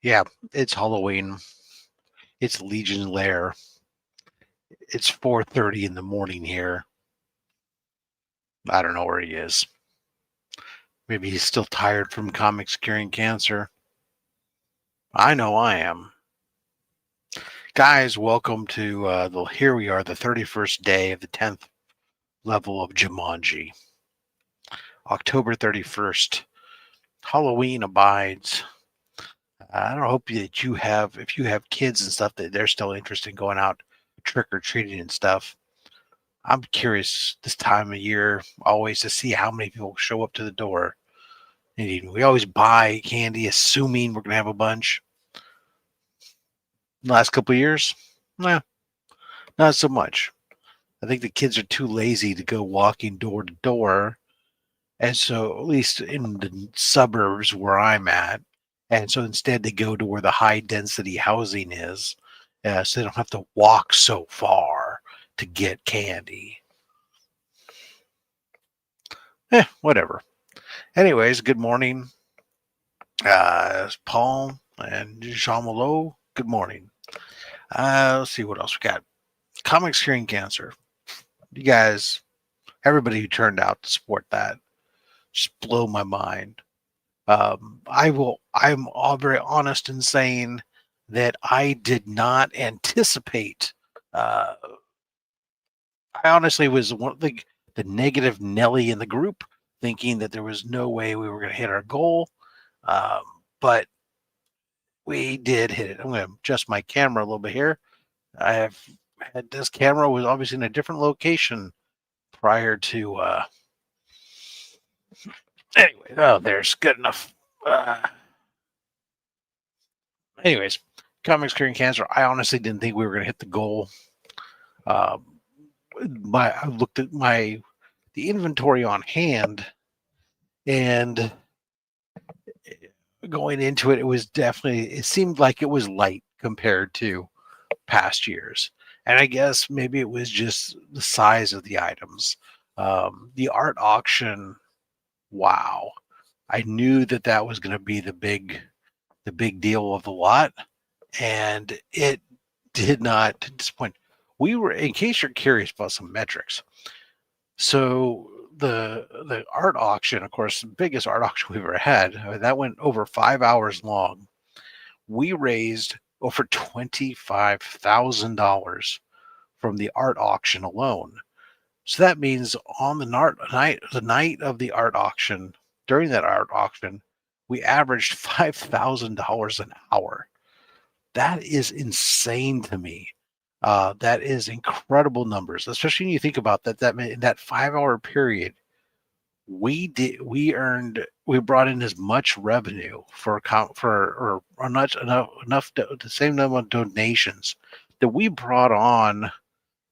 Yeah, it's Halloween. It's Legions Lair. It's 4:30 in the morning here. I don't know where he is. Maybe he's still tired from comics curing cancer. I know I am. Guys, welcome to here we are, the 31st day of the 10th level of Jumanji. October 31st. Halloween abides. I don't hope that if you have kids and stuff, that they're still interested in going out trick or treating and stuff. I'm curious this time of year always to see how many people show up to the door. And we always buy candy assuming we're going to have a bunch. The last couple of years, nah, not so much. I think the kids are too lazy to go walking door to door. And so, at least in the suburbs where I'm at, and so instead they go to where the high density housing is, so they don't have to walk so far to get candy. Whatever. Anyways, good morning, Paul and Jean-Malo. Good morning. Let's see what else we got. Comics Curing Cancer. You guys, everybody who turned out to support that, just blow my mind. I'm all very honest in saying that I did not anticipate. I honestly was one of the negative Nelly in the group, thinking that there was no way we were going to hit our goal. But we did hit it. I'm going to adjust my camera a little bit here. I have had this camera was obviously in a different location prior to. Anyway, oh, there's good enough. Anyways, comics curing cancer. I honestly didn't think we were going to hit the goal. I looked at the inventory on hand, and going into it, it seemed like it was light compared to past years. And I guess maybe it was just the size of the items. The art auction, wow. I knew that was going to be the big deal of the lot, and it did not disappoint. We were, in case you're curious about some metrics, so the art auction, of course, the biggest art auction we've ever had, that went over 5 hours long. We raised over $25,000 from the art auction alone. So that means on the night of the art auction, during that art auction, we averaged $5,000 an hour. That is insane to me. That is incredible numbers, especially when you think about that. In that 5 hour period, we brought in as much revenue or not enough the same number of donations that we brought on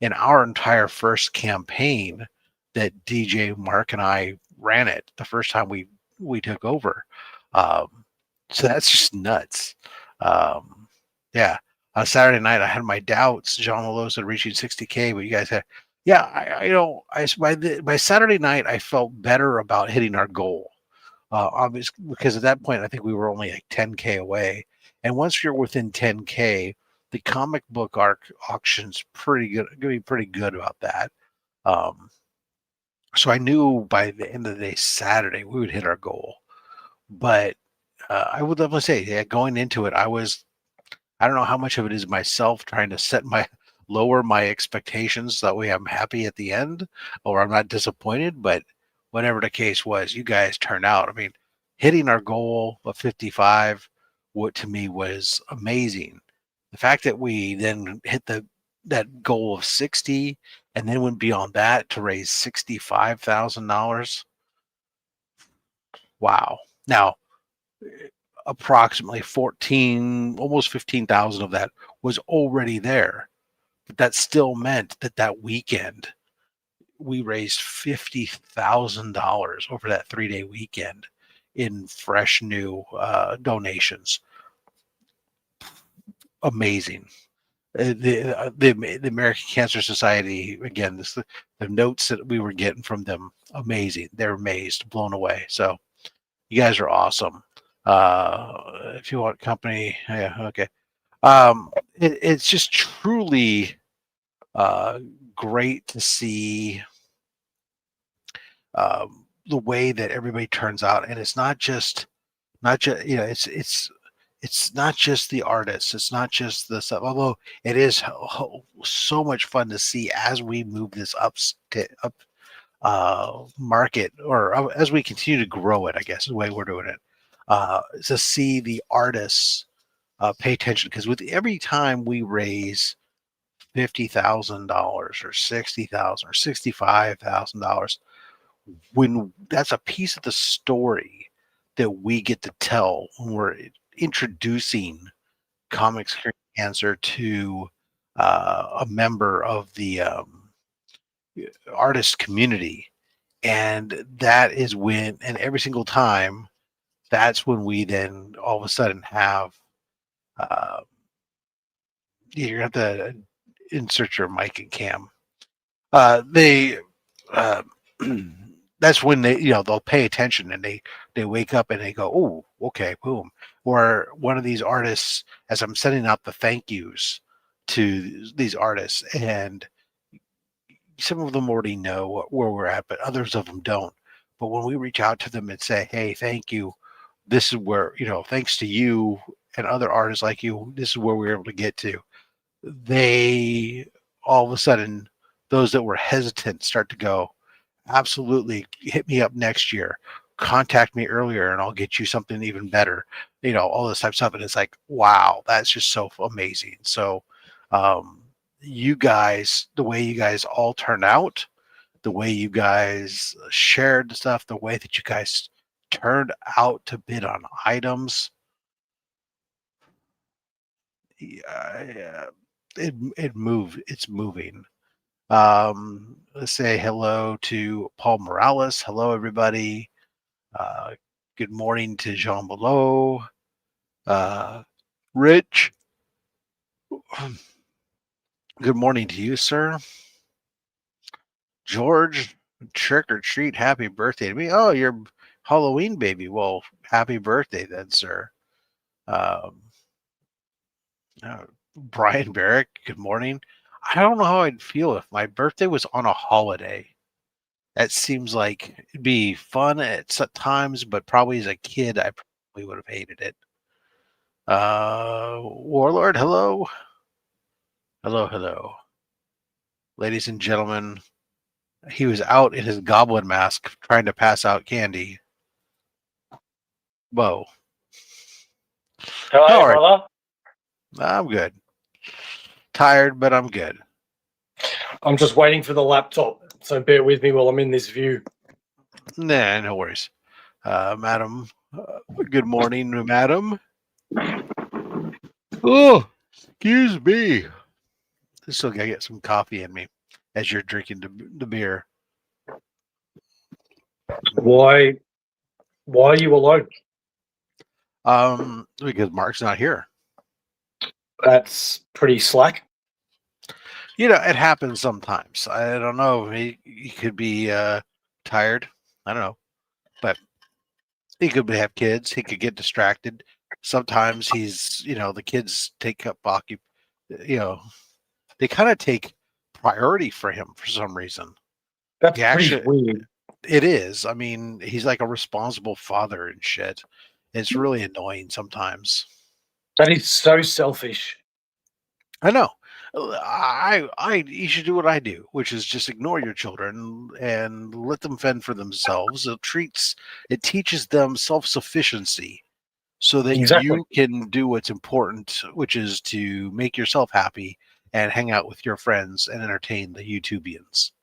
in our entire first campaign that DJ Mark and I ran it the first time we took over. So that's just nuts. Yeah. On Saturday night, I had my doubts. John Lowe's had reaching 60K, but you guys had, yeah, by Saturday night, I felt better about hitting our goal. Obviously, because at that point, I think we were only like 10K away. And once you're within 10K, the comic book auction's pretty good. Going to be pretty good about that. So I knew by the end of the day, Saturday, we would hit our goal. But I would definitely say, yeah, going into it, I don't know how much of it is myself trying to lower my expectations so that way I'm happy at the end or I'm not disappointed. But whatever the case was, you guys turned out. I mean, hitting our goal of 55, what to me was amazing. The fact that we then hit that goal of 60 and then went beyond that to raise $65,000. Wow. Now, approximately 14, almost 15,000 of that was already there. But that still meant that weekend we raised $50,000 over that 3-day weekend in fresh new donations. Amazing. The American Cancer Society, again, the notes that we were getting from them, amazing. They're amazed, blown away. So you guys are awesome. If you want company, yeah, okay. It's just truly great to see the way that everybody turns out, and it's not just it's not just the artists, it's not just the stuff. Although it is so much fun to see as we move this up market, or as we continue to grow it, I guess is the way we're doing it, to see the artists pay attention, because with every time we raise $50,000 or 60,000 or $65,000, when that's a piece of the story that we get to tell when we're introducing comics curing cancer to a member of the artist community. And that is when, and every single time, that's when we then all of a sudden have, uh, you have to insert your mic and cam. They, uh, that's when they, they'll pay attention, and they wake up and they go, oh, okay, boom. Or one of these artists, as I'm sending out the thank yous to these artists, and some of them already know where we're at, but others of them don't. But when we reach out to them and say, hey, thank you, this is where, thanks to you and other artists like you, this is where we're able to get to. They, all of a sudden, those that were hesitant start to go, absolutely, hit me up next year. Contact me earlier and I'll get you something even better. All this type of stuff. And it's like, wow, that's just so amazing. So, you guys, the way you guys all turned out, the way you guys shared the stuff, the way that you guys turned out to bid on items, yeah, it's moving. Let's say hello to Paul Morales. Hello, everybody. Good morning to Jean Below. Rich. Good morning to you, sir. George, trick or treat, happy birthday to me. Oh, you're Halloween baby. Well, happy birthday then, sir. Um, Brian Barrick, good morning. I don't know how I'd feel if my birthday was on a holiday. That seems like it'd be fun at some times, but probably as a kid, I probably would have hated it. Warlord, hello. Hello, hello. Ladies and gentlemen, he was out in his goblin mask trying to pass out candy. Whoa. Hello, brother. I'm good. Tired, but I'm good. I'm just waiting for the laptop, so bear with me while I'm in this view. Nah, no worries. Madam, good morning, madam. Oh, excuse me. Still gotta get some coffee in me as you're drinking the beer. Why are you alone? Because Mark's not here. That's pretty slack. It happens sometimes. I don't know. He could be tired. I don't know. But he could have kids. He could get distracted. Sometimes he's, the kids take up they kind of take priority for him for some reason. That's pretty weird. It is. I mean, he's like a responsible father and shit. It's really annoying sometimes. That is so selfish. I know. You should do what I do, which is just ignore your children and let them fend for themselves. It teaches them self-sufficiency so that you can do what's important, which is to make yourself happy and hang out with your friends and entertain the YouTubians.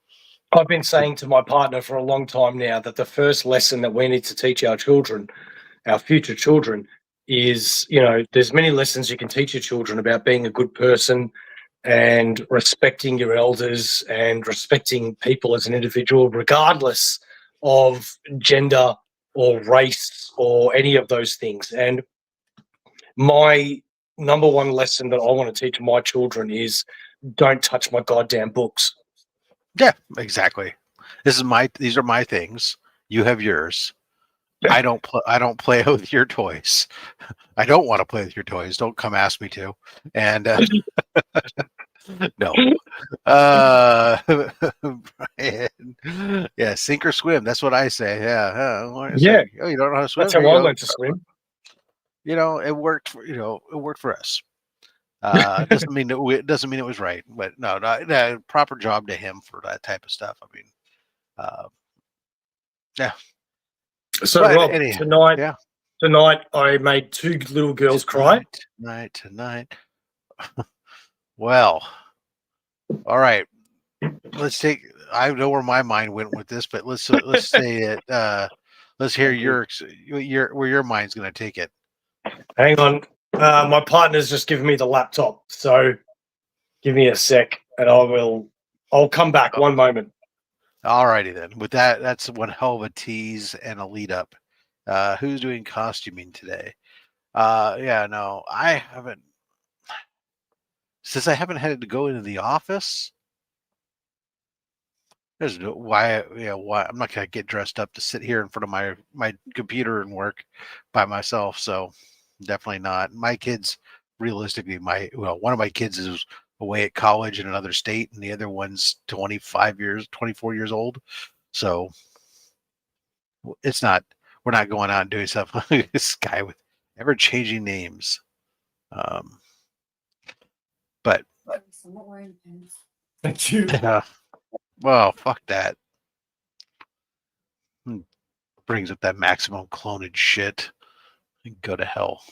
I've been saying to my partner for a long time now that the first lesson that we need to teach our children, our future children, is, there's many lessons you can teach your children about being a good person and respecting your elders and respecting people as an individual, regardless of gender or race or any of those things. And my number one lesson that I want to teach my children is don't touch my goddamn books. Yeah, exactly. These are my things. You have yours. I don't play with your toys. I don't want to play with your toys. Don't come ask me to. And no. Brian, yeah, sink or swim. That's what I say. Yeah. Yeah, Oh, you don't know how to swim? that's how Here you I go. learned to swim. It worked for it worked for us. Doesn't mean it was right, but no, proper job to him for that type of stuff. I mean, yeah. So But Rob, anyhow, yeah. tonight I made two little girls cry. Tonight. Well, all right. Let's take. I know where my mind went with this, but let's say it. Let's hear where your mind's going to take it. Hang on, my partner's just given me the laptop, so give me a sec, and I'll come back. One moment. All righty then. With that, that's one hell of a tease and a lead up. Who's doing costuming today? Yeah, no, I haven't. Since I haven't had to go into the office, there's no why. I'm not gonna get dressed up to sit here in front of my computer and work by myself. So definitely not. My kids, realistically, one of my kids is away at college in another state, and the other one's 24 years old. So it's not. We're not going out and doing stuff. This guy with ever changing names. But Thank you. Well, fuck that. Brings up that maximum clonage shit. And go to hell.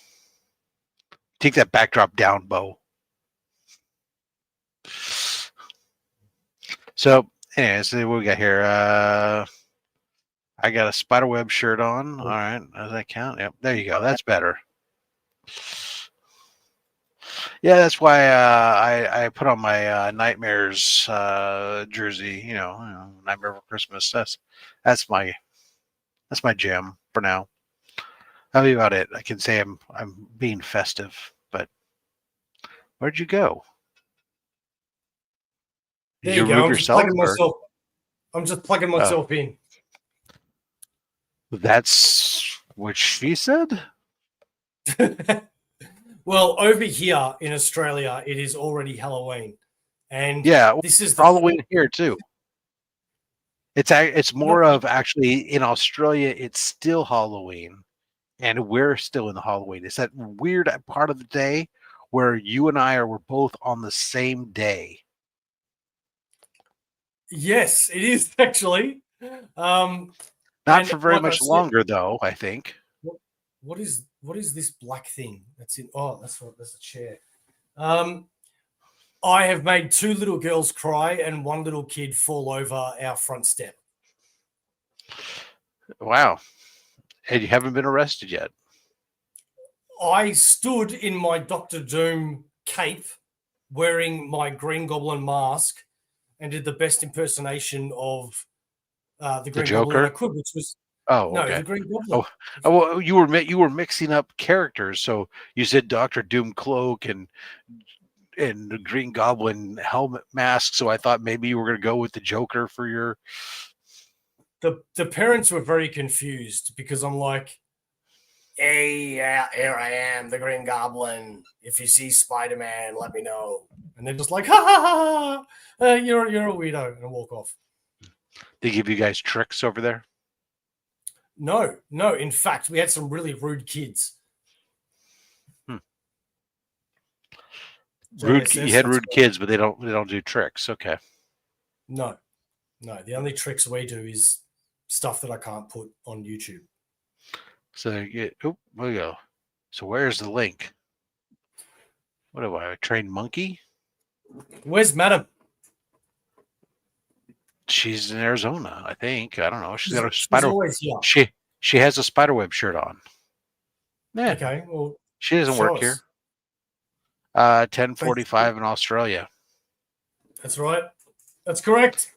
Take that backdrop down, Bo. So, anyways, what we got here? I got a spiderweb shirt on. All right, does that count? Yep, there you go. That's better. Yeah, that's why I put on my Nightmares jersey. Nightmare for Christmas. That's my jam for now. That'll be about it. I can say I'm being festive, but where'd you go? There you go. I'm just plugging myself in. That's what she said? Well, over here in Australia, it is already Halloween. And this is Halloween here too. It's more of actually in Australia, it's still Halloween, and we're still in the Halloween. It's that weird part of the day where you and I were both on the same day. Yes, it is actually. Not for very much longer, though, I think. What is this black thing that's in? Oh, that's a chair. I have made two little girls cry and one little kid fall over our front step. Wow. And you haven't been arrested yet? I stood in my Dr. Doom cape wearing my Green Goblin mask and did the best impersonation of the Green Goblin I could, which was the Green Goblin. Well, you were mixing up characters. So you said Dr. Doom cloak and the Green Goblin helmet mask. So I thought maybe you were going to go with the Joker for your. The parents were very confused because I'm like, hey, here I am, the Green Goblin. If you see Spider-Man, let me know. And they're just like, ha ha ha, you're a weirdo, and I walk off. They give you guys tricks over there? No. In fact, we had some really rude kids. You had rude kids, but they don't do tricks. Okay. No. The only tricks we do is stuff that I can't put on YouTube. So there we go. So where's the link? What do I train monkey? Where's Madam? She's in Arizona, I think. I don't know. She's got a spider. She's she has a spiderweb shirt on. Yeah. Okay. Well, she doesn't work here. 10:45 in Australia. That's right. That's correct.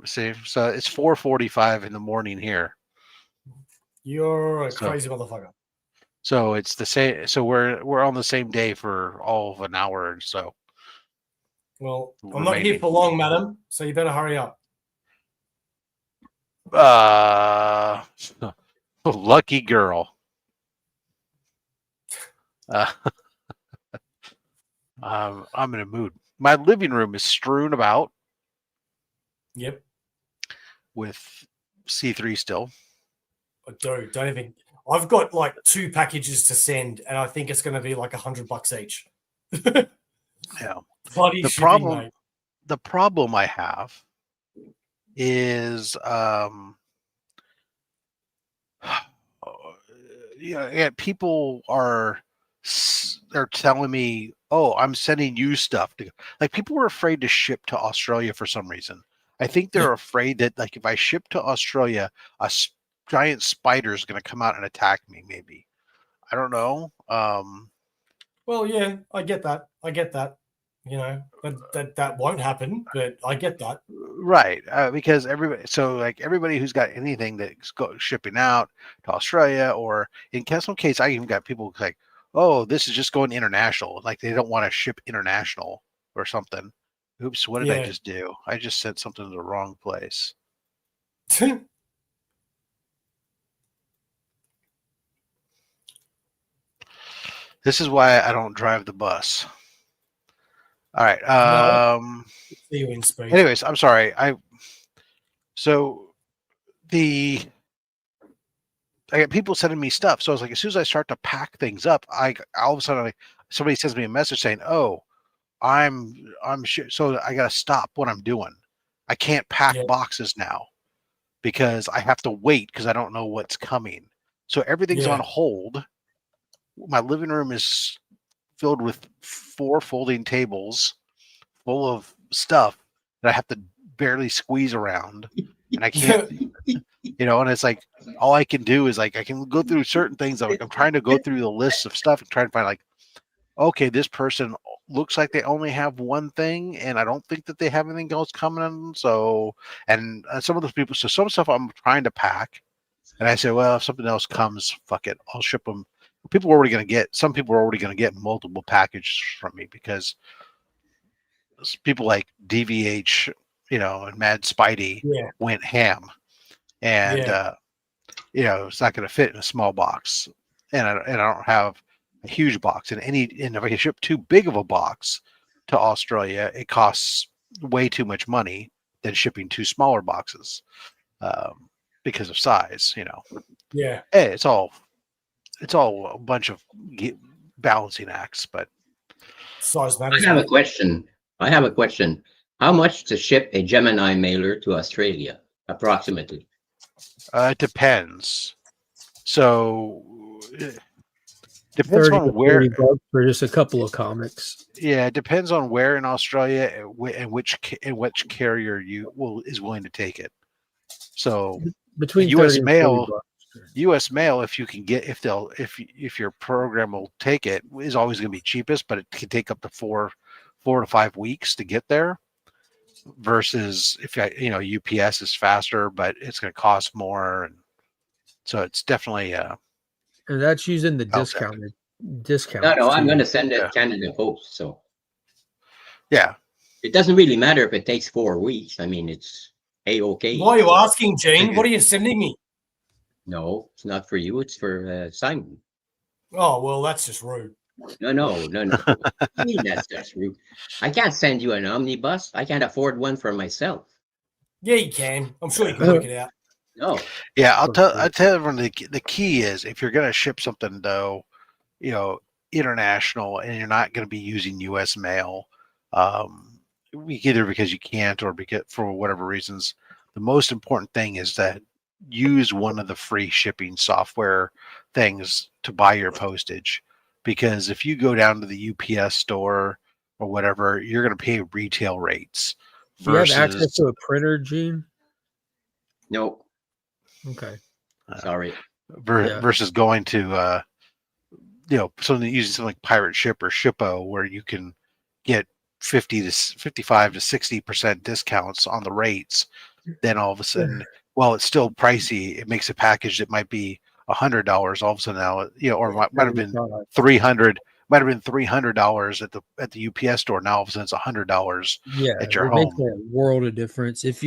See, so it's 4:45 in the morning here. You're a crazy motherfucker. So it's the same. So we're on the same day for all of an hour or so. Well, I'm not here for long, madam. So you better hurry up. Lucky girl. I'm in a mood. My living room is strewn about. Yep. With C3 still. Dude, don't even. I've got like 2 packages to send, and I think it's going to be like $100 each. Yeah. Bloody shipping, mate. The problem I have is, people are telling me, "Oh, I'm sending you stuff." Like people are afraid to ship to Australia for some reason. I think they're afraid that, like, if I ship to Australia, a giant spider is going to come out and attack me. Maybe, I don't know. Well, yeah, I get that. You know, that won't happen, but I get that. Right, because everybody who's got anything that's shipping out to Australia, or in some case, I even got people like, "Oh, this is just going international." Like they don't want to ship international or something. Oops, what did I just do? I just sent something to the wrong place. This is why I don't drive the bus. All right. See you in space. Anyways, I'm sorry. I got people sending me stuff. So I was like, as soon as I start to pack things up, all of a sudden somebody sends me a message saying, "Oh, I'm so I got to stop what I'm doing. I can't pack boxes now because I have to wait because I don't know what's coming. So everything's on hold. My living room is filled with 4 folding tables full of stuff that I have to barely squeeze around, and I can't, and it's like all I can do is like I can go through certain things. Like I'm trying to go through the lists of stuff and try to find like, okay, this person looks like they only have one thing, and I don't think that they have anything else coming. So, and some of those people, so some stuff I'm trying to pack, and I say, well, if something else comes, fuck it, I'll ship them. Some people are already going to get multiple packages from me because people like DVH, and Mad Spidey went ham, and it's not going to fit in a small box, and I don't have a huge box, and if I ship too big of a box to Australia, it costs way too much money than shipping 2 smaller boxes because of size. Yeah, hey, it's all a bunch of balancing acts, but size matters. I have a question. How much to ship a Gemini mailer to Australia, approximately? It depends. So depends on where. $30 for just a couple of comics. Yeah, it depends on where in Australia and which carrier is willing to take it. So between U.S. $30 and mail, $40. U.S. mail, if you can get, if your program will take it, is always going to be cheapest, but it can take up to 4 to 5 weeks to get there. Versus if UPS is faster, but it's going to cost more, and so it's definitely and that's using the discount. No, I'm going to send it Canada Post, so yeah, it doesn't really matter if it takes 4 weeks. I mean, it's A-okay. Why are you asking, Gene? What are you sending me? No, it's not for you. It's for Simon. Oh, well, that's just rude. No. I mean, that's just rude. I can't send you an omnibus. I can't afford one for myself. Yeah, you can. I'm sure you can work it out. No. Yeah, I'll tell everyone the key is if you're going to ship something though, international, and you're not going to be using U.S. mail, either because you can't or because for whatever reasons, the most important thing is that use one of the free shipping software things to buy your postage. Because if you go down to the UPS store or whatever, you're going to pay retail rates. Do you have access to a printer, Gene? No. Okay. Sorry. Versus going to, using something like Pirate Ship or Shippo, where you can get 55 to 60% discounts on the rates. Then all of a sudden, while it's still pricey, it makes a package that might be $100 all of a sudden now, or might have been $300, at the UPS store. Now all of a sudden it's $100 at your home. Makes a world of difference. If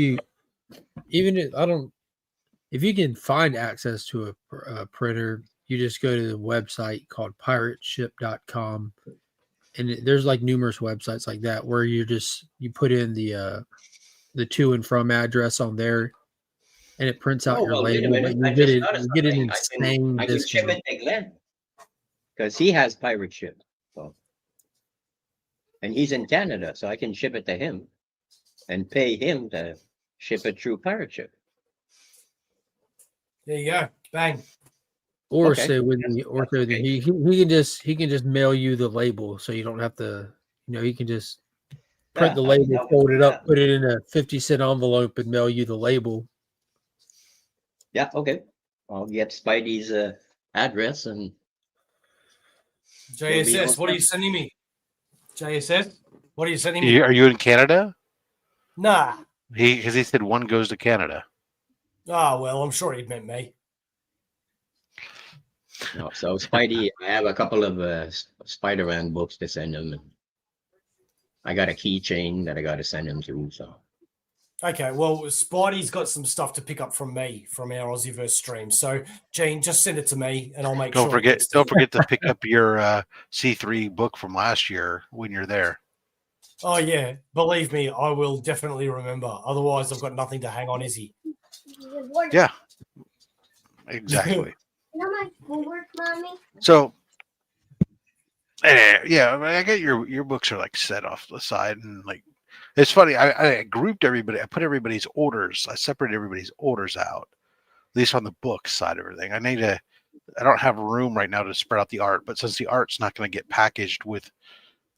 if you can find access to a printer, you just go to the website called pirateship.com. And there's like numerous websites like that where you put in the to and from address on there, and it prints out Oh, your well, wait a label. But minute. you I get just it, noticed you get an something. insane I can ship discount. it to Glenn because he has pirate ship. So, and he's in Canada, so I can ship it to him and pay him to ship it through pirate ship. There you go. Bang. Or Okay. say when That's- the or that's so okay. he can just mail you the label, so you don't have to. He can just print Yeah, the I label, can help fold with it up, that. put it in a 50-cent envelope, and mail you the label. Yeah, okay. I'll get Spidey's address and we'll be all JSS, what are you set. sending me? JSS, what are you sending me? Are you in Canada? Nah. Because he said one goes to Canada. Ah, well, I'm sure he meant me. No, so Spidey, I have a couple of Spider-Man books to send him. And I got a keychain that I got to send him to. So Okay, well, Spidey's got some stuff to pick up from me from our Aussieverse stream. So, Gene, just send it to me, and I'll make Don't sure. forget. Don't forget to pick up your C3 book from last year when you're there. Oh yeah, believe me, I will definitely remember. Otherwise, I've got nothing to hang on, is he? Yeah, exactly. My homework, Mommy. So, yeah, I mean, I get your books are like set off to the side, and like it's funny. I grouped everybody. I put everybody's orders. I separated everybody's orders out, at least on the book side of everything. I don't have room right now to spread out the art, but since the art's not going to get packaged with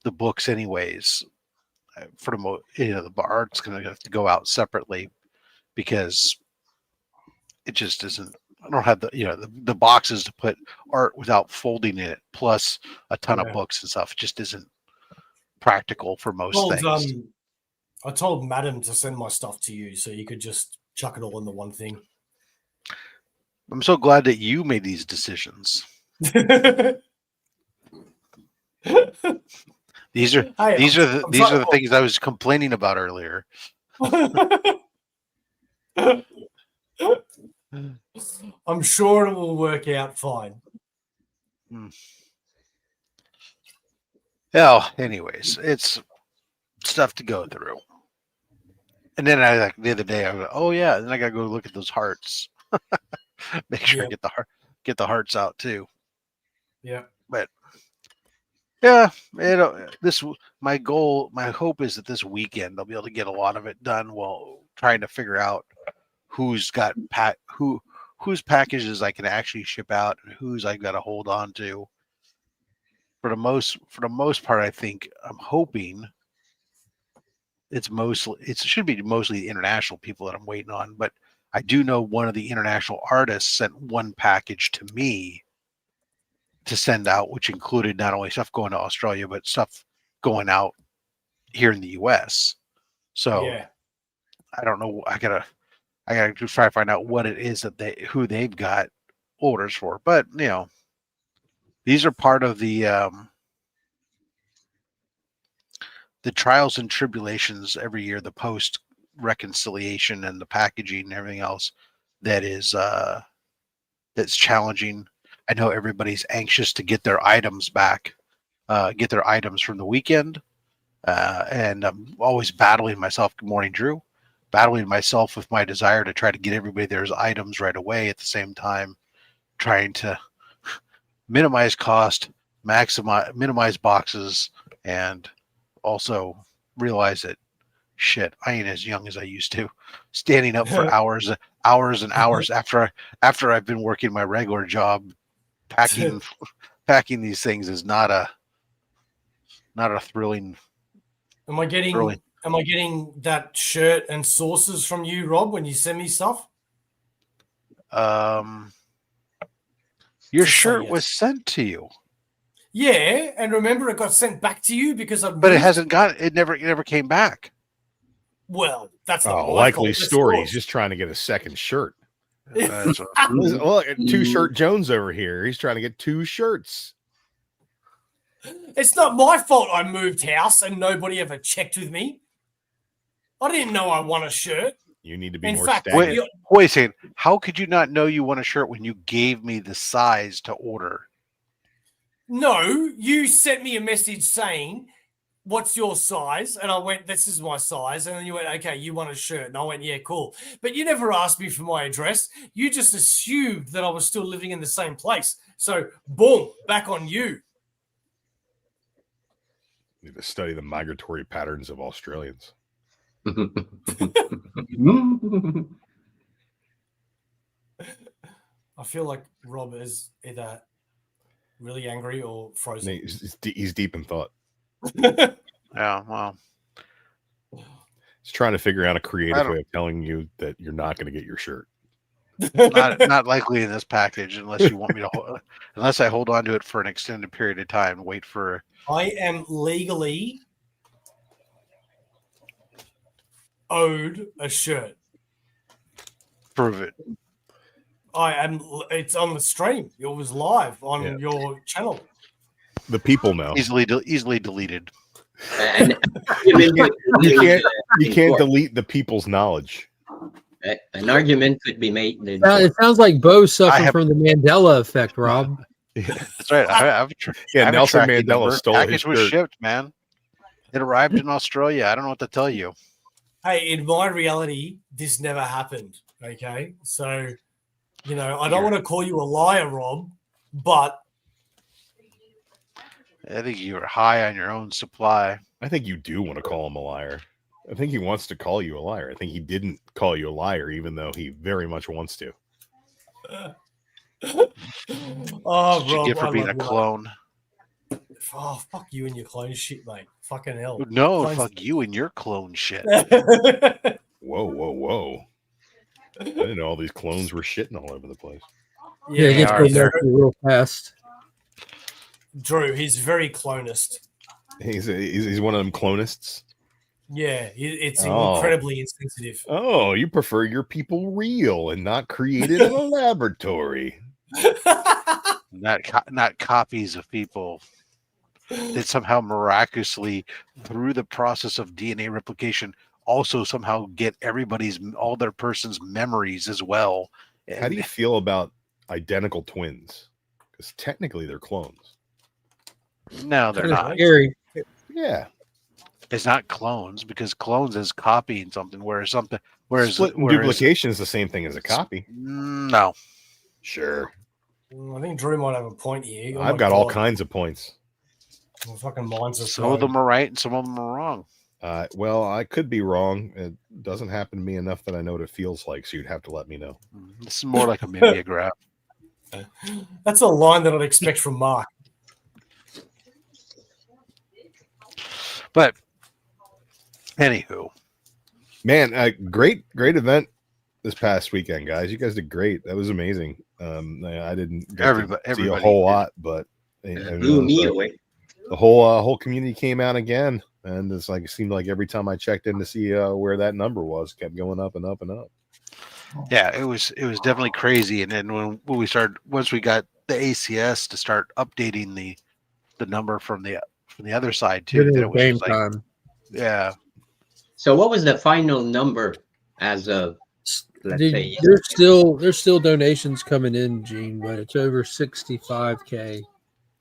the books anyways, for the art's going to have to go out separately because it just isn't. I don't have the boxes to put art without folding in it, plus a ton of books and stuff. It just isn't practical for most things. I told Madam to send my stuff to you so you could just chuck it all in the one thing. I'm so glad that you made these decisions. These are the things I was complaining about earlier. I'm sure it will work out fine. Well, anyways, it's stuff to go through. And then the other day I was like, oh yeah, then I gotta go look at those hearts. Make sure I get the hearts out too. Yeah. But yeah, my hope is that this weekend I'll be able to get a lot of it done while trying to figure out whose packages I can actually ship out and whose I've got to hold on to. For the most part, I think I'm hoping it should be mostly the international people that I'm waiting on, but I do know one of the international artists sent one package to me to send out, which included not only stuff going to Australia, but stuff going out here in the US. So yeah. I don't know. I gotta just try to find out what it is that who they've got orders for. But these are part of the trials and tribulations every year, the post reconciliation and the packaging and everything else that is that's challenging. I know everybody's anxious to get their items back, get their items from the weekend, and I'm always battling myself. Good morning, Drew. Battling myself with my desire to try to get everybody their items right away, at the same time trying to minimize cost, minimize boxes, and also realize that shit, I ain't as young as I used to. Standing up for hours and hours after I've been working my regular job, packing these things is not a thrilling. Am I getting that shirt and sauces from you, Rob, when you send me stuff? Your shirt was sent to you. Yeah, and remember it got sent back to you because I. But it never came back. Well, that's not my likely fault. story. He's just trying to get a second shirt. Well, two shirt Jones over here. He's trying to get two shirts. It's not my fault I moved house and nobody ever checked with me. I didn't know I won a shirt. You need to be In more fact, stagnant. Wait a second. How could you not know you want a shirt when you gave me the size to order? no, you sent me a message saying, "What's your size?" And I went, "This is my size." And then you went, "Okay, you want a shirt?" And I went, "Yeah, cool." But you never asked me for my address. You just assumed that I was still living in the same place. So, boom, back on you. You need to study the migratory patterns of Australians. I feel like Rob is either really angry or frozen. He's deep in thought. Yeah, well, He's trying to figure out a I creative don't- way of telling you that you're not going to get your shirt. not likely in this package unless you want me to, unless I hold on to it for an extended period of time and wait for. I am legally owed a shirt. Prove it. I am. It's on the stream. It was live on your channel. The people know. Easily deleted. And You can't delete the people's knowledge. an argument could be made. It sounds like Bo's suffering have- from the Mandela effect, Rob. That's right. I have Nelson tracking Mandela number. stole his Package was shirt. shipped, man. It arrived in Australia. I don't know what to tell you. Hey, in my reality, this never happened. Okay, so I don't want to call you a liar, Rob, but I think you were high on your own supply. I think you do want to call him a liar. I think he wants to call you a liar. I think he didn't call you a liar, even though he very much wants to. oh, What you Rob, get for I being a love you, mate. clone? Oh, fuck you and your clone shit, mate. Fucking hell. No, Clones- fuck you and your clone shit. Whoa, whoa, whoa. I didn't know all these clones were shitting all over the place. Yeah, it gets are, real they're- messy real fast. Drew, he's very clonist. He's one of them clonists. Yeah, it's Oh. incredibly insensitive. Oh, you prefer your people real and not created in a laboratory. Not copies of people that somehow miraculously, through the process of DNA replication, also somehow get all their person's memories as well. How do you feel about identical twins? Because technically they're clones. No, they're Kinda not. scary. Yeah. It's not clones because clones is copying something, whereas Split and duplication is the same thing as a copy. No. Sure. I think Drew might have a point here. Oh I've my got all God. kinds of points. My fucking mind's just Some of them are right and some of them are wrong. Well, I could be wrong. It doesn't happen to me enough that I know what it feels like, so you'd have to let me know. This is more like a mimeograph. That's a line that I'd expect from Mark. But anywho, Man, great event this past weekend, guys. You guys did great. That was amazing. I didn't get to see a everybody whole did. lot, but blew me away. the whole community came out again, and it seemed like every time I checked in to see where that number was, kept going up and up and up. yeah, it was definitely crazy. And then when once we got the ACS to start updating the number from the other side too, Good then in it was game just like, time. yeah, So what was the final number as of, let's Dude, say, there's still donations coming in, Gene, but it's over 65K.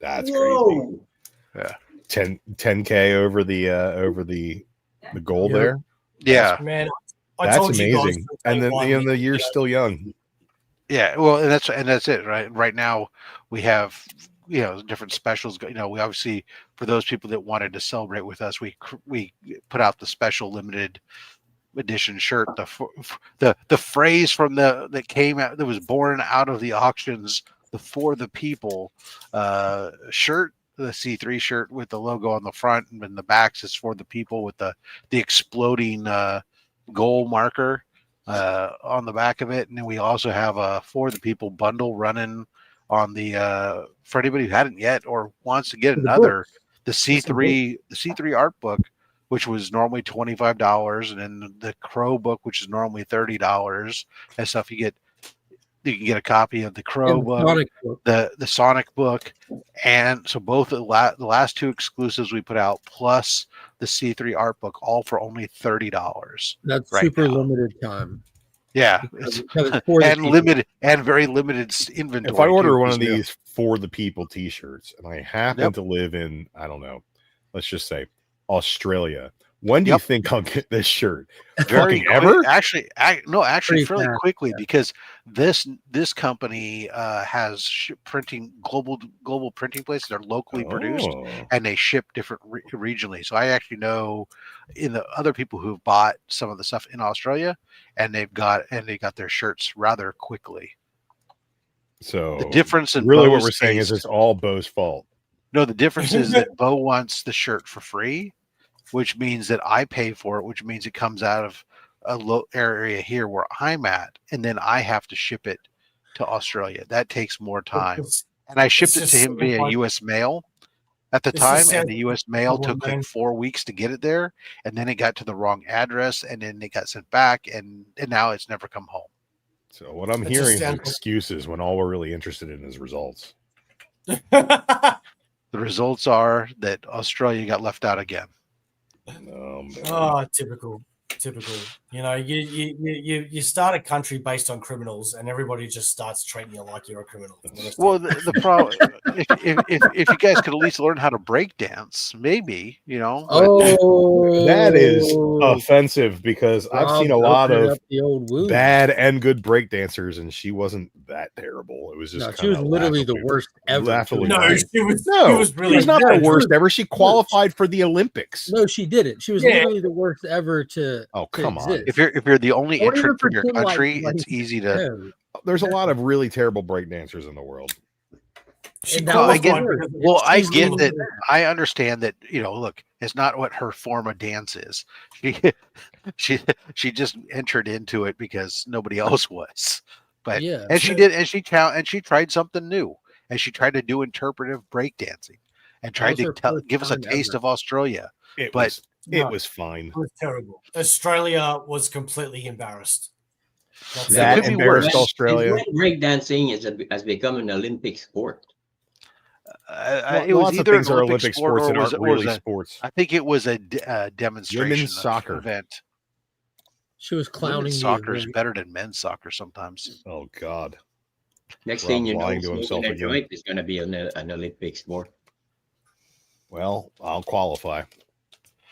That's crazy. whoa, 10K over the goal Yep. there. yeah, Man, I That's told you guys amazing. from And day then one, the year's still young. yeah. Well, and that's it, right? Right now we have different specials. We obviously, for those people that wanted to celebrate with us, we put out the special limited edition shirt. The phrase from that came out, that was born out of the auctions, the For the People shirt, the C3 shirt with the logo on the front, and then the backs is For the People with the exploding goal marker on the back of it. And then we also have a For the People bundle running on the for anybody who hadn't yet or wants to get another, the C3 art book, which was normally $25, and then the Crow book, which is normally $30 and stuff. You get you can get a copy of the Crow And the book, Sonic book. the Sonic book, and so both the last two exclusives we put out, plus the C3 art book, all for only $30. That's right super now. limited time. Yeah, Because it's it's for the and people. limited and very limited inventory. If I order too, one of 'cause, these for the people T-shirts, and I happen Yep. to live in, I don't know, let's just say Australia, when do you Yep. think I'll get this shirt? very Fucking quick- ever? Actually, Pretty fairly fast, quickly, because this company has printing global printing places. They're locally produced, Oh. and they ship different regionally. So I actually know in the other people who've bought some of the stuff in Australia, and they got their shirts rather quickly. So The difference in really what Bo's we're saying is case- it's all Bo's fault. No, the difference is that Bo wants the shirt for free, which means that I pay for it, which means it comes out of a low area here where I'm at, and then I have to ship it to Australia. That takes more time. And I shipped it just to him via like- US mail at the This just time, sounds and the US mail problem, took like man. 4 weeks to get it there, and then it got to the wrong address, and then it got sent back, and now it's never come home. So what I'm It hearing just is sounds- excuses when all we're really interested in is results. The results are that Australia got left out again. Oh, typical. You know, you start a country based on criminals, and everybody just starts treating you like you're a criminal. Well, the problem, if you guys could at least learn how to break dance, maybe, you know. but- Oh, That is offensive because I've seen a Rob lot opened of up the old wound. bad and good break dancers, and she wasn't that terrible. It was just No, she was kinda literally the laughably- worst ever. laughably No, bad. she was. No, she was really. she's not no, the worst she- ever. She qualified for the Olympics. No, she didn't. She was Yeah. literally the worst ever to. Oh, to come on. exist. If you're the only Don't even entrant from your pretend like- country, like- it's easy to. No. There's a lot of really terrible break dancers in the world. She And that Well, I was get- qualified worse. because Well, I she's get the- that. I understand that. Look, it's not what her form of dance is. She just entered into it because nobody else was. But Yeah. and she did, and she tried something new, and she tried to do interpretive breakdancing, and tried was her to first give us a time taste ever. of Australia. It But- was No. it was fine. It was terrible. Australia was completely embarrassed. That's That could be embarrassed worse. Australia. Breakdancing has become an Olympic sport. It was Lots of either things an are Olympic Olympic sport sports or and was aren't it was really a. sports. I think it was a demonstration Women's soccer. event. She was clowning Women's the soccer is event. better than men's soccer sometimes. Oh God. Next Rob's thing you know, lying to himself smoking a again. joint is going to be an Olympic sport. Well, I'll qualify.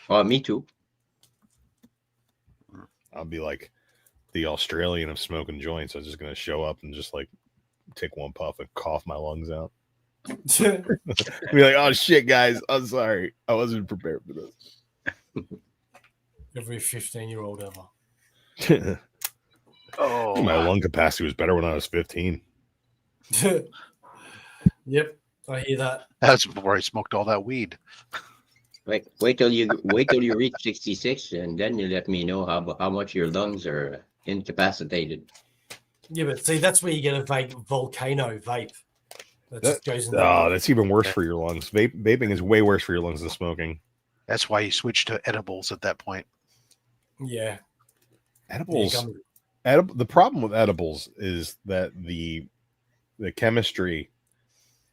Oh, me too. I'll be like the Australian of smoking joints. I'm just gonna show up and just like take one puff and cough my lungs out. Be like, oh shit, guys, I'm sorry. I wasn't prepared for this. Every 15-year-old ever. Oh, My lung capacity was better when I was 15. Yep, I hear that. that's before I smoked all that weed. Wait till you reach 66, and then you let me know how much your lungs are incapacitated. Yeah, but see, that's where you get a volcano vape. That just goes in there. Oh, that's even worse for your lungs. Vaping is way worse for your lungs than smoking. That's why you switched to edibles at that point. Yeah. Edibles. Yeah, The problem with edibles is that the chemistry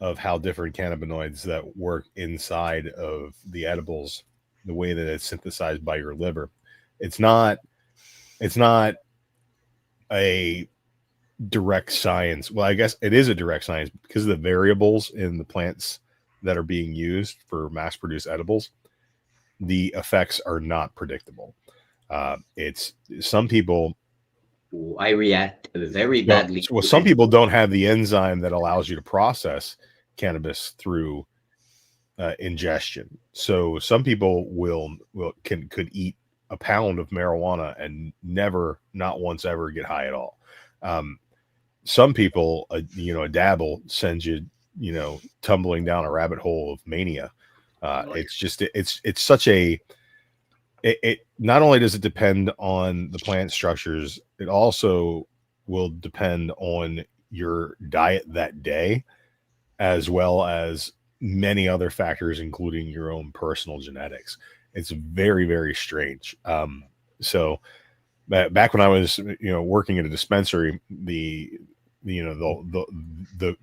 of how different cannabinoids that work inside of the edibles, the way that it's synthesized by your liver, it's not a direct science. Well, I guess it is a direct science because of the variables in the plants that are being used for mass-produced edibles. The effects are not predictable. It's some people. I react very badly. Well, some people don't have the enzyme that allows you to process cannabis through ingestion. So some people could eat a pound of marijuana and not once ever get high at all. Some people, a dabble sends you, tumbling down a rabbit hole of mania. It's just it's such a. It not only does it depend on the plant structures, it also will depend on your diet that day, as well as many other factors, including your own personal genetics. It's very, very strange. So back when I was, working at a dispensary, you know, the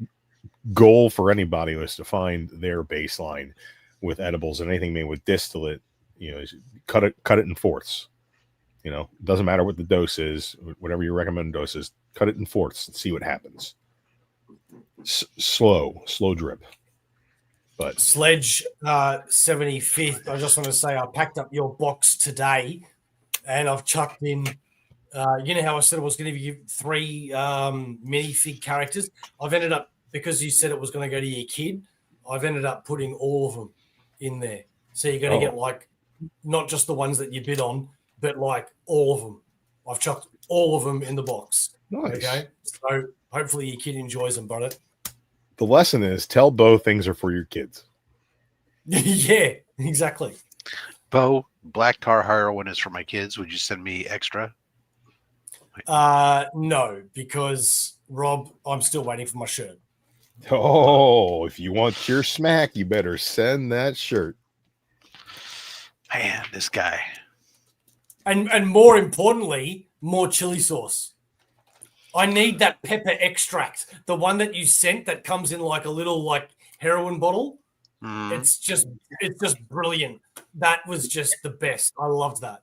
goal for anybody was to find their baseline with edibles, and anything made with distillate, you know, is cut it in fourths. You know, doesn't matter what the dose is, whatever your recommended dose is, cut it in fourths and see what happens. Slow drip. But Sledge 75th. I just want to say I packed up your box today, and I've chucked in. You know how I said I was going to give you 3 minifig characters? I've ended up, because you said it was going to go to your kid, I've ended up putting all of them in there. So you're going to get like not just the ones that you bid on, but like all of them. I've chucked all of them in the box. nice. Okay, so hopefully your kid enjoys them, brother. The lesson is tell Bo things are for your kids. Yeah, exactly. Bo, black tar heroin is for my kids. Would you send me extra? No, because Rob, I'm still waiting for my shirt. Oh, if you want your smack, you better send that shirt. Man, this guy. And more importantly, more chili sauce. I need that pepper extract, the one that you sent that comes in like a little like heroin bottle. Mm. It's just brilliant. That was just the best. I loved that.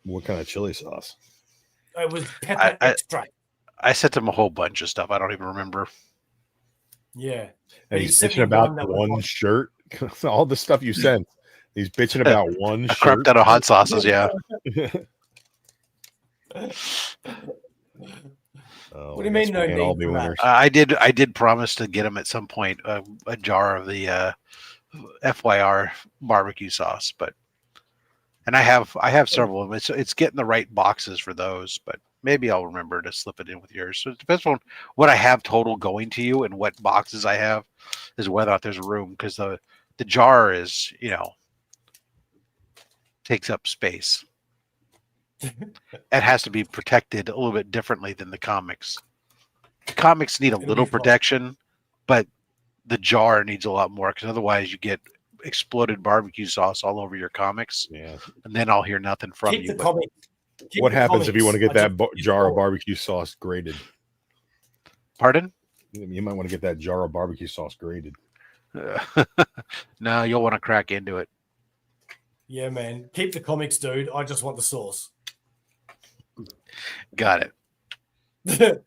What kind of chili sauce? It was pepper extract. I sent him a whole bunch of stuff. I don't even remember. Yeah. And He he's sent bitching me about one that one was shirt. All the stuff you sent. He's bitching about one I crept shirt. out of hot sauces, yeah. Oh, What do you I mean guess no we can't all need be for that? winners. I did promise to get him at some point a jar of the FYR barbecue sauce, and I have several of them. It's getting the right boxes for those, but maybe I'll remember to slip it in with yours. So it depends on what I have total going to you and what boxes I have, is whether or not there's room, because the jar is, you know, takes up space. It has to be protected a little bit differently than the comics. The comics need a It'll little be fine. protection, but the jar needs a lot more, because otherwise you get exploded barbecue sauce all over your comics, Yeah. and then I'll hear nothing from Keep you. the But comic. Keep What the happens if you want to comics. get I that just- jar of barbecue sauce grated? pardon? You might want to get that jar of barbecue sauce grated. No, you'll want to crack into it. Yeah, man. Keep the comics, dude. I just want the sauce. Got it.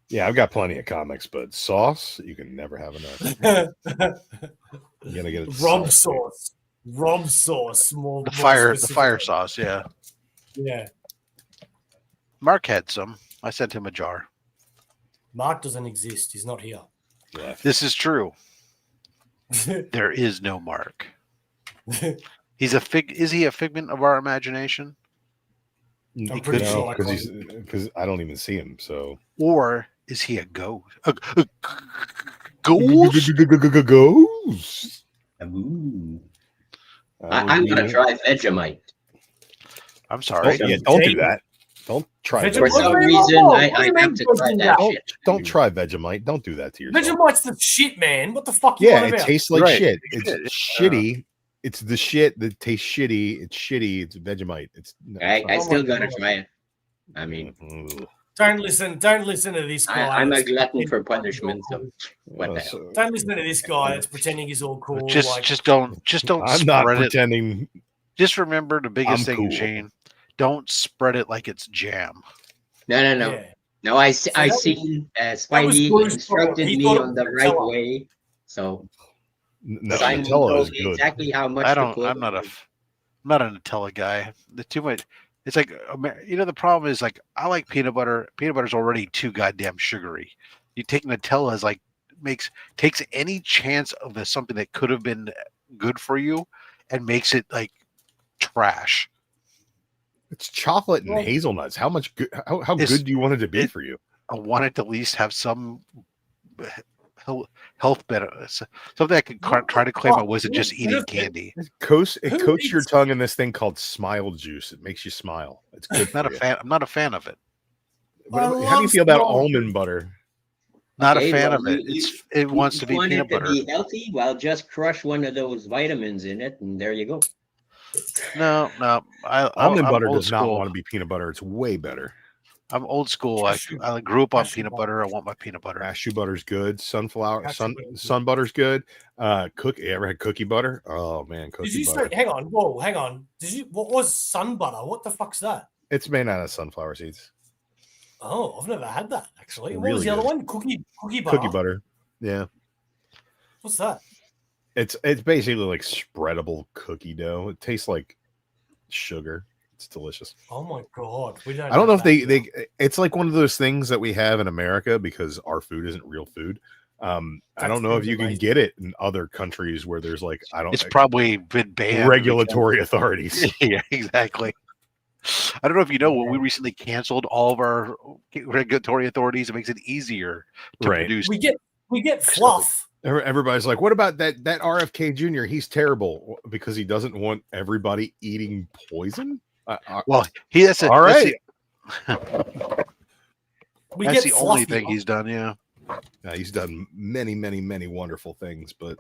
Yeah, I've got plenty of comics, but sauce, you can never have enough. You're gonna get it Rob salty. sauce. Rob sauce. More The more fire specifically. sauce, yeah. Yeah. Mark had some. I sent him a jar. Mark doesn't exist. He's not here. Yeah. This is true. There is no Mark. Is he a figment of our imagination? I'm pretty could sure. because I don't even see him. So Or is he a ghost? A ghost? Ghost. Ooh. I'm gonna try Vegemite. I'm sorry. Yeah, don't do that. Don't try Vegemite? For Vegemite. some What do you mean? reason, What I do you have mean to don't try do that that? shit. Don't try Vegemite. Don't do that to yourself. Vegemite's the shit, man. What the fuck you Yeah, on it about? tastes like Right. shit. It's It's shit. shitty. It's the shit that tastes shitty. It's shitty. It's Vegemite. It's I Oh still my gotta God. try it. I mean, Don't listen to this guy. I'm a that's glutton for pretending he's all punishment. So cool. what the hell? Don't listen to this guy that's pretending he's all cool. Just don't I'm not spread it. pretending. Just remember the biggest I'm thing, cool. Shane. Don't spread it like it's jam. No. Yeah. No, I that was- seen was Spidey Bruce instructed Brown. He me thought it on was the right Nutella. way. So No, Simon Nutella told is me good. exactly how much to put. I'm not a Nutella guy. The too much. It's like, you know, the problem is, like, I like peanut butter. Peanut butter's already too goddamn sugary. You take Nutella as like takes any chance of something that could have been good for you and makes it like trash. It's chocolate and Well- hazelnuts. How much good? How It's- good do you want it to be it- for you? I want it to at least have some health benefits. Something I could try to claim I wasn't just eating candy. It coats Who your eats- tongue in this thing called smile juice. It makes you smile. It's good. Not for a you. fan. I'm not a fan of it. I How do you love feel about smile almond juice. butter? Not Okay, a fan well, of it. It wants to be want peanut it to butter. be healthy. Well, just crush one of those vitamins in it, and there you go. No. Almond I'm butter old does not school. want to be peanut butter. It's way better. I'm old school. Cashew- I grew up on cashew peanut butter. butter. I want my peanut butter. Cashew butter's good. Cashew butter's Sun butter's good. You ever had cookie butter? Oh man, Did cookie you butter. say? Hang on. Whoa, hang on. What was sun butter? What the fuck's that? It's made out of sunflower seeds. Oh, I've never had that actually. What Really was the other good. one? Cookie butter. Cookie butter. Yeah. What's that? It's basically like spreadable cookie dough. It tastes like sugar. It's delicious. Oh my god, we don't. I don't know have if that they it's like one of those things that we have in America because our food isn't real food. I don't know if sounds you can amazing. get it in other countries where there's like It's probably been banned. regulatory authorities. Yeah, exactly. I don't know if you know, when we recently canceled all of our regulatory authorities, it makes it easier to Right. produce. We get fluff. Everybody's like, what about that RFK Jr.? He's terrible because he doesn't want everybody eating poison. Well, that's all right. We That's get the only fluffy. thing he's done. Yeah. He's done many, many, many wonderful things, but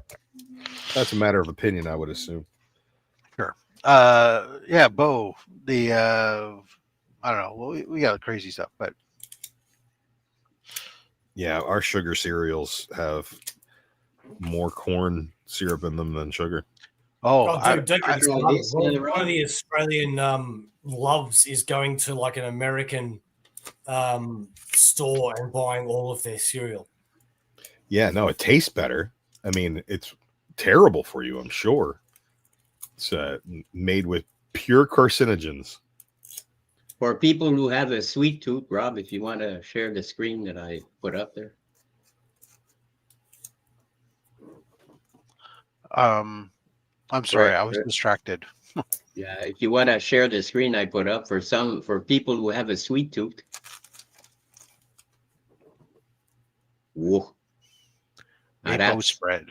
that's a matter of opinion, I would assume. Yeah, Bo. The I don't know. Well, we got crazy stuff, but Yeah, our sugar cereals have more corn syrup in them than sugar. Oh, dude, don't get me I- started. this- One of the Australian loves is going to like an American store and buying all of their cereal. Yeah, no, it tastes better. I mean, it's terrible for you, I'm sure. It's made with pure carcinogens. For people who have a sweet tooth, Rob, if you want to share the screen that I put up there. I'm sorry, Right, I was right. distracted. Yeah, if you want to share the screen I put up for people who have a sweet tooth. Whoa. Now Maple that's- spread.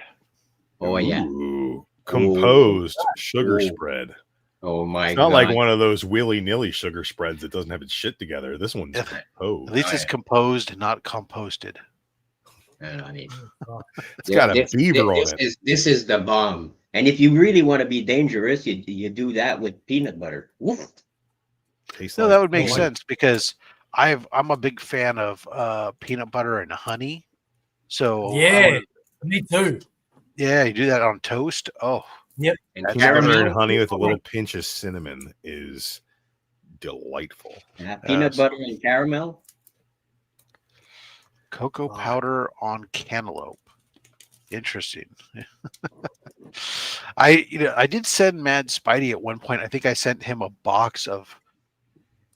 Oh yeah. Ooh, composed sugar Ooh. spread. Oh my It's god. not like one of those willy-nilly sugar spreads that doesn't have its shit together. This one's At composed. least it's yeah. composed, not composted. I mean, It's got a beaver on it. This is the bomb. And if you really want to be dangerous, you do that with peanut butter. Woof. Tastes No, like that would make corn. sense because I'm a big fan of peanut butter and honey. So I Yeah, would- me too. yeah, you do that on toast. Oh, Yep. And Peanut butter and caramel. honey with a little pinch of cinnamon is delightful. Yeah, peanut Yes. butter and caramel. cocoa Oh. powder on cantaloupe. Interesting. I did send Mad Spidey at one point. I think I sent him a box of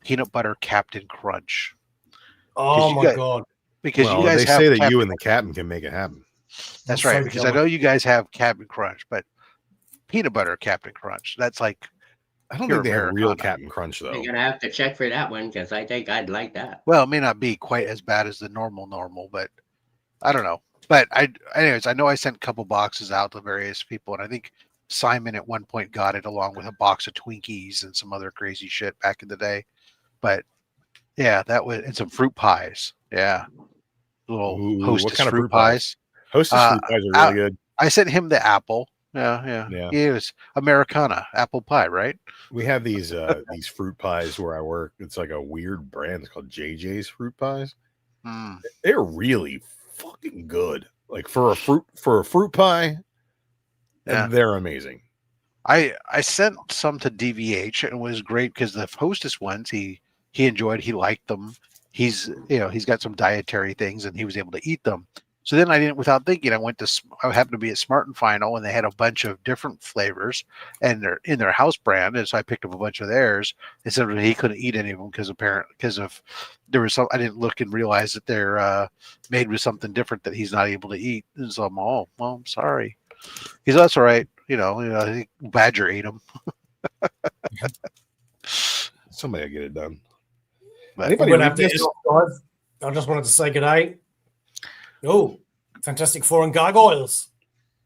peanut butter Captain Crunch Oh you my got- god. because Well, you guys they have say that Captain you and the captain can make it happen. That's I'm right, so because I jealous. know you guys have Captain Crunch, but peanut butter Captain Crunch. That's like I don't Pure think they have real Americana. Captain Crunch though. You're gonna have to check for that one because I think I'd like that. well, it may not be quite as bad as the normal, but I don't know. But anyways, I know I sent a couple boxes out to various people, and I think Simon at one point got it along with a box of Twinkies and some other crazy shit back in the day. But yeah, that was and some fruit pies. Yeah, little Ooh, what Hostess kind of fruit fruit pies? pies. Hostess fruit pies are really good. I sent him the apple. Yeah. Yeah. It was Americana apple pie, right? We have these fruit pies where I work. It's like a weird brand. It's called JJ's fruit pies. Mm. They're really fucking good. Like for a fruit pie, Yeah. they're amazing. I sent some to DVH and it was great because the Hostess ones he enjoyed, he liked them. He's got some dietary things and he was able to eat them. So then I didn't, without thinking, I happened to be at Smart and Final and they had a bunch of different flavors and they're in their house brand. And so I picked up a bunch of theirs. They said he couldn't eat any of them because there was some, I didn't look and realize that they're made with something different that he's not able to eat. And so I'm sorry. He's that's all right. I think Badger ate them. Somebody will get it done. But Anybody We're gonna read have to this? end off, guys. I just wanted to say good day. Oh, Fantastic Four and Gargoyles.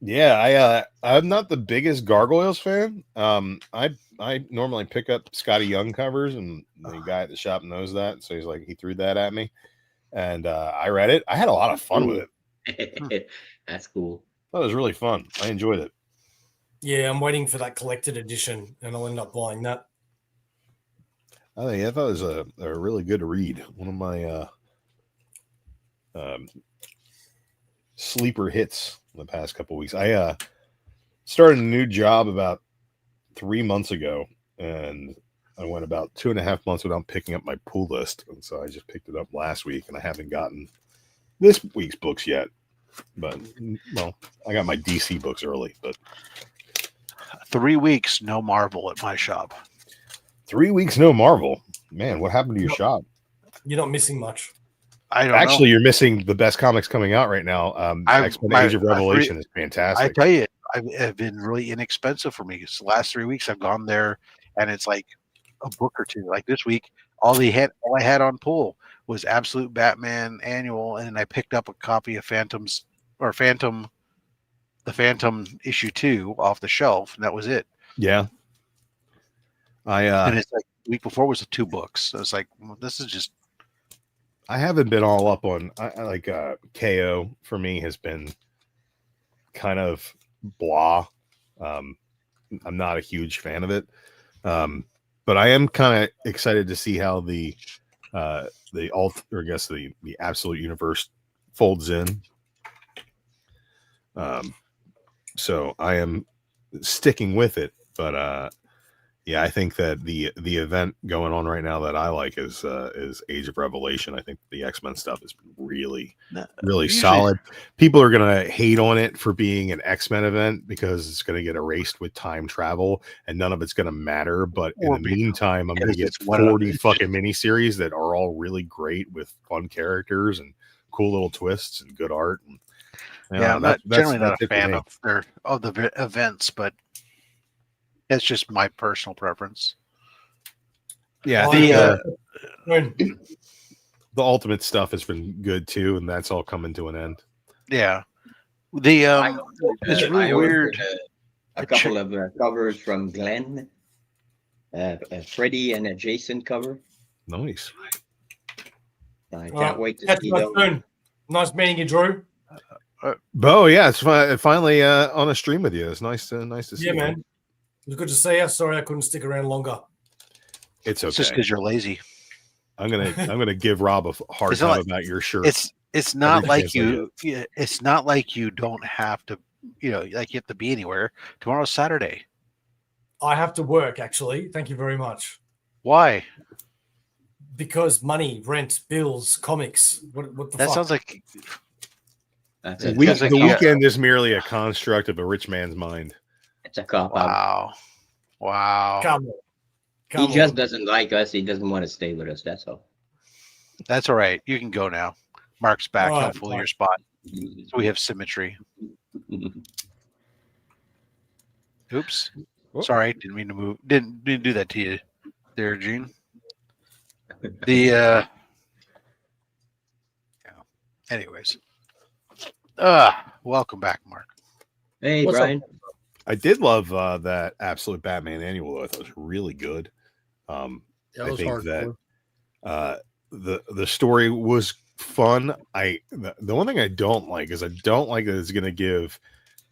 Yeah, I'm not the biggest Gargoyles fan. I normally pick up Scotty Young covers, and the guy at the shop knows that, so he threw that at me, and I read it. I had a lot of fun with it. That's cool. That was really fun. I enjoyed it. Yeah, I'm waiting for that collected edition, and I'll end up buying that. I thought it was a really good read. One of my sleeper hits in the past couple weeks. I started a new job about 3 months ago, and I went about 2.5 months without picking up my pull list, and so I just picked it up last week, and I haven't gotten this week's books yet. But well, I got my DC books early. But 3 weeks, no Marvel at my shop. 3 weeks, no Marvel. Man, what happened to your shop? You're not missing much. I don't Actually, know. you're missing the best comics coming out right now. X-Men Age of Revelation is I fantastic. tell you, I've been really inexpensive for me. Because the last 3 weeks I've gone there, and it's like a book or two. Like this week, all I had on pull was Absolute Batman Annual, and then I picked up a copy of the Phantom issue 2 off the shelf, and that was it. Yeah. And it's like the week before was 2 books. So it's like, well, this is just. I haven't been all up on I like KO for me has been kind of blah. I'm not a huge fan of it. But I am kind of excited to see how the Absolute Universe folds in. So I am sticking with it, but yeah, I think that the event going on right now that I like is Age of Revelation. I think the X-Men stuff is really solid. People are gonna hate on it for being an X-Men event because it's gonna get erased with time travel and none of it's gonna matter. But in the meantime, I'm gonna get 40 fucking miniseries that are all really great with fun characters and cool little twists and good art. And, yeah, I'm generally not a fan of the events, but it's just my personal preference. Yeah, the Ultimate stuff has been good too, and that's all coming to an end. Yeah, it's really weird. A couple of covers from Glenn, a Freddie and a Jason cover. Nice. I can't wait to see those. Nice meeting you, Drew. Bo, yeah, it's finally on a stream with you. It's nice to see you. Yeah, man. It was good to see you. Sorry I couldn't stick around longer. It's okay. It's just because you're lazy. I'm gonna give Rob a hard time about your shirt. It's not like you. It's not like you don't have to. Like you have to be anywhere. Tomorrow's Saturday. I have to work. Actually, thank you very much. Why? Because money, rent, bills, comics. What the that fuck? sounds like. The weekend is merely a construct of a rich man's mind. It's a cop out. Wow. Come he just doesn't like us. He doesn't want to stay with us. That's all. That's all right. You can go now. Mark's back. He'll fill your spot. So we have symmetry. Oops. Sorry. Didn't mean to move. Didn't do that to you there, Gene. Yeah. Anyways. Welcome back, Mark. Hey, What's Brian. up? I did love that Absolute Batman Annual. I thought it was really good. I think that the story was fun. The one thing I don't like is that it's going to give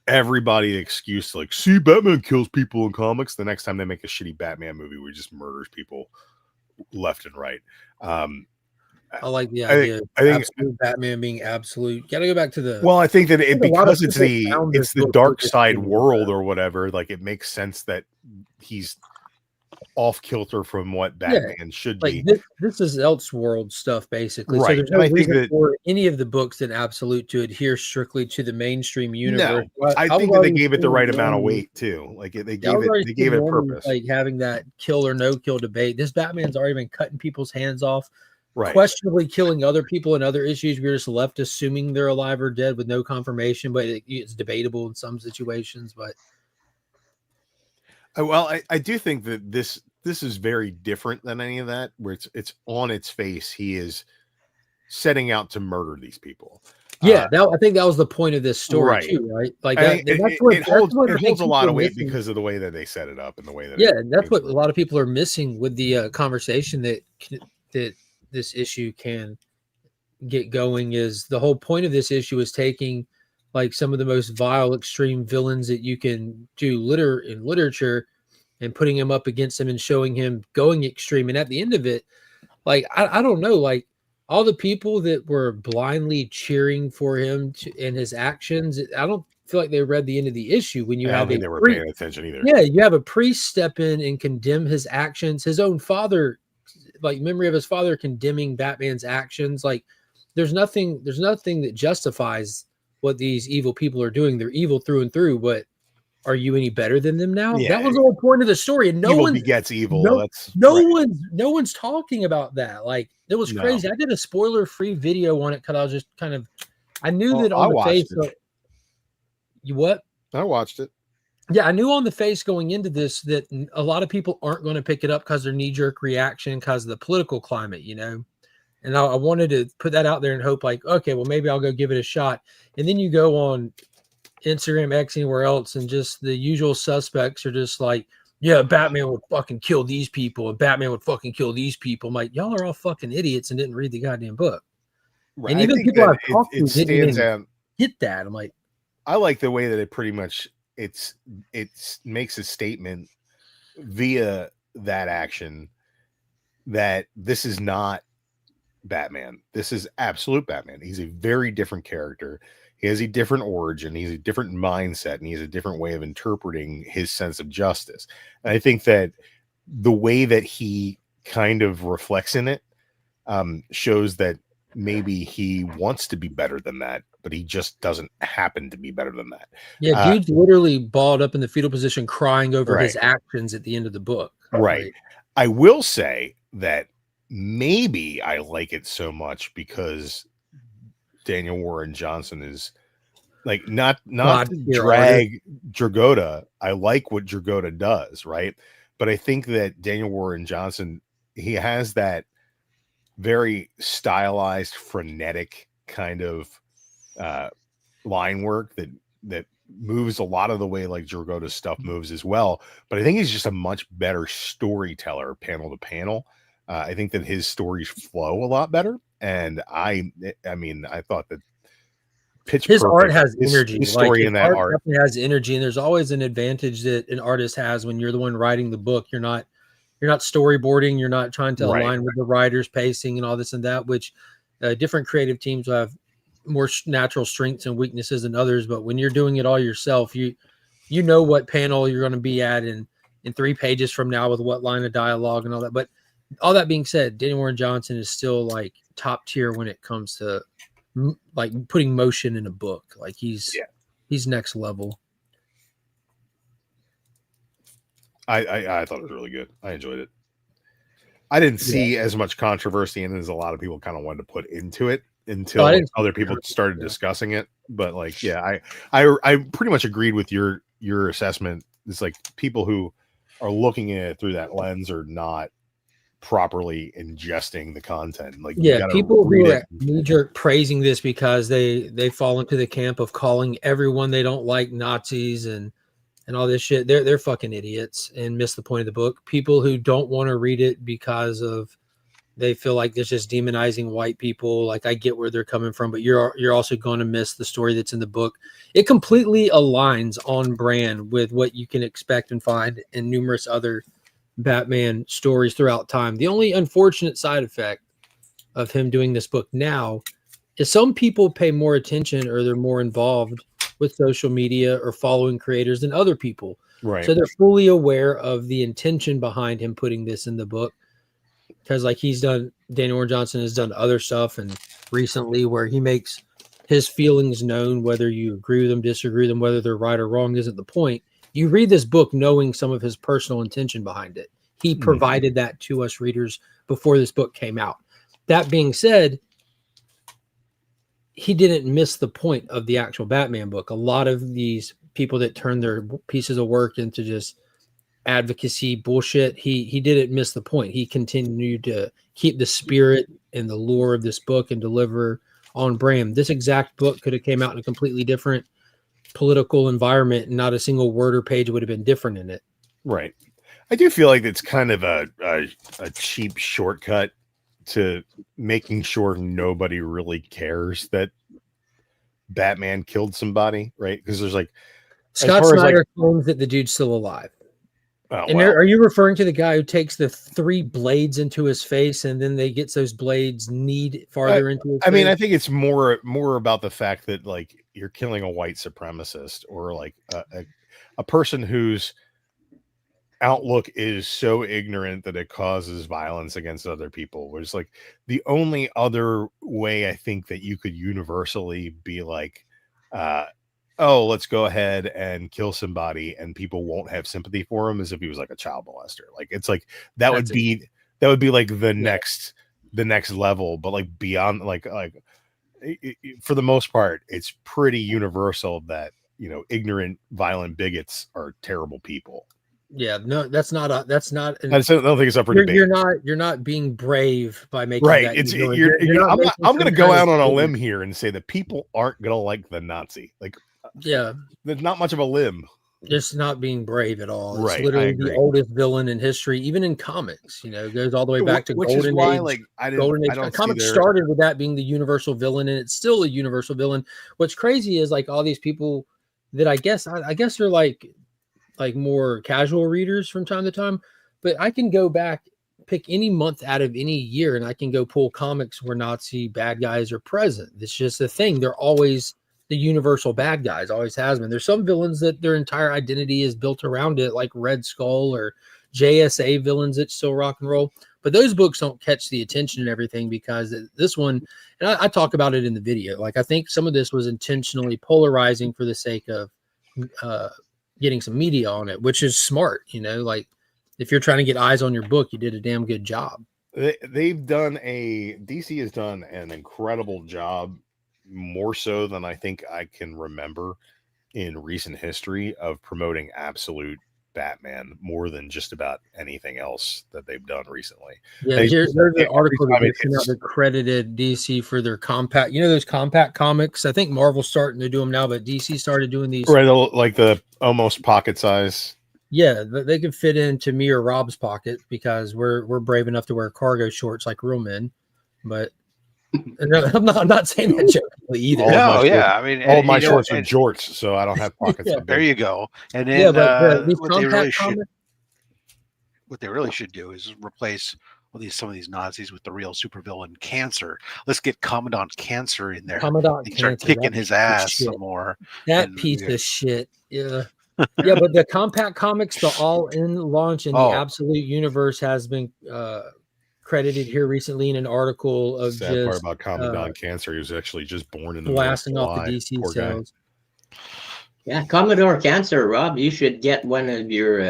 everybody the excuse to like, see, Batman kills people in comics. The next time they make a shitty Batman movie where he just murders people left and right. I like the idea. I think absolute Batman being absolute. Got to go back to the. Well, I think that because it's the dark side world or whatever. Like it makes sense that he's off kilter from what Batman should be. This is Elseworld stuff, basically. Right. So there's no reason for any of the books in Absolute to adhere strictly to the mainstream universe. No, I think that they gave it the right amount of weight too. Like they gave it purpose. Like having that kill or no kill debate. This Batman's already been cutting people's hands off. Right. Questionably killing other people in other issues. We're just left assuming they're alive or dead with no confirmation, but it's debatable in some situations. But well, I do think that this is very different than any of that, where it's on its face. He is setting out to murder these people. Yeah, I think that was the point of this story too, right? Like it holds a lot of weight because of the way that they set it up and the way that and that's what a lot of people are missing with the conversation that this issue can get going. Is the whole point of this issue is taking like some of the most vile extreme villains that you can do in literature and putting him up against him and showing him going extreme. And at the end of it, like, I don't know, like all the people that were blindly cheering for him and his actions, I don't feel like they read the end of the issue when you I don't have think a they were priest. paying attention either. Yeah, you have a priest step in and condemn his actions. His own father, like memory of his father condemning Batman's actions. Like there's nothing that justifies what these evil people are doing. They're evil through and through, but are you any better than them now? Yeah. That was the whole point of the story. And no Evil one begets evil. no, That's no right. one's talking about that. Like it was No. crazy. I did a spoiler-free video on it because I was just kind of I knew Well, that I on the watched face. it. You what? I watched it. Yeah, I knew on the face going into this that a lot of people aren't going to pick it up because their knee-jerk reaction because of the political climate, you know. And I wanted to put that out there and hope, like, okay, well, maybe I'll go give it a shot. And then you go on Instagram, X, anywhere else, and just the usual suspects are just like, yeah, Batman would fucking kill these people, and Batman would fucking kill these people. I'm like, y'all are all fucking idiots and didn't read the goddamn book. Right. And I even think people that I've talked to it didn't stands even out. get that. I'm like, I like the way that it pretty much it makes a statement via that action that this is not Batman. This is absolute Batman. He's a very different character. He has a different origin. He's a different mindset, and he has a different way of interpreting his sense of justice. And I think that the way that he kind of reflects in it shows that maybe he wants to be better than that, but he just doesn't happen to be better than that. yeah, dude's literally balled up in the fetal position crying over his actions at the end of the book. Right. Like, I will say that maybe I like it so much because Daniel Warren Johnson is like not to drag Dragotta. I like what Dragotta does, right? But I think that Daniel Warren Johnson, he has that very stylized, frenetic kind of line work that moves a lot of the way like Dragotta's stuff moves as well. But I think he's just a much better storyteller, panel to panel. I think that his stories flow a lot better, and I mean, I thought that his art has energy. His story in that art definitely has energy, and there's always an advantage that an artist has when you're the one writing the book. You're not storyboarding. You're not trying to align with the writer's pacing and all this and that, which different creative teams will have more natural strengths and weaknesses than others. But when you're doing it all yourself, you know what panel you're going to be at in 3 pages from now with what line of dialogue and all that. But all that being said, Daniel Warren Johnson is still like top tier when it comes to like putting motion in a book. Like he's next level. I thought it was really good. I enjoyed it. I didn't see as much controversy in it as a lot of people kind of wanted to put into it until other people started discussing it. But like, yeah, I pretty much agreed with your assessment. It's like people who are looking at it through that lens are not properly ingesting the content. Like, yeah, people who are knee-jerk praising this because they fall into the camp of calling everyone they don't like Nazis and all this shit, they're fucking idiots and miss the point of the book. People who don't want to read it because of they feel like it's just demonizing white people. Like, I get where they're coming from, but you're also going to miss the story that's in the book. It completely aligns on brand with what you can expect and find in numerous other Batman stories throughout time. The only unfortunate side effect of him doing this book now is some people pay more attention or they're more involved with social media or following creators than other people. Right. So they're fully aware of the intention behind him putting this in the book. Because like Daniel Warren Johnson has done other stuff and recently where he makes his feelings known, whether you agree with them, disagree with them, whether they're right or wrong isn't the point. You read this book knowing some of his personal intention behind it. He provided that to us readers before this book came out. That being said, he didn't miss the point of the actual Batman book. A lot of these people that turn their pieces of work into just advocacy bullshit, he didn't miss the point. He continued to keep the spirit and the lore of this book and deliver on brand. This exact book could have came out in a completely different political environment and not a single word or page would have been different in it. Right. I do feel like it's kind of a cheap shortcut to making sure nobody really cares that Batman killed somebody, right? Because there's like Scott Snyder claims that the dude's still alive. Oh, And well, are you referring to the guy who takes the 3 blades into his face and then they gets those blades kneed farther into his I mean, I face? think it's more about the fact that like you're killing a white supremacist or like a person whose outlook is so ignorant that it causes violence against other people. Whereas like the only other way I think that you could universally be like, oh, let's go ahead and kill somebody and people won't have sympathy for him is if he was like a child molester. Like it's like that would be like the next level, but like beyond like for the most part, it's pretty universal that, you know, ignorant, violent bigots are terrible people. Yeah, no, that's not I don't think it's up for debate. You're not being brave by making Right. that. It's you're I'm making going to some go kind out of on a statement. limb here and say that people aren't going to like the Nazi. Like, Yeah, there's not much of a limb. just not being brave at all. It's Right, I literally agree. the oldest villain in history, even in comics. You know, it goes all the way back to Which Golden is why, Age. like, I Golden Age. don't see Comics their started with that being the universal villain, and it's still a universal villain. What's crazy is like all these people that I guess they're like more casual readers from time to time, but I can go back, pick any month out of any year, and I can go pull comics where Nazi bad guys are present. It's just a thing. They're always the universal bad guys, always has been. There's some villains that their entire identity is built around it, like Red Skull or JSA villains that still rock and roll. But those books don't catch the attention and everything because this one, and I talk about it in the video. Like I think some of this was intentionally polarizing for the sake of getting some media on it, which is smart. You know, like if you're trying to get eyes on your book, you did a damn good job. DC has done an incredible job, more so than I think I can remember in recent history, of promoting absolute Batman more than just about anything else that they've done recently. Yeah, there's an article that credited DC for their compact. You know those compact comics? I think Marvel's starting to do them now, but DC started doing these. Right, like the almost pocket size. Yeah, they can fit into me or Rob's pocket because we're brave enough to wear cargo shorts like real men. But no, I'm not saying that jokingly either. No, yeah, I mean, all my shorts are jorts, so I don't have pockets. Yeah. There you go. And then these what they really should do is replace some of these Nazis with the real supervillain Cancer. Let's get Commandant Cancer in there. Commandant and start Cancer, kicking his ass some more. That piece of shit. Yeah. Yeah, but the compact comics, the all-in launch in the Absolute Universe has been credited here recently in an article of sad part about Commandant Cancer. He was actually just born in the blasting off the DC sales. Yeah, Commodore Cancer, Rob, you should get one of your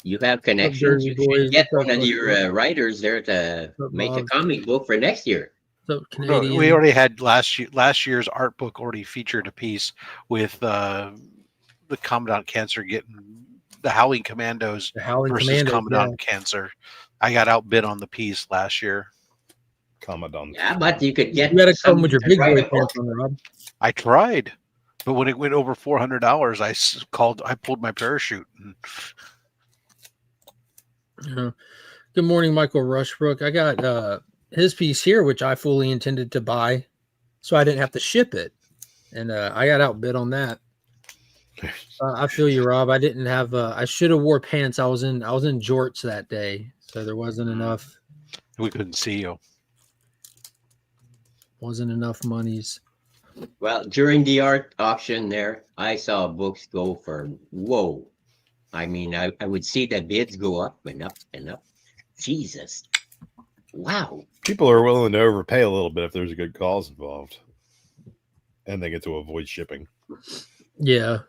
you have connections. You should get one of your writers there to make a comic book for next year. So we already had last year's art book already featured a piece with the Commandant Cancer getting the Howling Commandos versus Commandant Cancer. I got outbid on the piece last year. Commandant. Yeah, but you could get. You got to come with your big boy pants on, Rob. I tried, but when it went over $400, I pulled my parachute. Good morning, Michael Rushbrook. I got his piece here, which I fully intended to buy, so I didn't have to ship it, and I got outbid on that. I feel you, Rob. I didn't have. I should have wore pants. I was in jorts that day, so there wasn't enough. We couldn't see you. Wasn't enough monies. Well, during the art auction there, I saw books go for whoa. I mean, I would see the bids go up and up and up. Jesus, wow! People are willing to overpay a little bit if there's a good cause involved, and they get to avoid shipping. Yeah.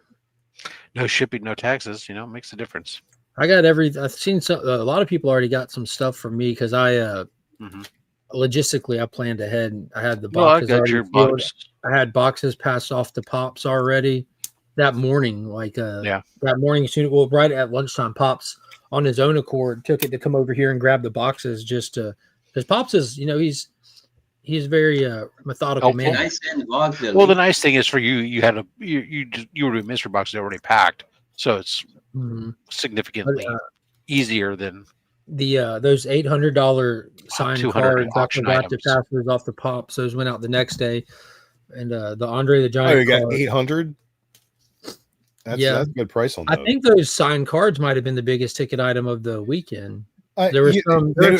No shipping, no taxes, makes a difference. I got I've seen a lot of people already got some stuff from me because I logistically I planned ahead and I had the boxes. I got your box. I had boxes passed off to Pops already that morning. That morning, right at lunchtime, Pops on his own accord took it to come over here and grab the boxes because Pops is, he's very methodical man. The nice thing is for you, you had you were doing mystery boxes already packed, so it's significantly easier than those $800 signed cards. I forgot to pass those off the Pops. Those went out the next day, and the Andre the Giant. Oh, you got 800. That's Yeah. that's a good price on I those. think those signed cards might have been the biggest ticket item of the weekend. Uh, There was you- some they're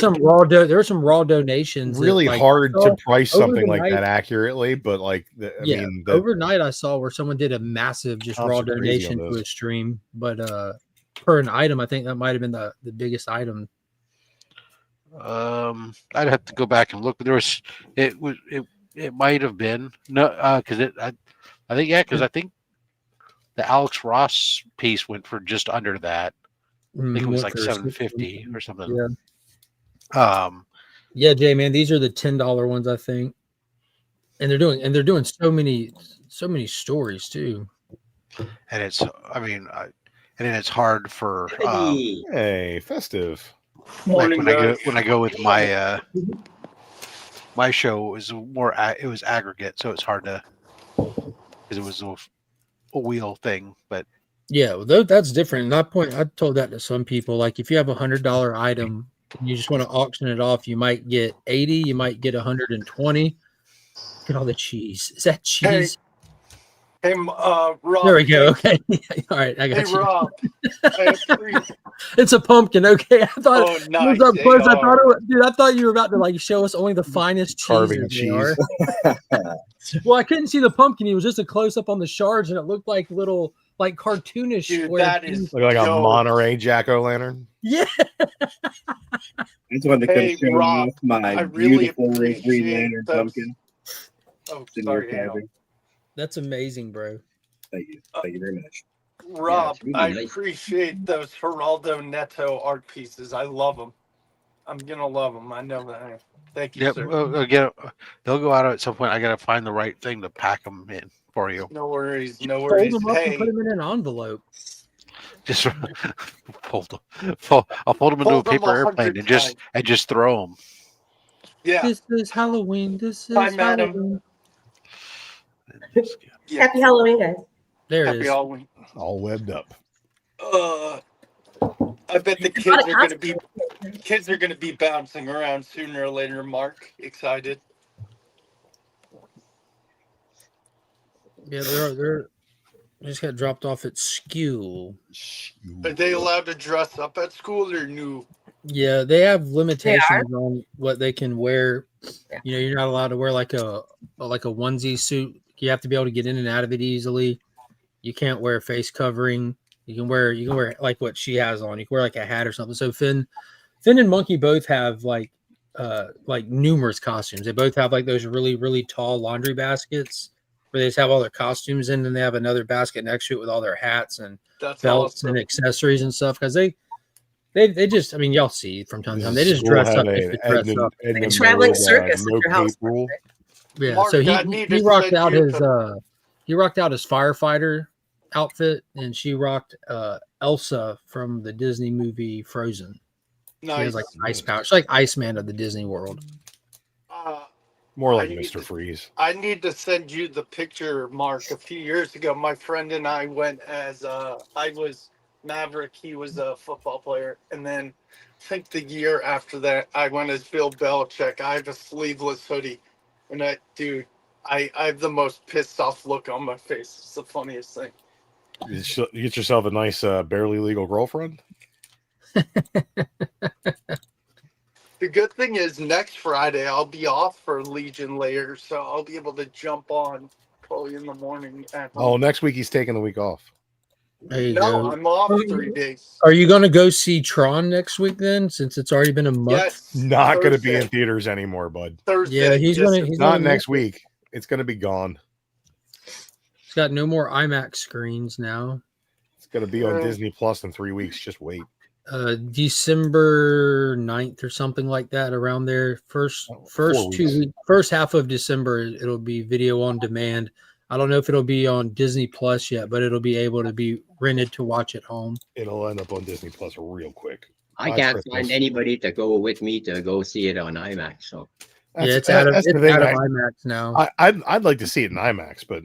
there were some raw donations. really that, like, hard I saw to price over something the like night- that accurately, but like I Yeah, mean, the overnight I saw where someone did a massive just comps raw are crazy on donation to those. a stream, but per an item, I think that might have been the biggest item. I'd have to go back and look. But it might have been no, because I think I think the Alex Ross piece went for just under that. I think it was like 750 or something. Yeah. Yeah, Jay, man, these are the $10 ones, I think, and they're doing so many stories too. And it's and it's hard for Hey, festive. like when I go with my my show was it was aggregate, so it's hard to because it was a wheel thing, but Yeah, well, that's different. And I told that to some people. Like, if you have $100 item and you just want to auction it off, you might get 80, you might get 120. Look at all the cheese. Is that cheese? Hey, Rob. There we go. Okay. All right, I got Hey, you. Rob. I appreciate. It's a pumpkin. Okay, I thought Oh, it nice. was up close. I thought AR. dude, I thought you were about to like show us only the finest Carving cheeses they cheese. are. Well, I couldn't see the pumpkin. It was just a close up on the shards, and it looked like little, like cartoonish. Dude, square that cheese. is Look like a dope. Monterey Jack O' Lantern. Yeah. I just wanted to Hey, come show Rob, off my I really beautiful Green appreciate Lantern those. pumpkin. Oh, It's in your sorry, Hale. cabin. That's amazing, bro. Thank you. Thank you very much. Rob, really I nice. appreciate those Geraldo Neto art pieces. I love them. I'm gonna love them. I know that. Thank you, yep, sir. again, they'll go out at some point. I got to find the right thing to pack them in for you. No worries. No Fold worries. them up and put Hey, them in an envelope. Just I'll fold them into a Fold them paper 100 airplane times. and just throw them. yeah. This is Halloween. This is Hi, madam. Halloween. Yeah. Happy Halloween, guys. There it Happy is. Halloween. All webbed up. I bet the There's a lot kids of are gonna be bouncing around sooner or later. Mark, excited. Yeah, they're they just got dropped off at school. Are they allowed to dress up at school or no? Yeah, they have limitations on what they can wear. Yeah. You know, you're not allowed to wear like a onesie suit. You have to be able to get in and out of it easily. You can't wear a face covering. You can wear like what she has on. You can wear like a hat or something. So Finn and Monkey both have like numerous costumes. They both have like those really, really tall laundry baskets where they just have all their costumes in, and they have another basket next to it with all their hats and That's belts awesome. and accessories and stuff. Because they just, I mean, y'all see from time to time, they just School dress had up. a just to dress up. Like a traveling circus at no your house. cape rule. Yeah. Mark, So I need he to rocked send out you his firefighter outfit, and she rocked Elsa from the Disney movie Frozen. She Nice. has like ice power. She's like Iceman of the Disney World. More like I need Mr. to- Freeze. I need to send you the picture, Mark. A few years ago, my friend and I went as I was Maverick. He was a football player, and then I think the year after that, I went as Bill Belichick. I have a sleeveless hoodie, and I have the most pissed off look on my face. It's the funniest thing. You get yourself a nice, barely legal girlfriend. The good thing is next Friday I'll be off for Legion Lair, so I'll be able to jump on probably in the morning. Oh, next week he's taking the week off. There you no, go. I'm off 3 days. Are you going to go see Tron next week then, since it's already been a month? Yes, Not going to be in Thursday. theaters anymore, bud. Thursday. Yeah, he's Yes, going to. He's Not gonna next week. It's going to be gone. It's got no more IMAX screens now. It's going to be on Yeah. Disney Plus in 3 weeks. Just wait. December 9th or something like that, around there. First 4 2 weeks. weeks, first half of December, it'll be video on demand. I don't know if it'll be on Disney Plus yet, but it'll be able to be rented to watch at home. It'll end up on Disney Plus real quick. I By can't Christmas. find anybody to go with me to go see it on IMAX. So Yeah, it's out of that's the thing. IMAX now. I'd like to see it in IMAX, but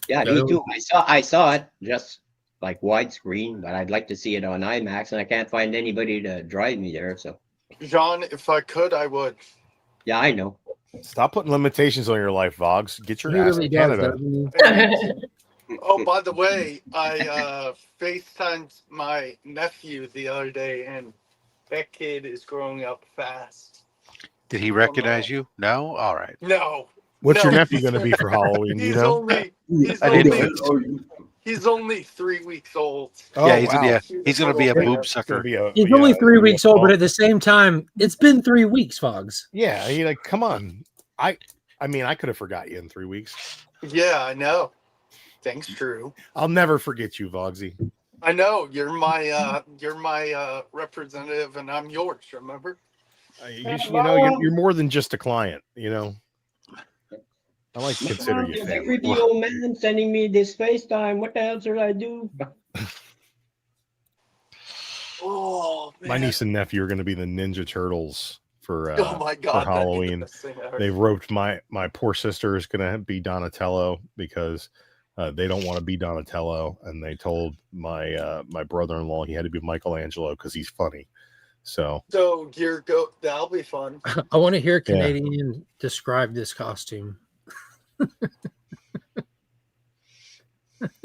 yeah, No. me too. I saw it just like widescreen, but I'd like to see it on IMAX, and I can't find anybody to drive me there. So John, if I could, I would. yeah, I know. stop putting limitations on your life, Vogs. Get your He ass really to does, Canada. doesn't he? Oh, by the way, I FaceTimed my nephew the other day, and that kid is growing up fast. Did he recognize you? No? All right. No. What's your No, nephew going to be for Halloween? Do you He's know? only I didn't he's only 3 weeks old. Oh, yeah, he's wow. gonna be a Little boob man. It's gonna sucker. be a, He's yeah, only it's 3 gonna be a weeks old, but ball. at the same time, it's been 3 weeks, Fogs. Yeah, you like, come on. I mean, I could have forgot you in 3 weeks. Yeah, I know. Thanks, Drew. I'll never forget you, Vogsy. I know you're my representative, and I'm yours. Remember? You're more than just a client. I like to consider you That family. creepy old man sending me this FaceTime. What the hell should I do? Oh man. My niece and nephew are going to be the Ninja Turtles for Oh my God, for Halloween. that'd be the best thing ever. They roped my poor sister is going to be Donatello because they don't want to be Donatello, and they told my my brother-in-law he had to be Michelangelo because he's funny. So that'll be fun. I want to hear Canadian describe this costume.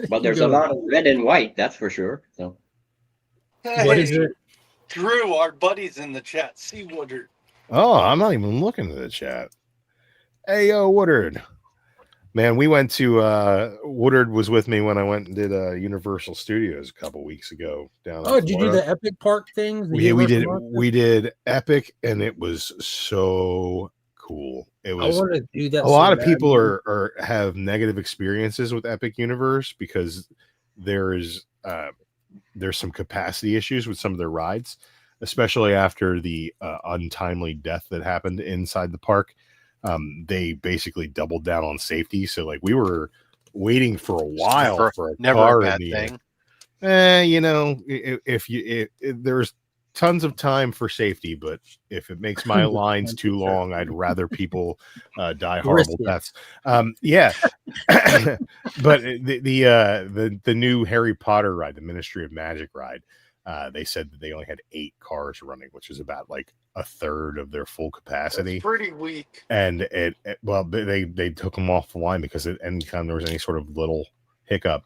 But there's a lot of red and white, that's for sure. So Hey, What is it? Drew, our buddies in the chat. See Woodard. oh, I'm not even looking at the chat. Hey, yo, Woodard. Man, we went to Woodard was with me when I went and did Universal Studios a couple weeks ago down. Oh, in did you do Florida. the Epic Park thing? Yeah, we did Epic, and it was so cool. It I was want to do that. a lot of people are have negative experiences with Epic Universe because there's some capacity issues with some of their rides, especially after the untimely death that happened inside the park. They basically doubled down on safety, so like we were waiting for a while for a Never car a bad in the thing. if there's tons of time for safety, but if it makes my lines too long, I'd rather people die horrible deaths. Yeah. But the new Harry Potter ride, the Ministry of Magic ride, they said that they only had 8 cars running, which is about like a third of their full capacity. That's pretty weak. And they took them off the line because anytime there was any sort of little hiccup,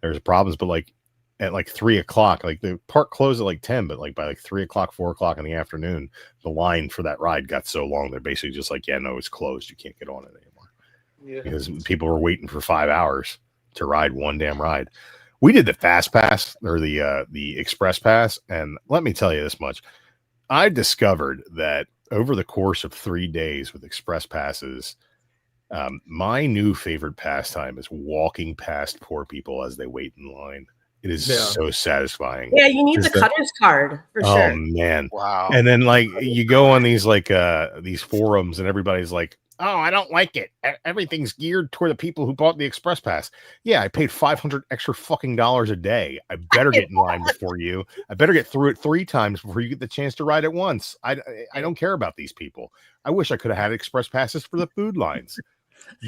there's problems. But like at like 3 o'clock, like the park closed at like 10, but like by like 3 o'clock, 4 o'clock in the afternoon, the line for that ride got so long they're basically just like, yeah, no, it's closed, you can't get on it anymore. Yeah. Because people were waiting for 5 hours to ride one damn ride. We did the fast pass or the express pass, and let me tell you this much: I discovered that over the course of 3 days with express passes, my new favorite pastime is walking past poor people as they wait in line. It is so satisfying. Yeah, you need the cutter's card for sure. Oh man. Wow. And then like you go on these like these forums and everybody's like, oh, I don't like it. Everything's geared toward the people who bought the express pass. Yeah, I paid $500 extra fucking dollars a day. I better get in line before you. I better get through it 3 times before you get the chance to ride it once. I don't care about these people. I wish I could have had express passes for the food lines.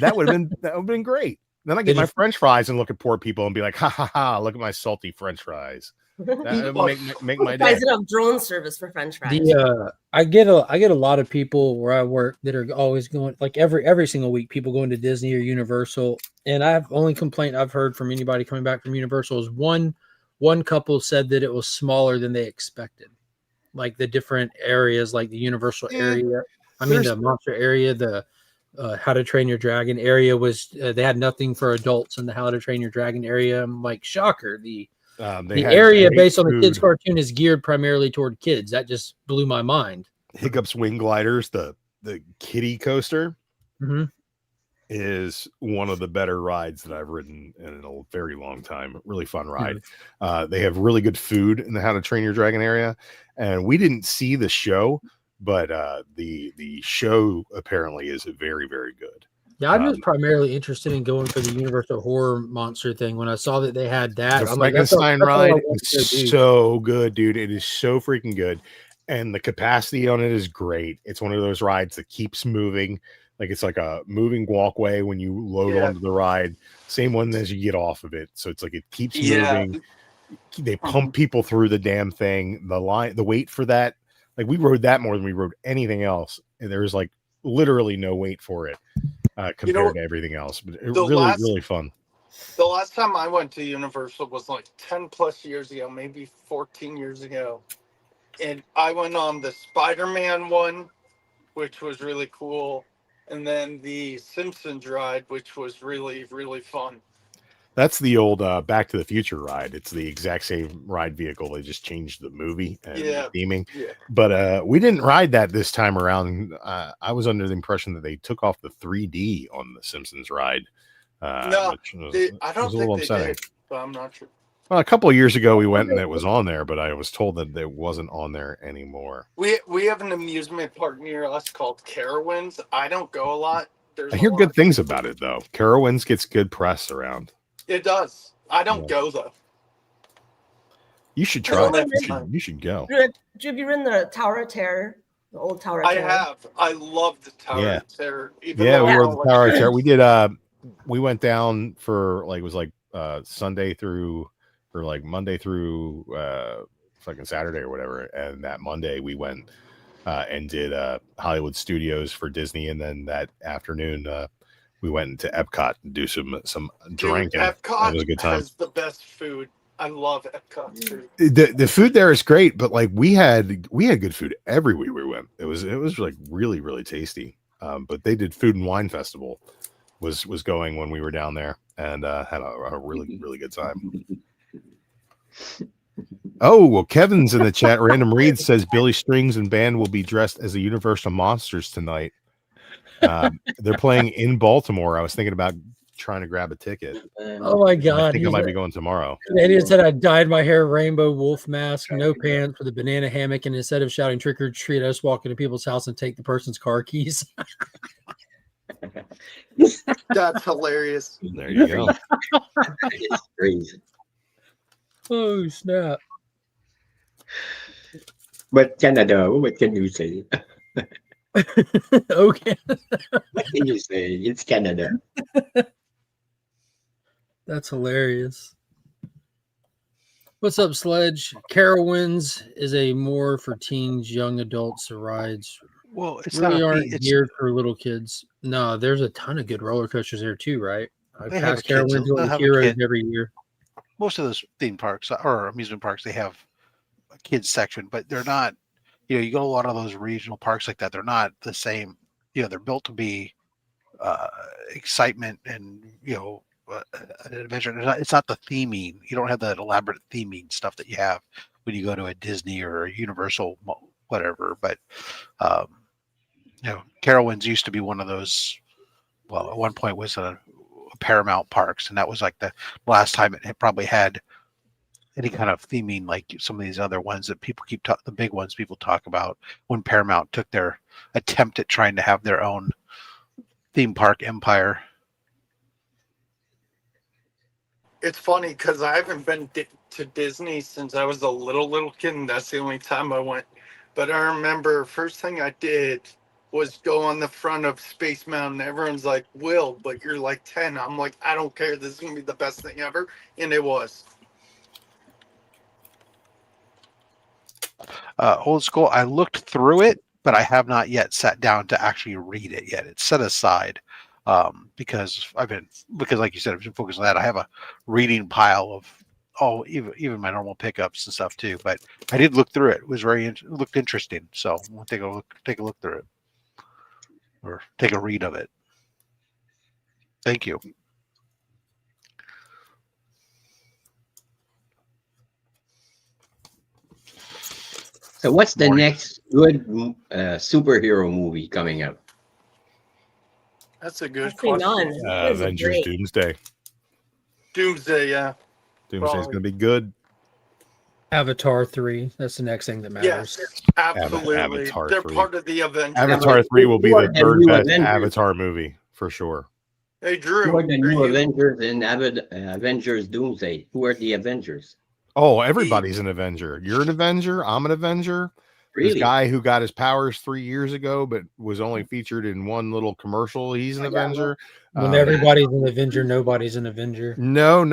That would have been great. Then I get my French fries and look at poor people and be like, ha ha ha, look at my salty French fries. That would make my day. Guys that have drone service for French fries. I get a lot of people where I work that are always going, like every single week, people going to Disney or Universal. And I've only complaint I've heard from anybody coming back from Universal is one couple said that it was smaller than they expected. Like the different areas, like the Universal area. I mean the monster area, the How to Train Your Dragon area was they had nothing for adults in the How to Train Your Dragon area. I'm like, shocker. The area based on the kids cartoon is geared primarily toward kids. That just blew my mind. Hiccups Wing Gliders, the kiddie coaster, is one of the better rides that I've ridden in a very long time. Really fun ride. They have really good food in the How to Train Your Dragon area, and we didn't see the show, but the show apparently is very, very good. Yeah, I'm just primarily interested in going for the Universal Horror Monster thing. When I saw that they had that, The I'm like, Frankenstein ride is so good, dude. It is so freaking good. And the capacity on it is great. It's one of those rides that keeps moving. Like it's like a moving walkway when you load onto the ride. Same one as you get off of it. So it's like it keeps moving. They pump people through the damn thing. The wait for that. Like we rode that more than we rode anything else. And there's like literally no wait for it compared to everything else. But it really fun. The last time I went to Universal was like 10 plus years ago, maybe 14 years ago. And I went on the Spider-Man one, which was really cool. And then the Simpsons ride, which was really, really fun. That's the old Back to the Future ride. It's the exact same ride vehicle. They just changed the movie and the theming. Yeah. But we didn't ride that this time around. I was under the impression that they took off the 3D on the Simpsons ride. No, I don't think they upsetting. did, but I'm not sure. Well, a couple of years ago we went and it was on there, but I was told that it wasn't on there anymore. We have an amusement park near us called Carowinds. I don't go a lot. There's I hear good things about it though. Carowinds gets good press around. It does. I don't go though. You should try it. You should go. Have you ridden the Tower of Terror? The old Tower of Terror? I have. I love the Tower of Terror. Yeah, we were the Tower of Terror. We did we went down for like it was like Sunday through or like Monday through fucking Saturday or whatever. And that Monday we went and did Hollywood Studios for Disney, and then that afternoon we went into Epcot and do some drinking. Epcot it was a good time. Has the best food. I love Epcot food. The food there is great, but like we had good food everywhere we went. It was like really, really tasty. But they did Food and Wine Festival was going when we were down there, and had a really, really good time. Oh, well, Kevin's in the chat. Random Reed says Billy Strings and band will be dressed as the Universal Monsters tonight. They're playing in Baltimore. I was thinking about trying to grab a ticket. Oh my God. I think I might be going tomorrow. The idiot said I dyed my hair rainbow wolf mask, no pants, with a banana hammock, and instead of shouting trick or treat, I just walk into people's house and take the person's car keys. That's hilarious. There you go. It's crazy. Oh snap. But Canada, what can you say? Okay. What can you say? It's Canada. That's hilarious. What's up, Sledge? Carowinds is a more for teens, young adults rides. Well, it's really not aren't geared for little kids. No, there's a ton of good roller coasters there too, right? I pass Carowinds with Heroes every year. Most of those theme parks or amusement parks, they have a kids section, but they're not. You go to a lot of those regional parks like that. They're not the same. They're built to be excitement and an adventure. It's not the theming. You don't have that elaborate theming stuff that you have when you go to a Disney or a Universal, whatever. But Carowinds used to be one of those. Well, at one point was a Paramount Parks, and that was like the last time it probably had any kind of theming like some of these other ones that people the big ones people talk about when Paramount took their attempt at trying to have their own theme park empire. It's funny because I haven't been to Disney since I was a little kid, and that's the only time I went. But I remember first thing I did was go on the front of Space Mountain. Everyone's like, Will, but you're like 10. I'm like, I don't care. This is going to be the best thing ever. And it was. Old School, I looked through it, but I have not yet sat down to actually read it yet. It's set aside because like you said, I've been focused on that. I have a reading pile of even my normal pickups and stuff too. But I did look through it. It was looked interesting. So we'll take a look through it, or take a read of it. Thank you. So what's the next good superhero movie coming up? That's a good question. None. Avengers Doomsday. Doomsday, yeah. Doomsday's going to be good. Avatar 3. That's the next thing that matters. Yes, absolutely. Avatar They're 3. part of the Avengers. Avatar 3 will be the third best Avatar movie for sure. Hey, Drew. Who are the new Avengers in Avengers Doomsday? Who are the Avengers? Oh, everybody's an Avenger. You're an Avenger. I'm an Avenger. Really? This guy who got his powers 3 years ago, but was only featured in one little commercial. He's an Avenger. When everybody's an Avenger, nobody's an Avenger. No.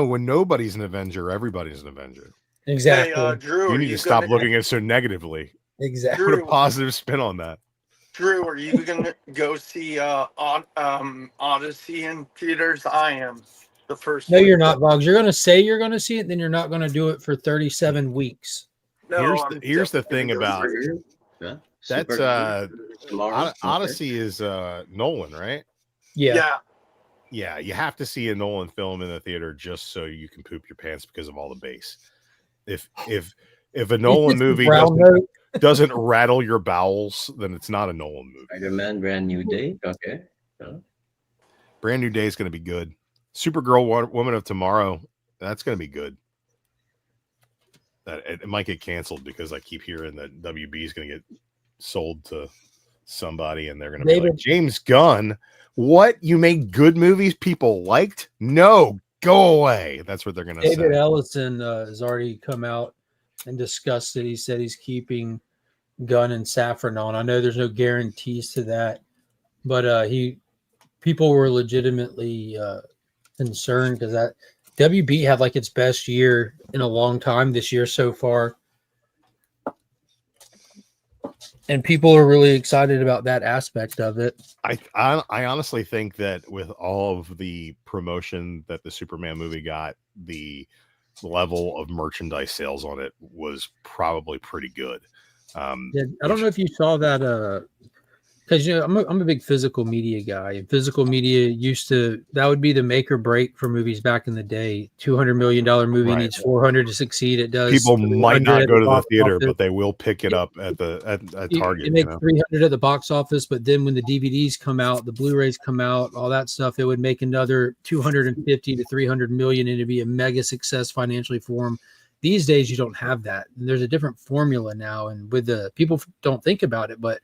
When nobody's an Avenger, everybody's an Avenger. Exactly. Hey, Drew, You need to stop looking at it so negatively. Exactly. Put a positive spin on that. Drew, are you going to go see Odyssey in theaters? I am. The first. No, week. you're not, Boggs. You're going to say you're going to see it, then you're not going to do it for 37 weeks. No, Here's the thing definitely about gonna do Yeah. that's Tomorrow. Odyssey is Nolan, right? it. Yeah. Yeah, you have to see a Nolan film in the theater just so you can poop your pants because of all the bass. If a Nolan movie Brown note. doesn't rattle your bowels, then it's not a Nolan movie. Spider-Man Brand New Day. Okay. Yeah. Brand New Day is going to be good. Supergirl, Woman of Tomorrow, that's going to be good. It might get canceled because I keep hearing that WB is going to get sold to somebody, and they're going to be like, James Gunn, what? You made good movies people liked? No, go away. That's what they're going to say. David Ellison has already come out and discussed it. He said he's keeping Gunn and Safran on. I know there's no guarantees to that, but people were legitimately concerned because that WB had like its best year in a long time this year so far. And people are really excited about that aspect of it. I honestly think that with all of the promotion that the Superman movie got, the level of merchandise sales on it was probably pretty good. I don't know if you saw that because I'm a big physical media guy, and physical media that would be the make or break for movies back in the day. $200 million movie needs 400 to succeed. It does. People might not go to the theater, office, but they will pick it up at Target. It makes 300 at the box office, but then when the DVDs come out, the Blu-rays come out, all that stuff, it would make another 250 to 300 million, and it'd be a mega success financially for them. These days, you don't have that. And there's a different formula now, and with the people don't think about it, but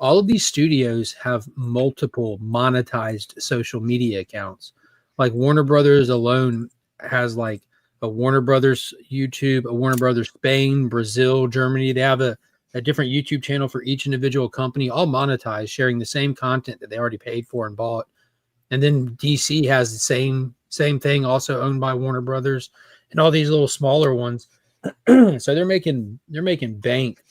all of these studios have multiple monetized social media accounts. Like Warner Brothers alone has like a Warner Brothers YouTube, a Warner Brothers Spain, Brazil, Germany. They have a different YouTube channel for each individual company, all monetized, sharing the same content that they already paid for and bought. And then DC has the same thing, also owned by Warner Brothers, and all these little smaller ones. So they're making bank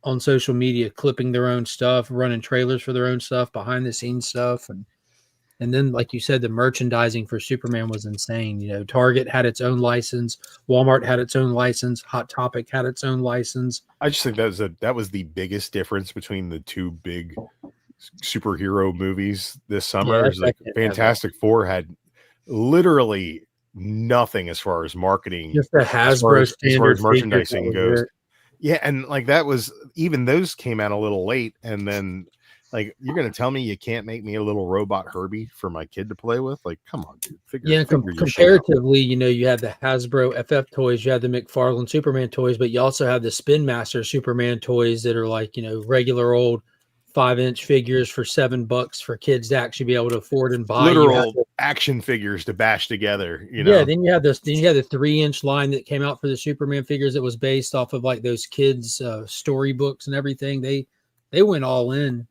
on social media, clipping their own stuff, running trailers for their own stuff, behind the scenes stuff. And then, like you said, the merchandising for Superman was insane. You know, Target had its own license. Walmart had its own license. Hot Topic had its own license. I just think that was the biggest difference between the two big superhero movies this summer. Is like Fantastic Four had literally nothing as far as marketing, just the Hasbro as far as merchandising goes. Yeah, and like that was even those came out a little late, and then like you're gonna tell me you can't make me a little robot Herbie for my kid to play with? Like, come on, dude. Comparatively, you know, you had the Hasbro FF toys, you had the McFarlane Superman toys, but you also have the Spin Master Superman toys that are like, you know, regular old 5-inch figures for $7 for kids to actually be able to afford and buy. Literal action figures to bash together, you know. Yeah, then you had the 3-inch line that came out for the Superman figures that was based off of like those kids' storybooks and everything. They went all in.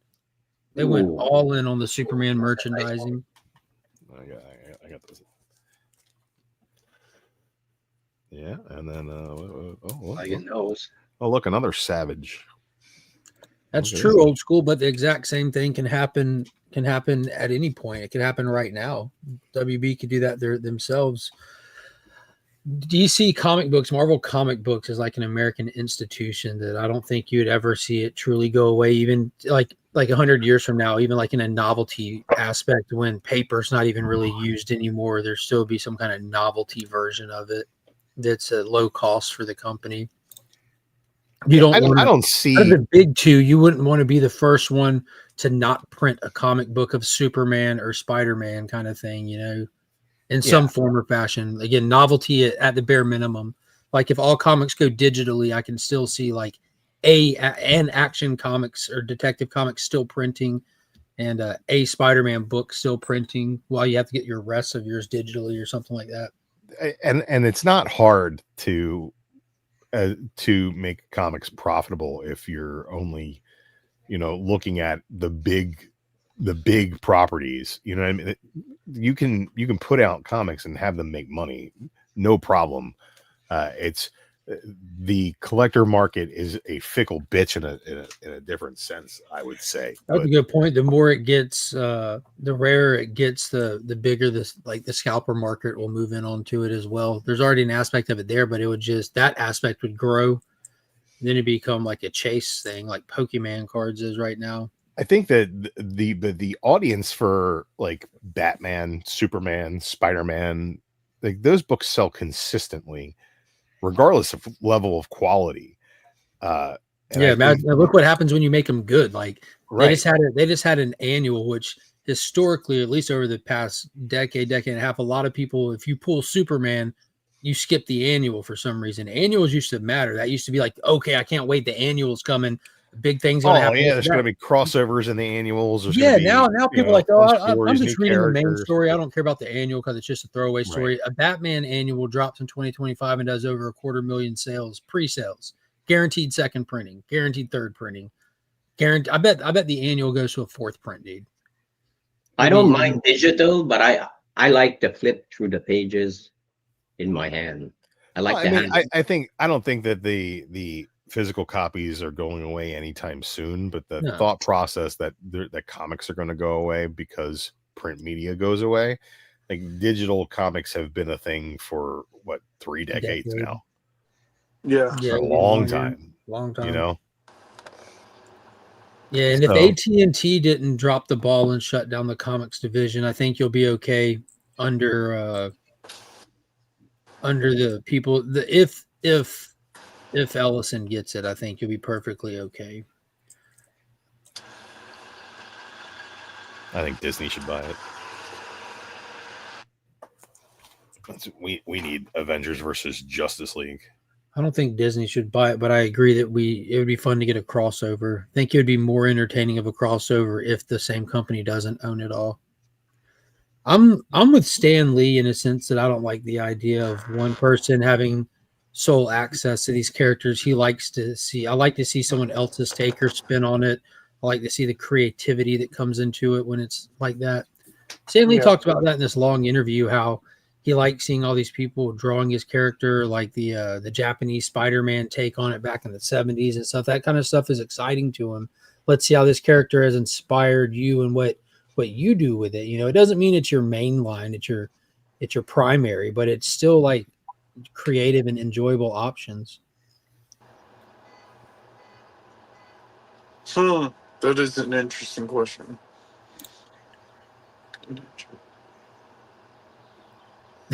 They went all in on the Superman merchandising. I got those. Yeah, and then look, another Savage. That's true, old school, but the exact same thing can happen at any point. It can happen right now. WB could do that themselves. DC comic books, Marvel comic books is like an American institution that I don't think you'd ever see it truly go away, even like 100 years from now, even like in a novelty aspect when paper's not even really used anymore. There'll still be some kind of novelty version of it that's a low cost for the company. I don't see out of the big two. You wouldn't want to be the first one to not print a comic book of Superman or Spider-Man kind of thing, you know, in some form or fashion. Again, novelty at the bare minimum. Like if all comics go digitally, I can still see like an Action Comics or Detective Comics still printing, and a Spider-Man book still printing, while you have to get your rest of yours digitally or something like that. And it's not hard to make comics profitable if you're only, you know, looking at the big properties. You know what I mean? You can put out comics and have them make money, no problem. It's the collector market is a fickle bitch in a different sense, I would say. That's But a good point. The more it gets, the rarer it gets, the bigger this, like the scalper market will move in onto it as well. There's already an aspect of it there, but it would just, that aspect would grow. Then it become like a chase thing, like Pokemon cards is right now. I think that the audience for like Batman, Superman, Spider-Man, like those books sell consistently, regardless of level of quality. And Yeah, I think, look what happens when you make them good. Like right. they just had an annual, which historically, at least over the past decade and a half, a lot of people, if you pull Superman, you skip the annual for some reason. Annuals used to matter. That used to be like, okay, I can't wait. The annual's coming. Big things gonna happen. Yeah, there's going to be crossovers in the annuals. There's Yeah, gonna be, now people are like, fun oh, stories, I'm just new reading the main characters. story. I don't care about the annual because it's just a throwaway story. Right. A Batman annual drops in 2025 and does over 250,000 sales, pre-sales, guaranteed second printing, guaranteed third printing. I bet the annual goes to a fourth print, dude. I don't mind digital, but I like to flip through the pages in my hand. I like Well, I mean, I don't think that the physical copies are going away anytime soon, but the thought process that comics are going to go away because print media goes away, like digital comics have been a thing for what, 3 decades now. Yeah, for a long time, you know. Yeah, and if AT&T didn't drop the ball and shut down the comics division, I think you'll be okay under the people. If Ellison gets it, I think you'll be perfectly okay. I think Disney should buy it. We need Avengers versus Justice League. I don't think Disney should buy it, but I agree that it would be fun to get a crossover. I think it would be more entertaining of a crossover if the same company doesn't own it all. I'm with Stan Lee in a sense that I don't like the idea of one person having sole access to these characters. I like to see someone else's take or spin on it. I like to see the creativity that comes into it when it's like that. Stan Lee talked about that in this long interview, how he likes seeing all these people drawing his character, like the Japanese Spider-Man take on it back in the 70s and stuff. That kind of stuff is exciting to him. Let's see how this character has inspired you and what you do with it. You know, it doesn't mean it's your main line, it's your primary, but it's still like creative and enjoyable options. That is an interesting question.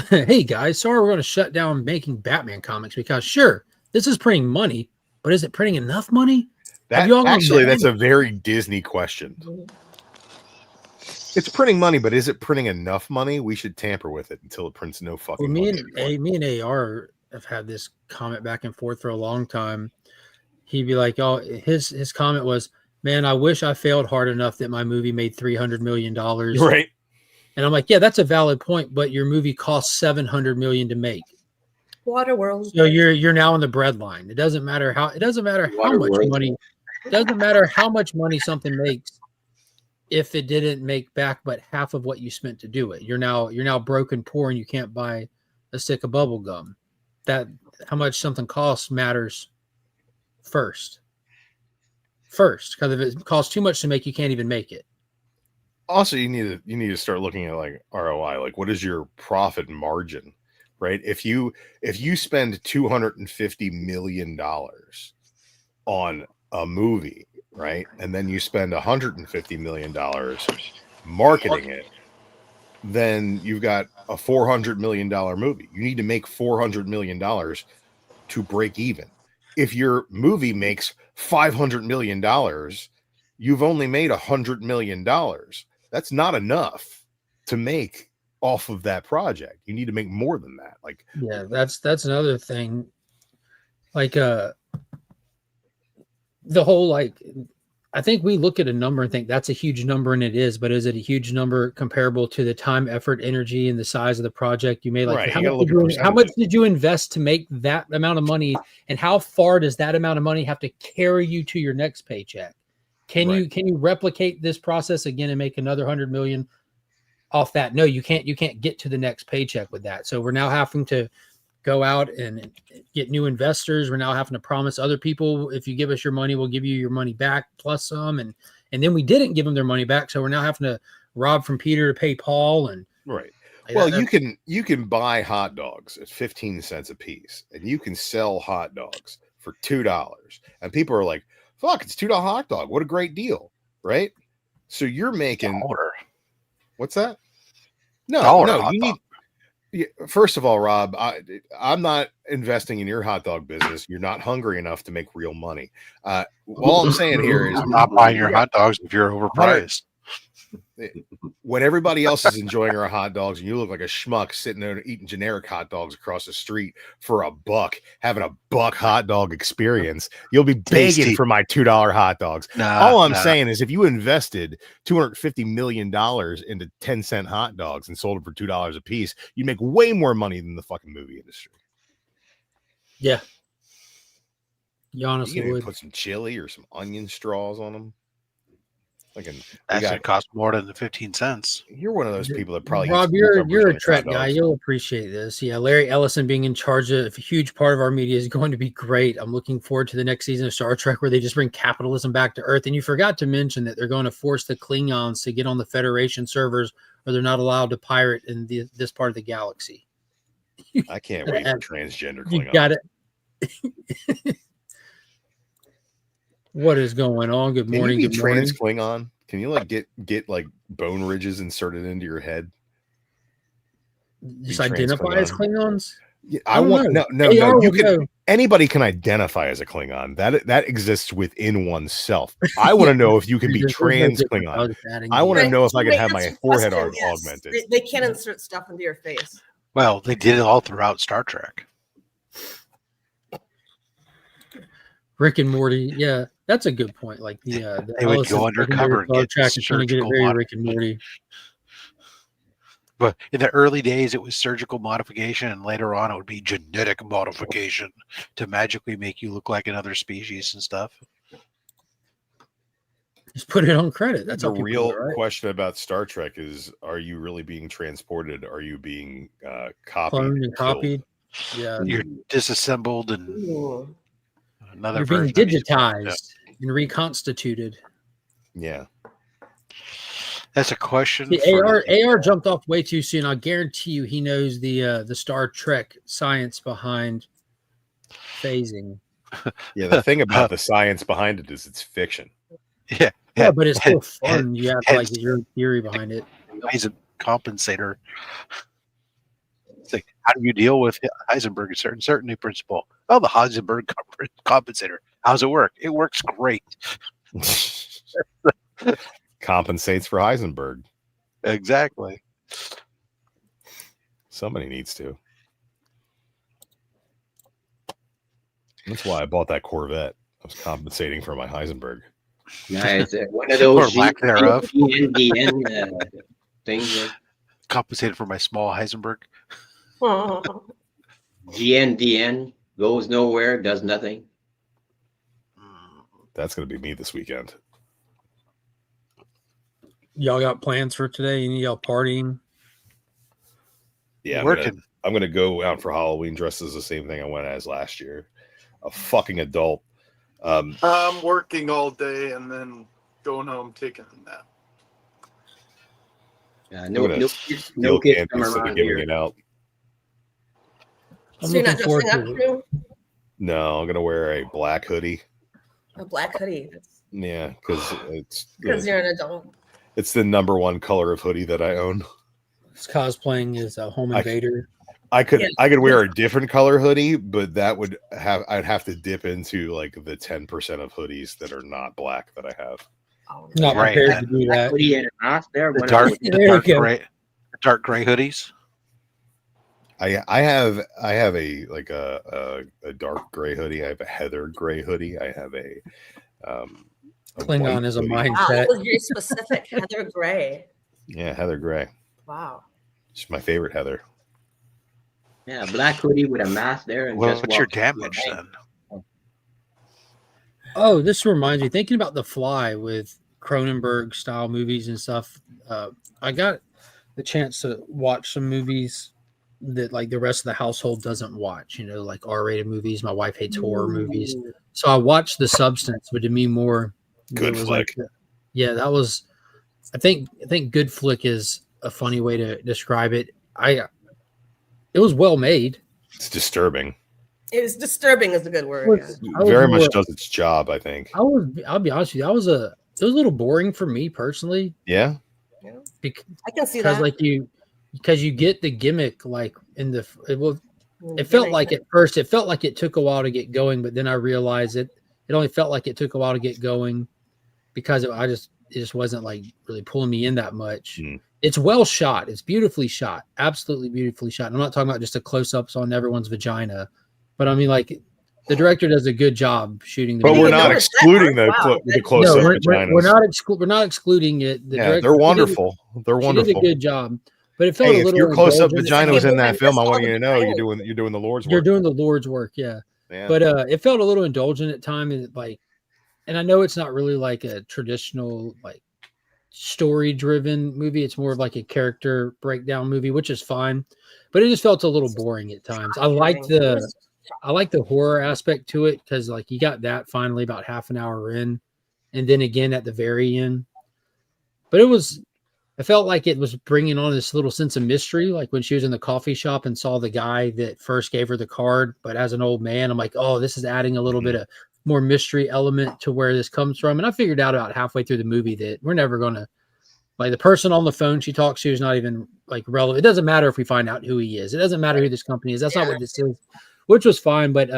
Hey guys, sorry we're going to shut down making Batman comics because sure, this is printing money, but is it printing enough money? That's a very Disney question. It's printing money, but is it printing enough money? We should tamper with it until it prints no fucking money. Me and AR have had this comment back and forth for a long time. He'd be like, oh, his comment was, man, I wish I failed hard enough that my movie made $300 million. Right. And I'm like, yeah, that's a valid point, but your movie cost $700 million to make. Waterworld. So you're now in the breadline. It doesn't matter how much money something makes if it didn't make back but half of what you spent to do it. You're now broken poor and you can't buy a stick of bubble gum. That how much something costs matters first. Because if it costs too much to make, you can't even make it. Also, you need to start looking at like ROI, like what is your profit margin, right? If you spend $250 million on a movie, right, and then you spend $150 million marketing it, then you've got a $400 million movie. You need to make $400 million to break even. If your movie makes $500 million, you've only made $100 million. That's not enough to make off of that project. You need to make more than that. Like, yeah, that's another thing. Like the whole, like, I think we look at a number and think that's a huge number, and it is, but is it a huge number comparable to the time, effort, energy, and the size of the project you made? Like, right. how much did you invest to make that amount of money, and how far does that amount of money have to carry you to your next paycheck? Can you replicate this process again and make another 100 million off that? No, you can't. You can't get to the next paycheck with that. So we're now having to go out and get new investors. We're now having to promise other people, if you give us your money, we'll give you your money back plus some. And then we didn't give them their money back. So we're now having to rob from Peter to pay Paul. And Right. like Well, that- you can buy hot dogs at 15 cents a piece, and you can sell hot dogs for $2. And people are like, fuck, it's $2 hot dog. What a great deal. Right? So you're making Dollar. what's that? No, Dollar no, hot you dog. need first of all, Rob, I'm not investing in your hot dog business. You're not hungry enough to make real money. All I'm saying here is I'm not buying your hot dogs if you're overpriced. when everybody else is enjoying our hot dogs and you look like a schmuck sitting there eating generic hot dogs across the street for $1, having a $1 hot dog experience, you'll be begging Tasty. for my $2 hot dogs. All I'm saying is if you invested $250 million into 10-cent hot dogs and sold them for $2 a piece, you'd make way more money than the fucking movie industry. yeah. You You honestly can even would. put some chili or some onion straws on them. That's gonna cost more than the 15 cents. You're one of those people that probably Rob, eats you're cucumbers a on your Trek hot guy. dogs. You'll appreciate this. Yeah, Larry Ellison being in charge of a huge part of our media is going to be great. I'm looking forward to the next season of Star Trek where they just bring capitalism back to Earth. And you forgot to mention that they're going to force the Klingons to get on the Federation servers, or they're not allowed to pirate in this part of the galaxy. I can't wait for transgender You Klingons. got it. What is going on? Good Can morning. you be Good morning. trans Klingon? Can you like get like bone ridges inserted into your head? Just trans identify as Klingons? Yeah, I I don't want know. no. AR You would can. know. Anybody can identify as a Klingon. That exists within oneself. I want to know if you can be There's no trans difference. Klingon. was adding I want to the- know if I can Wait, have that's my your forehead question, yes. augmented. They can't insert stuff into your face. Well, they did it all throughout Star Trek. Rick and Morty. Yeah, that's a good point. Like the They would Ellison go undercover and Star get Trek is going to get it surgical very mod- Rick and Morty. But in the early days, it was surgical modification, and later on, it would be genetic modification to magically make you look like another species and stuff. Just put it on credit. That's The how people real do it, right? question about Star Trek is: are you really being transported? Are you being copied? Cloned and killed? copied. Yeah, You're disassembled and Ooh. another you're being version of you. digitized and reconstituted. Yeah. That's a question. The for AR jumped off way too soon. I guarantee you, he knows the Star Trek science behind phasing. Yeah. The thing about the science behind it is it's fiction. Yeah, Yeah, but it's still head- fun. You have head- like your theory behind it. He's a compensator. It's like, how do you deal with Heisenberg's certainty principle? Oh, the Heisenberg compensator. How's it work? It works great. Compensates for Heisenberg. Exactly. Somebody needs to. That's why I bought that Corvette. I was compensating for my Heisenberg. Yeah, it's one of those Or lack thereof. GNDN things. Compensated for my small Heisenberg. Oh. GNDN goes nowhere, does nothing. That's going to be me this weekend. Y'all got plans for today? Any of y'all partying? Yeah, Working. I'm gonna go out for Halloween dressed as the same thing I went as last year. A fucking adult. I'm working all day and then going home taking a nap. No gonna kids Steal come candy instead of around giving here. it out. I'm So you're not looking forward dressing up to it. too? No, I'm gonna wear a black hoodie. A black hoodie. Yeah, because Because you're an adult. it's the number one color of hoodie that I own. It's cosplaying as a home invader. I could Yeah. wear a different color hoodie, but I'd have to dip into like the 10% of hoodies that are not black that I have. Oh, Not Right. prepared to do that. Hoodie and a mask there. The What dark, about- the There dark you go. gray, the dark gray hoodies. I have a dark gray hoodie. I have a heather gray hoodie. I have a Klingon white is a hoodie. wow, mindset. that was very specific. Heather Gray. Yeah, heather gray. Wow. She's my favorite heather. Yeah, black hoodie with a mask there. And Well, just what's your walk into a damage bank. then? Oh, this reminds me, thinking about The Fly with Cronenberg style movies and stuff. I got the chance to watch some movies that like the rest of the household doesn't watch, like R-rated movies. My wife hates horror movies. So I watched The Substance, but to me more Good it was flick. like yeah, that was I think good flick is a funny way to describe it. It was well made. It's disturbing. It is disturbing is a good word. Yeah. Very much does its job, I think. I'll be honest with you. It was a little boring for me personally. Yeah. I can see that. Because you get the gimmick like in the it felt like at first it felt like it took a while to get going, but then I realized it only felt like it took a while to get going because it just wasn't like really pulling me in that much. It's well shot. It's beautifully shot. Absolutely beautifully shot. And I'm not talking about just a close-ups on everyone's vagina, but I mean like the director does a good job shooting the But we're not notice excluding that. Wow. the close-up vaginas. We're not excluding it. They're wonderful. They're wonderful. She did a good job. But it felt a Hey, little if your close-up indulgent. vagina was in that film, I That's want you all to know the you're doing the Lord's work. You're doing the Lord's work, yeah. Yeah. But it felt a little indulgent at times, and I know it's not really like a traditional like story-driven movie. It's more of like a character breakdown movie, which is fine. But it just felt a little boring at times. I like the horror aspect to it because like you got that finally about half an hour in, and then again at the very end. But I felt like it was bringing on this little sense of mystery, like when she was in the coffee shop and saw the guy that first gave her the card, but as an old man, I'm like, oh, this is adding a little bit of more mystery element to where this comes from. And I figured out about halfway through the movie that we're never going to, like the person on the phone she talks to is not even like relevant. It doesn't matter if we find out who he is. It doesn't matter who this company is. That's not what this is, which was fine. But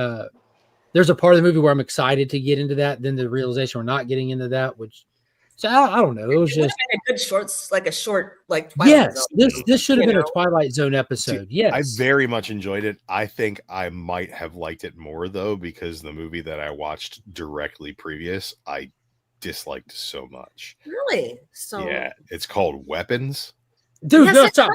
there's a part of the movie where I'm excited to get into that. Then the realization we're not getting into that, which so I don't know. It was just a good short Twilight yes. Zone. This should have been a Twilight Zone episode. Yes, I very much enjoyed it. I think I might have liked it more though because the movie that I watched directly previous, I disliked so much. Really? So yeah, it's called Weapons. Dude, Yes, no, it's stop.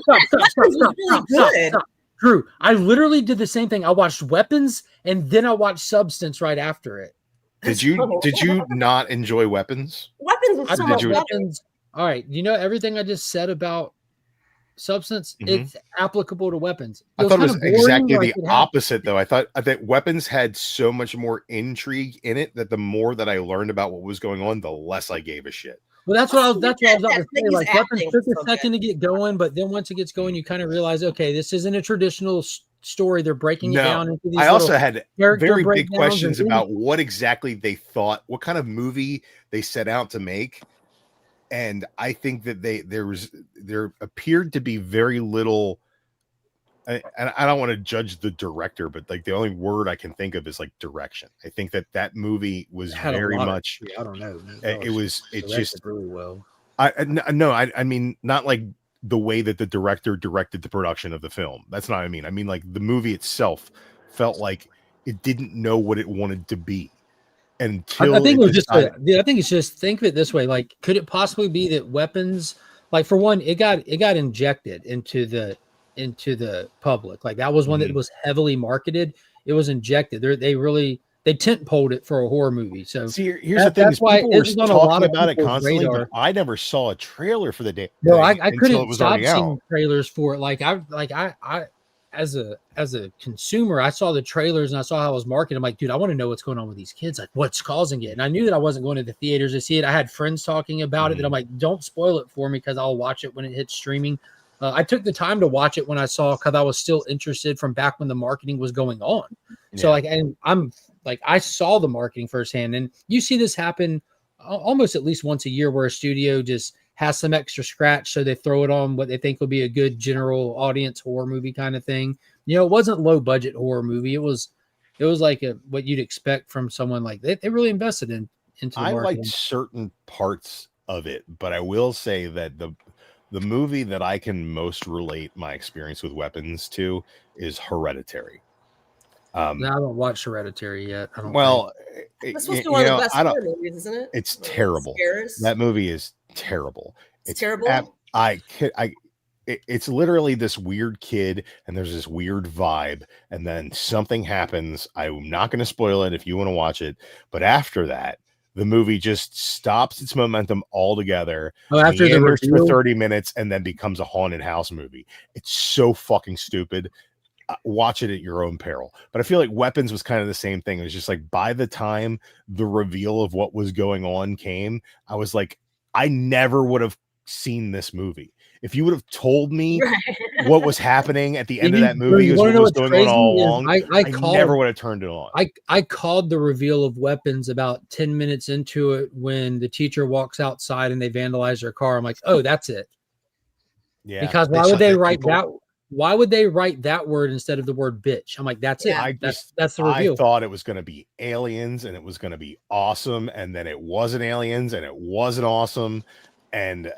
really good. Drew, I literally did the same thing. I watched Weapons and then I watched Substance right after it. Did you not enjoy Weapons? Weapons was so much better. Weapons. All right, everything I just said about Substance, it's applicable to Weapons. I thought it was kinda boring, exactly like, the it had- opposite, though. I thought Weapons had so much more intrigue in it that the more that I learned about what was going on, the less I gave a shit. Well, that's what I was about to say. Like, Weapons acting took was a so second to get going, but then once it gets going, you kind of realize, okay, this isn't a traditional story. They're breaking it down into these. I also had character very big breakdowns questions and about what exactly they thought, what kind of movie they set out to make. And I think that there appeared to be very little, and I don't want to judge the director, but like the only word I can think of is like direction. I think that movie was very much, I don't know. It just really well. I mean, not like the way that the director directed the production of the film. That's not what I mean. I mean, like the movie itself felt like it didn't know what it wanted to be. Until I think it was just I think it's just think of it this way. Like, could it possibly be that Weapons, like for one, it got injected into the public. Like that was one that was heavily marketed. It was injected. They tent poled it for a horror movie. So see, here's the thing: that's why people were it's on a lot talking of about it people's constantly, radar. but I never saw a trailer for the day. No, I couldn't was stop already seeing out. trailers for it. I as a consumer, I saw the trailers and I saw how it was marketed. I'm like, dude, I want to know what's going on with these kids. Like, what's causing it? And I knew that I wasn't going to the theaters to see it. I had friends talking about it that I'm like, don't spoil it for me because I'll watch it when it hits streaming. I took the time to watch it when I saw because I was still interested from back when the marketing was going on. Yeah. So and I'm like, I saw the marketing firsthand, and you see this happen almost at least once a year where a studio just has some extra scratch, so they throw it on what they think will be a good general audience horror movie kind of thing. It wasn't low budget horror movie. It was like what you'd expect from someone like they really invested into the marketing. I liked certain parts of it, but I will say that the movie that I can most relate my experience with Weapons to is Hereditary. I haven't watched Hereditary yet. I don't it's supposed to be one of the best horror movies, isn't it? It's terrible. That movie is terrible. It's terrible. It's literally this weird kid, and there's this weird vibe, and then something happens. I'm not going to spoil it if you want to watch it, but after that, the movie just stops its momentum altogether. Oh, after the meanders for reveal? 30 minutes and then becomes a haunted house movie. It's so fucking stupid. Watch it at your own peril. But I feel like Weapons was kind of the same thing. It was just like by the time the reveal of what was going on came, I was like, I never would have seen this movie. If you would have told me what was happening at the end of that movie is what was going on all along, I never would have turned it on. I called the reveal of Weapons about 10 minutes into it when the teacher walks outside and they vandalize their car. I'm like, oh, that's it. Yeah. Because why would they write that? Why would they write that word instead of the word bitch? I'm like, that's it. That's the reveal. I thought it was going to be aliens and it was going to be awesome. And then it wasn't aliens and it wasn't awesome. And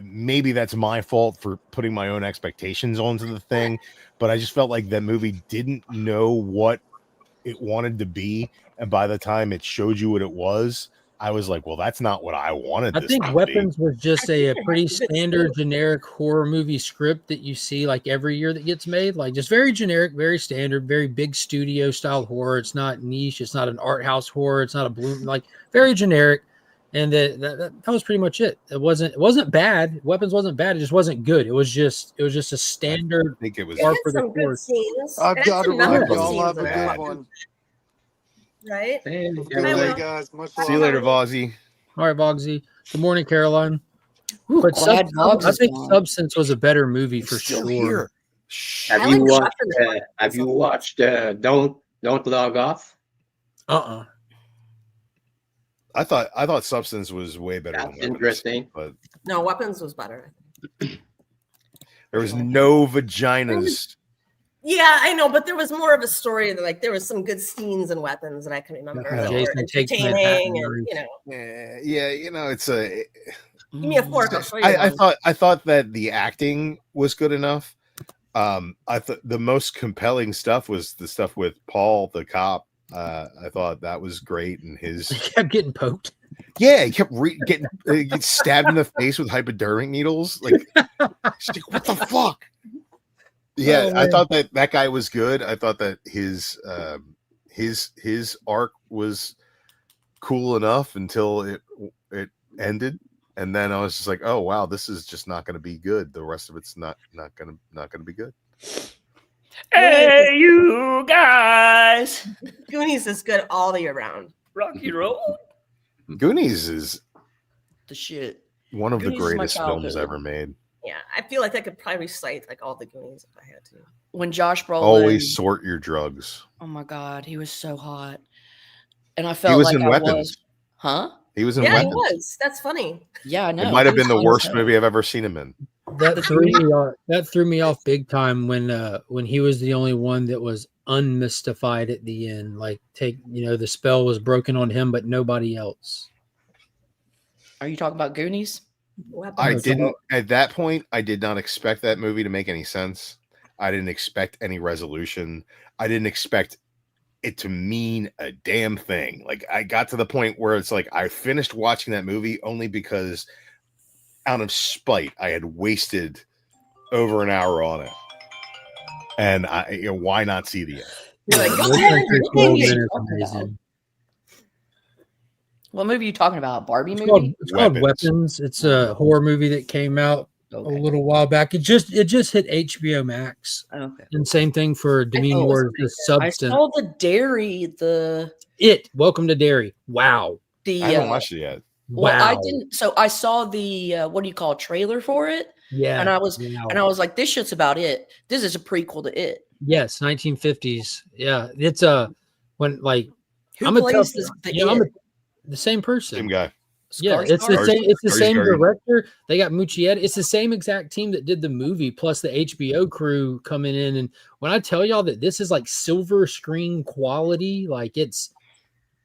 maybe that's my fault for putting my own expectations onto the thing. But I just felt like that movie didn't know what it wanted to be. And by the time it showed you what it was, I was like, well, that's not what I wanted. I think Weapons was just a pretty standard generic horror movie script that you see like every year that gets made, like just very generic, very standard, very big studio style horror. It's not niche. It's not an art house horror. It's not a bloom, like very generic. And that was pretty much it. It wasn't bad. Weapons wasn't bad. It just wasn't good. It was just a standard. I think it was some good scenes. I've got to run. Y'all have a good good one. Right? Good guys. Much See you later, Vozzy. All right, Bogsy. Good morning, Caroline. Ooh, But glad Boggs I is think gone. Substance was a better movie for Still sure. here. Have you watched? Have you watched? Don't log off. I thought Substance was way better. That's than Weapons, interesting. but No, Weapons was better. there was no vaginas. Yeah, I know, but there was more of a story. Like there was some good scenes in Weapons that I can remember that were Jason takes Manhattan entertaining, and Roof. you know. Yeah, you know, it's a. Give me a fork. I'll show you I one. thought that the acting was good enough. I thought the most compelling stuff was the stuff with Paul the cop. I thought that was great, and his He kept getting poked. yeah, he kept getting stabbed in the face with hypodermic needles. Like, what the fuck? Yeah, I thought that guy was good. I thought that his arc was cool enough until it ended, and then I was just like, oh wow, this is just not going to be good. The rest of it's not going to be good. Hey, you guys! Goonies is good all the year round. Rocky Road. Goonies is The shit. one of Goonies the is my greatest films childhood. ever made. Yeah, I feel like I could probably recite like all the Goonies if I had to. When Josh Brolin. Always sort your drugs. Oh my god, he was so hot, and I He felt was like in I Weapons. was. Huh? He was in Yeah, Weapons. he was. That's funny. Yeah, I know. It might have He was been the hot as worst hell. movie I've ever seen him in. That threw me off big time when he was the only one that was unmystified at the end. Like the spell was broken on him, but nobody else. Are you talking about Goonies? I didn't at that point. I did not expect that movie to make any sense. I didn't expect any resolution. I didn't expect it to mean a damn thing. Like I got to the point where it's like I finished watching that movie only because out of spite I had wasted over an hour on it. And why not see the end? You're like, Amazing. What movie are you talking about? Barbie It's movie? called Weapons. It's a horror movie that came out a little while back. It just hit HBO Max. Okay. And same thing for Demi Oh, Moore, the I Substance. saw the Dairy. Welcome to Derry. Wow. I haven't watched it yet. Well, Wow. I didn't. So I saw the what do you call trailer for it? Yeah. And I was Wow. like, this shit's about it. This is a prequel to it. Yes, 1950s. Yeah, it's when like Who I'm a plays tough, the yeah, I'm it? the same person. Same guy. Yeah, it's the Skarsgård? same. It's the same Skarsgård. director. They got Muschietti. It's the same exact team that did the movie, plus the HBO crew coming in. And when I tell y'all that this is like silver screen quality, like it's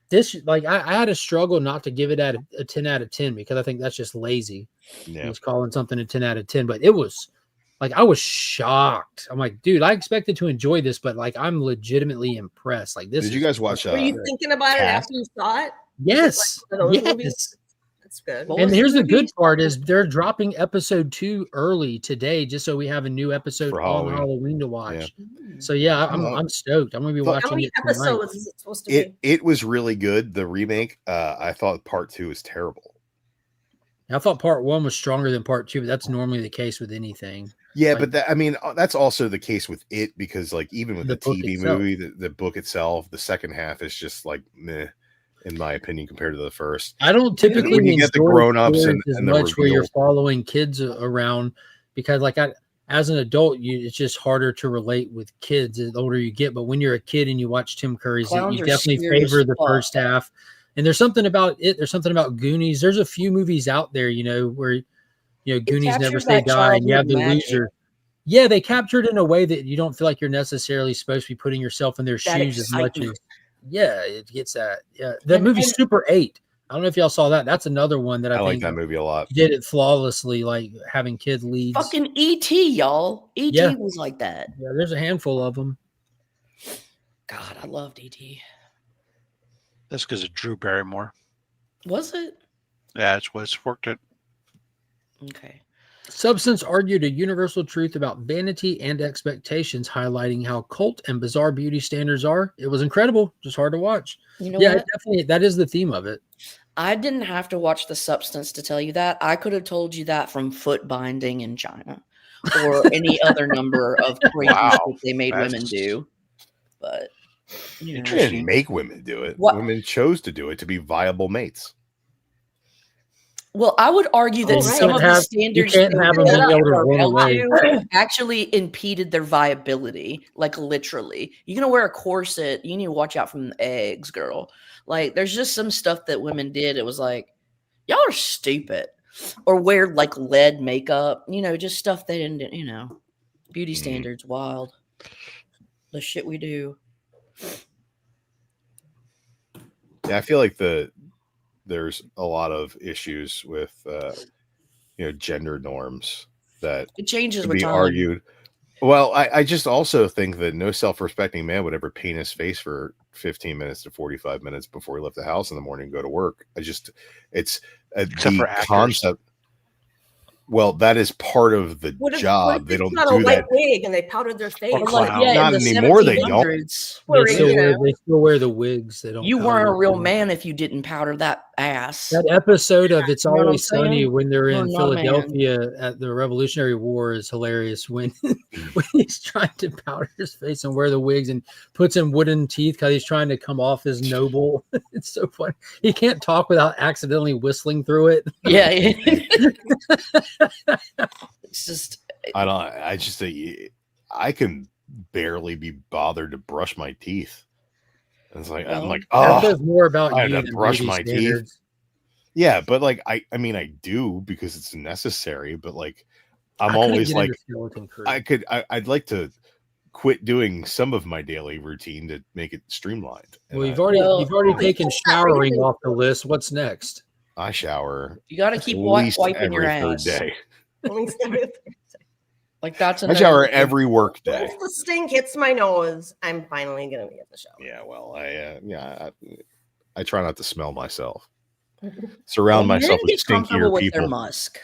this. Like I had a struggle not to give it at a 10 out of 10 because I think that's just lazy. Yeah. Just calling something a 10 out of 10, but it was like I was shocked. I'm like, dude, I expected to enjoy this, but like I'm legitimately impressed. Like this. Did you guys watch? Were you thinking about it after you saw it? Yes. Like one of those Yes. movies? That's good. What And was here's the the good movie? part is they're dropping episode 2 early today, just so we have a new episode For on Halloween. Halloween to watch. So yeah, I'm stoked. I'm gonna be But- How watching many it tonight. episodes is it supposed to be? It was really good. The remake, I thought part 2 was terrible. I thought part 1 was stronger than part 2, but that's normally the case with anything. Yeah, Like- but that, I mean, that's also the case with it, because like even with The the book TV itself. movie, the book itself, the second half is just like meh, in my opinion, compared to the first. I don't typically When you get the enjoy grown-ups stories and- as and the much where you're reveal. following kids around, because like as an adult, it's just harder to relate with kids the older you get. But when you're a kid and you watch Tim Curry's, Clowns you are definitely scary as favor the fuck. first half. And there's something about it. There's something about Goonies. There's a few movies out there, where Goonies never captures say that die, and you have the childhood magic. loser. Yeah, they captured in a way that you don't feel like you're necessarily supposed to be putting yourself in their That shoes as much as. excitement. Yeah, it gets that. Yeah, that And- movie and- Super 8. I don't know if y'all saw that. That's another one that I like think that movie a lot. did it flawlessly, like having kid leads. Fucking E.T., y'all. E.T. Yeah. was like that. Yeah, there's a handful of them. God, I loved E.T. That's because of Drew Barrymore. Was it? Yeah, it's what's worked it. Okay. Substance argued a universal truth about vanity and expectations, highlighting how cult and bizarre beauty standards are. It was incredible, just hard to watch. You know Yeah, what? definitely. That is the theme of it. I didn't have to watch The Substance to tell you that. I could have told you that from Foot Binding in China or any other number of crazy Wow, shit they made women that's- do. But, you know. They didn't make women do it. What- Women chose to do it to be viable mates. Well, I would argue that Oh, some right. of the standards can't they have were them be able to held run away. to actually impeded their viability, like literally. You're gonna wear a corset, you need to watch out from the eggs, girl. Like, there's just some stuff that women did. It was like, y'all are stupid, or wear like lead makeup, just stuff they didn't. Beauty standards, wild. The shit we do. Yeah, I feel like there's a lot of issues with gender norms that It changes could with be time. argued. Well, I just also think that no self-respecting man would ever paint his face for 15 minutes to 45 minutes before he left the house in the morning and go to work. It's Except for the actors. concept. Well, that is part of the What if job. They it's don't not do a white that. wig and they powdered their face? Or Like, clown. yeah, Not in the anymore, they don't. 1700s, They still wear the wigs. They don't. you powder weren't a their real wigs. man if you didn't powder that ass. That episode of It's You know what I'm Always Sunny saying? when they're You're in not a man. Philadelphia at the Revolutionary War is hilarious when when he's trying to powder his face and wear the wigs and puts in wooden teeth because he's trying to come off as noble. It's so funny. He can't talk without accidentally whistling through it. Yeah. It's just, I don't. I just say I can barely be bothered to brush my teeth. And it's like I'm Well, like, That oh, says more about I had you to than brush beauty my teeth. standards. yeah, but like I mean I do because it's necessary. But like I'm I couldn't always get like into skeleton crew. I'd like to quit doing some of my daily routine to make it streamlined. And Well, you've Well, already taken it's not showering really- off the list. What's next? I shower you got to at keep least wiping your every third ass. day. At least everything. Like, that's I another shower thing. every work day. Once the stink hits my nose, I'm finally gonna be at the shower. Yeah, well, I try not to smell myself. Surround Well, men myself get with comfortable stinkier with their people. musk.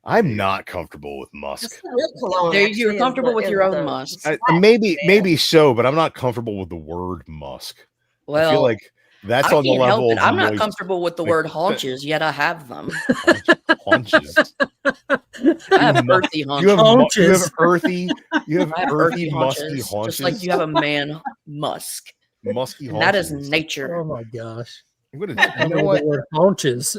I'm not comfortable with musk. It's the real cologne, There, actually, you're is comfortable the- with is your own the- musk. Maybe so, but I'm not comfortable with the word musk. I Well, feel like that's I on the can't help level it. of I'm not moist comfortable with the like, word the- haunches, yet I have them. haunches. I have mu- earthy You haunches. have Haunches. earthy, I have earthy musky haunches, haunches. just like you have a man musk. musky And that is haunches. nature. Oh my gosh. I'm gonna- I you know know what? the word haunches.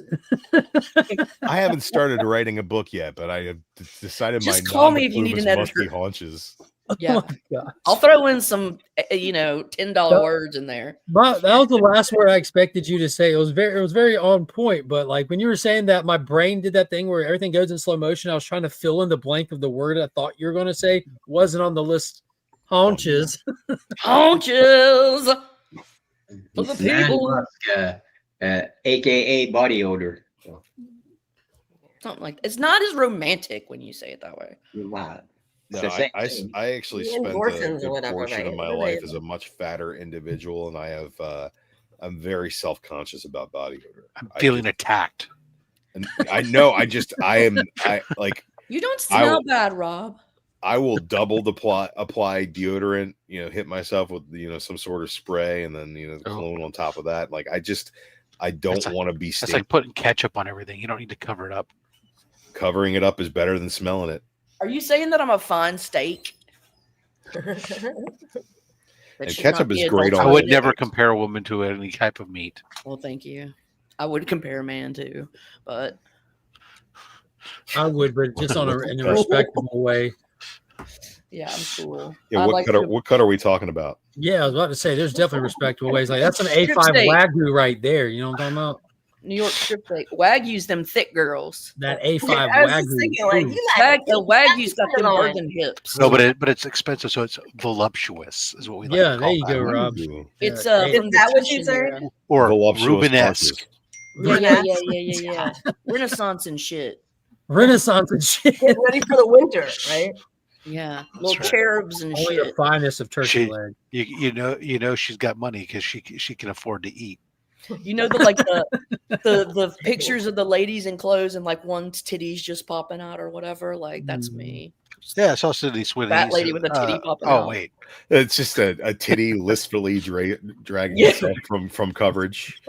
I haven't started writing a book yet, but I have decided Just my call me if you need non-plume an is musky editor. haunches. Yeah, Oh my gosh. I'll throw in some, $10 words in there. That was the last word I expected you to say. It was very on point, but like when you were saying that, my brain did that thing where everything goes in slow motion. I was trying to fill in the blank of the word I thought you were going to say. Wasn't on the list. Haunches. Haunches for the Man people. musk, aka body odor. So, Something like it's not as romantic when you say it that way. wow. No, It's the same thing. I actually The spent a endorphins or good whatever, portion of right? my What are they? life as a much fatter individual, and I have I'm very self-conscious about body odor. I'm I feeling just- attacked. And I know. I like. You don't I smell will- bad, Rob. I will double apply deodorant. Hit myself with some sort of spray, and then the cologne on top of that. Like I don't want to be It's stinky. like putting ketchup on everything. You don't need to cover it up. Covering it up is better than smelling it. Are you saying that I'm a fine steak? That And should ketchup not be is great on I adulterated? would it. never compare a woman to any type of meat. Well, thank you. I would compare a man too, but I would, but just in a respectable way. yeah, I'm cool. Yeah, I'd what like cut? to- What cut are we talking about? Yeah, I was about to say there's definitely respectable ways. Like that's an Strip A5 steak. Wagyu right there. You know what I'm talking about? New York strip steak. Wagyu's them thick girls. That A5 I was just Wagyu. thinking, like, Ooh. you like Wagyu's got them on. burden hips. No, but it's expensive, so it's voluptuous, is what we like Yeah, to there call you that. go, Rob. Ooh. It's Yeah, Is from the that what you Titian say? era. Or Voluptuous Rubenesque. Yeah. Renaissance and shit. Renaissance and shit. Get ready for the winter, right? Yeah, little right. cherubs and Only the shit. finest of turkey She- leg. You know she's got money because she can afford to eat. You know the pictures of the ladies in clothes and like one's titties just popping out or whatever. Like that's me. Yeah, I saw Sydney Sweeney. Fat lady with a titty popping Oh out. wait, It's just a titty listfully dragging Yeah. itself from coverage.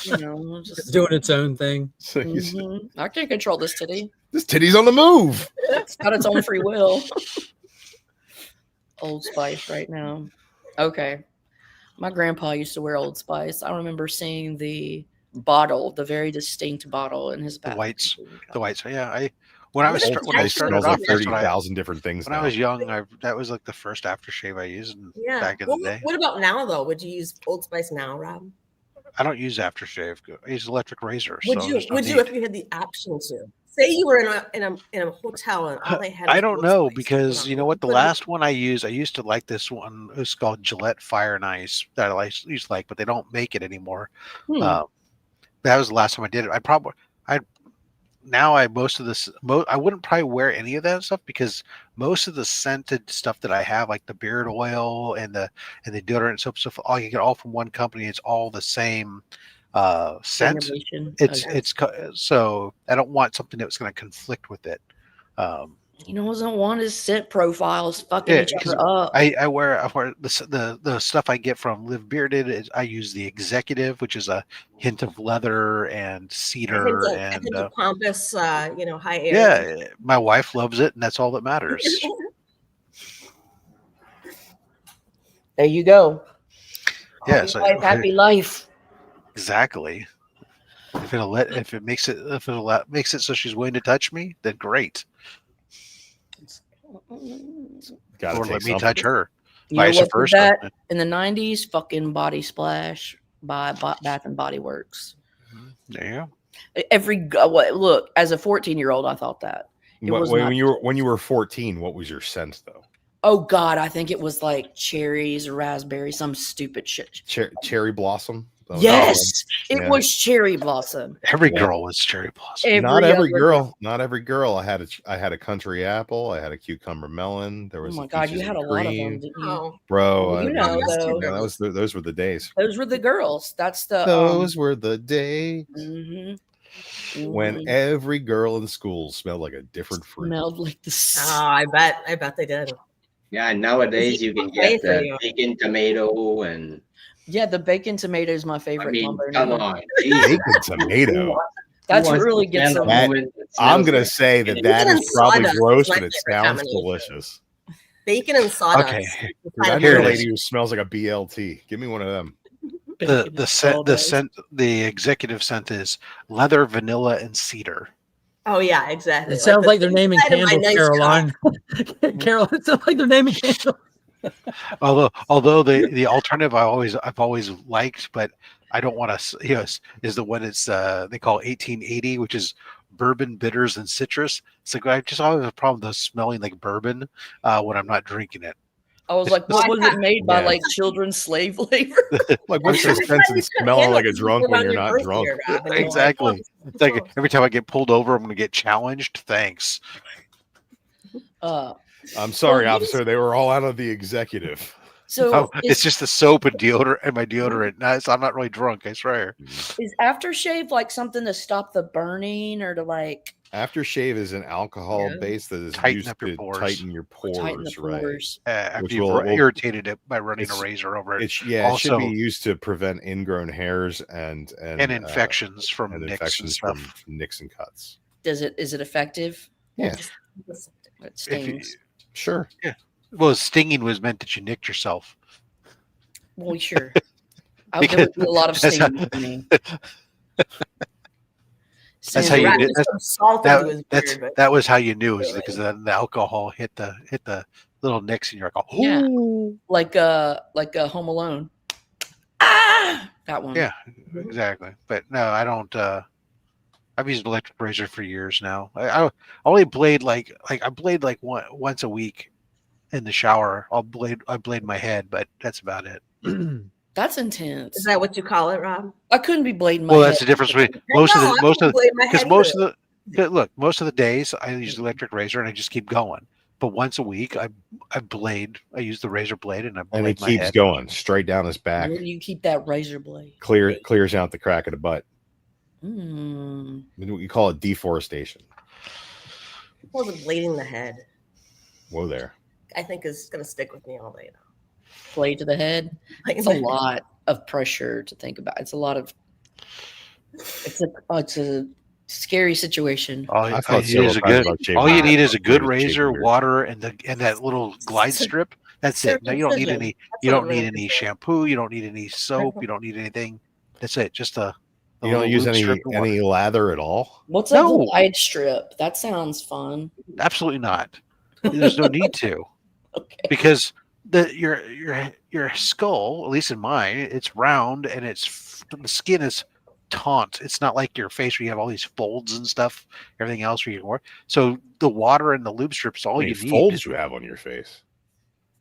You know, just It's doing its own thing. So you see, Mhm. I can't control this titty. this titty's on the move. It's got its own free will. Old Spice right now. Okay. My grandpa used to wear Old Spice. I remember seeing the bottle, the very distinct bottle in his the bathroom. whites. Yeah, when I was Old when I Spice started smells off, like that's what I- 30,000 different things. when I now. was young, that was like the first aftershave I used Yeah. back in Well, the day. what about now, though? Would you use Old Spice now, Rob? I don't use aftershave. I use electric razor. Would so you? there's no Would you need. if you had the option to? Say you were in a hotel and all they had. I was don't Old know Spice. because you know what the Put it- last one I used to like this one. It's called Gillette Fire and Ice that I used to like, but they don't make it anymore. Hmm. That was the last time I did it. I wouldn't probably wear any of that stuff because most of the scented stuff that I have, like the beard oil and the deodorant soap stuff, all you get all from one company. It's all the same scent. Formulation. So I don't want something that's going to conflict with it. You know, doesn't want his scent profiles fucking Yeah, each because other up. I wear the stuff I get from Live Bearded. I use the Executive, which is a hint of leather and cedar, I and think of pompous, high air. yeah, my wife loves it, and that's all that matters. There you go. Yeah, so Happy life. exactly. If it makes it so she's willing to touch me, then great. Gotta Or take let me something. touch her. You know Vice what did versa. that in the 90s? Fucking Body Splash by Bath and Body Works. Yeah. Look, as a 14-year-old, I thought that. It was not- When you were 14, what was your scent though? Oh God, I think it was like cherries or raspberry, some stupid shit. Cherry blossom. Oh, Yes, it yeah. was cherry blossom. Every Yeah. girl was cherry blossom. Not every other- girl. Not every girl. I had a country apple. I had a cucumber melon. There Oh was my a God, you peaches had a and lot of them, cream. didn't you? Oh, Bro. Well, you know, though. yeah, those were the days. Those were the girls. That's the Those were the days mhm. when Mhm. every girl in school smelled like a different fruit. Smelled like the oh, I bet they did. Yeah, nowadays you can Pray get for you. bacon tomato and yeah. The bacon tomato is my favorite I mean, combo. come now. on. Bacon tomato. That's Who what wants really to gets smell them. a That- woman that I'm smells gonna like say Bacon that and is probably sawdust gross, is my but it favorite sounds combination. delicious. Bacon and sawdust. Okay. Dude, I Kind know Here a it lady is. who smells like a BLT. Give me one of them. Bacon The and scent sawdust. the executive scent is leather, vanilla, and cedar. Oh yeah, exactly. It sounds like they're naming inside of my candles, nice Caroline. Carol, it sounds like they're naming candles. Although the alternative I've always liked, but I don't want to is the one it's they call 1880, which is bourbon, bitters, and citrus. It's like I just always have a problem with those smelling like bourbon when I'm not drinking it. I was like, what was it made by? Yeah. Like children's slave labor? Like, what's the That's sense why in we put smelling like a candles drunk when around you're your not birthday, drunk? Rob, and you're like, Exactly. oh, It's like every time I get pulled over, I'm going to get challenged. Thanks. I'm sorry, Well, officer. They were all out of the executive. So Oh, it's just the soap and deodorant and my deodorant. No, I'm not really drunk, I swear. is aftershave like something to stop the burning or to like Aftershave is an alcohol base that is Tighten used up your to pores. tighten your pores, tighten the right? pores? After Which you've will irritated it by running a it's- razor over it. it should Also- be used to prevent ingrown hairs and infections from and nicks and infections stuff. from nicks and cuts. Is it effective? Yeah, It If you- stings. sure. well, stinging was meant that you nicked yourself. Well, sure. There Because would be a lot of that's how- stinging for me. That's how you Right, did. just some salt into it was weird, but That was how you knew, is because the alcohol hit the little nicks, and you're like, oh, Yeah. like Home Alone. Ah, that one. yeah, exactly. But no, I don't. I've used electric razor for years now. I only blade like I blade like once a week in the shower. I blade my head, but that's about it. That's intense. is that what you call it, Rob? I couldn't be blading my Well, head. that's the difference between I most of know, the I wouldn't blade my because head most with of the look, most of the days I use the electric razor and I just keep going. But once a week, I use the razor blade and I blade And he my keeps head. going straight down his back, Where do you keep that razor blade? clears out the crack of the butt. Mm. We call it deforestation. I wasn't blading the head. Whoa there. I think is going to stick with me all day now. Blade to the head. Like, It's a lot of pressure to think about. It's a lot of. It's a scary situation. All I you thought need several is a times good. about shaving All you my need head. is a good Maybe shaving razor, your- water, and that little glide strip. That's it. No, you don't need Circumcision. any. That's You what don't it need really any is. shampoo. You don't need any soap. You don't need anything. That's it. Just a. You don't use any lather at all? What's a No. glide strip? That sounds fun. Absolutely not. There's no need to, Okay. because your skull, at least in mine, it's round and the skin is taut. It's not like your face where you have all these folds and stuff. Everything else where you can work. So the water and the lube strips, all How you many need. folds you have on your face?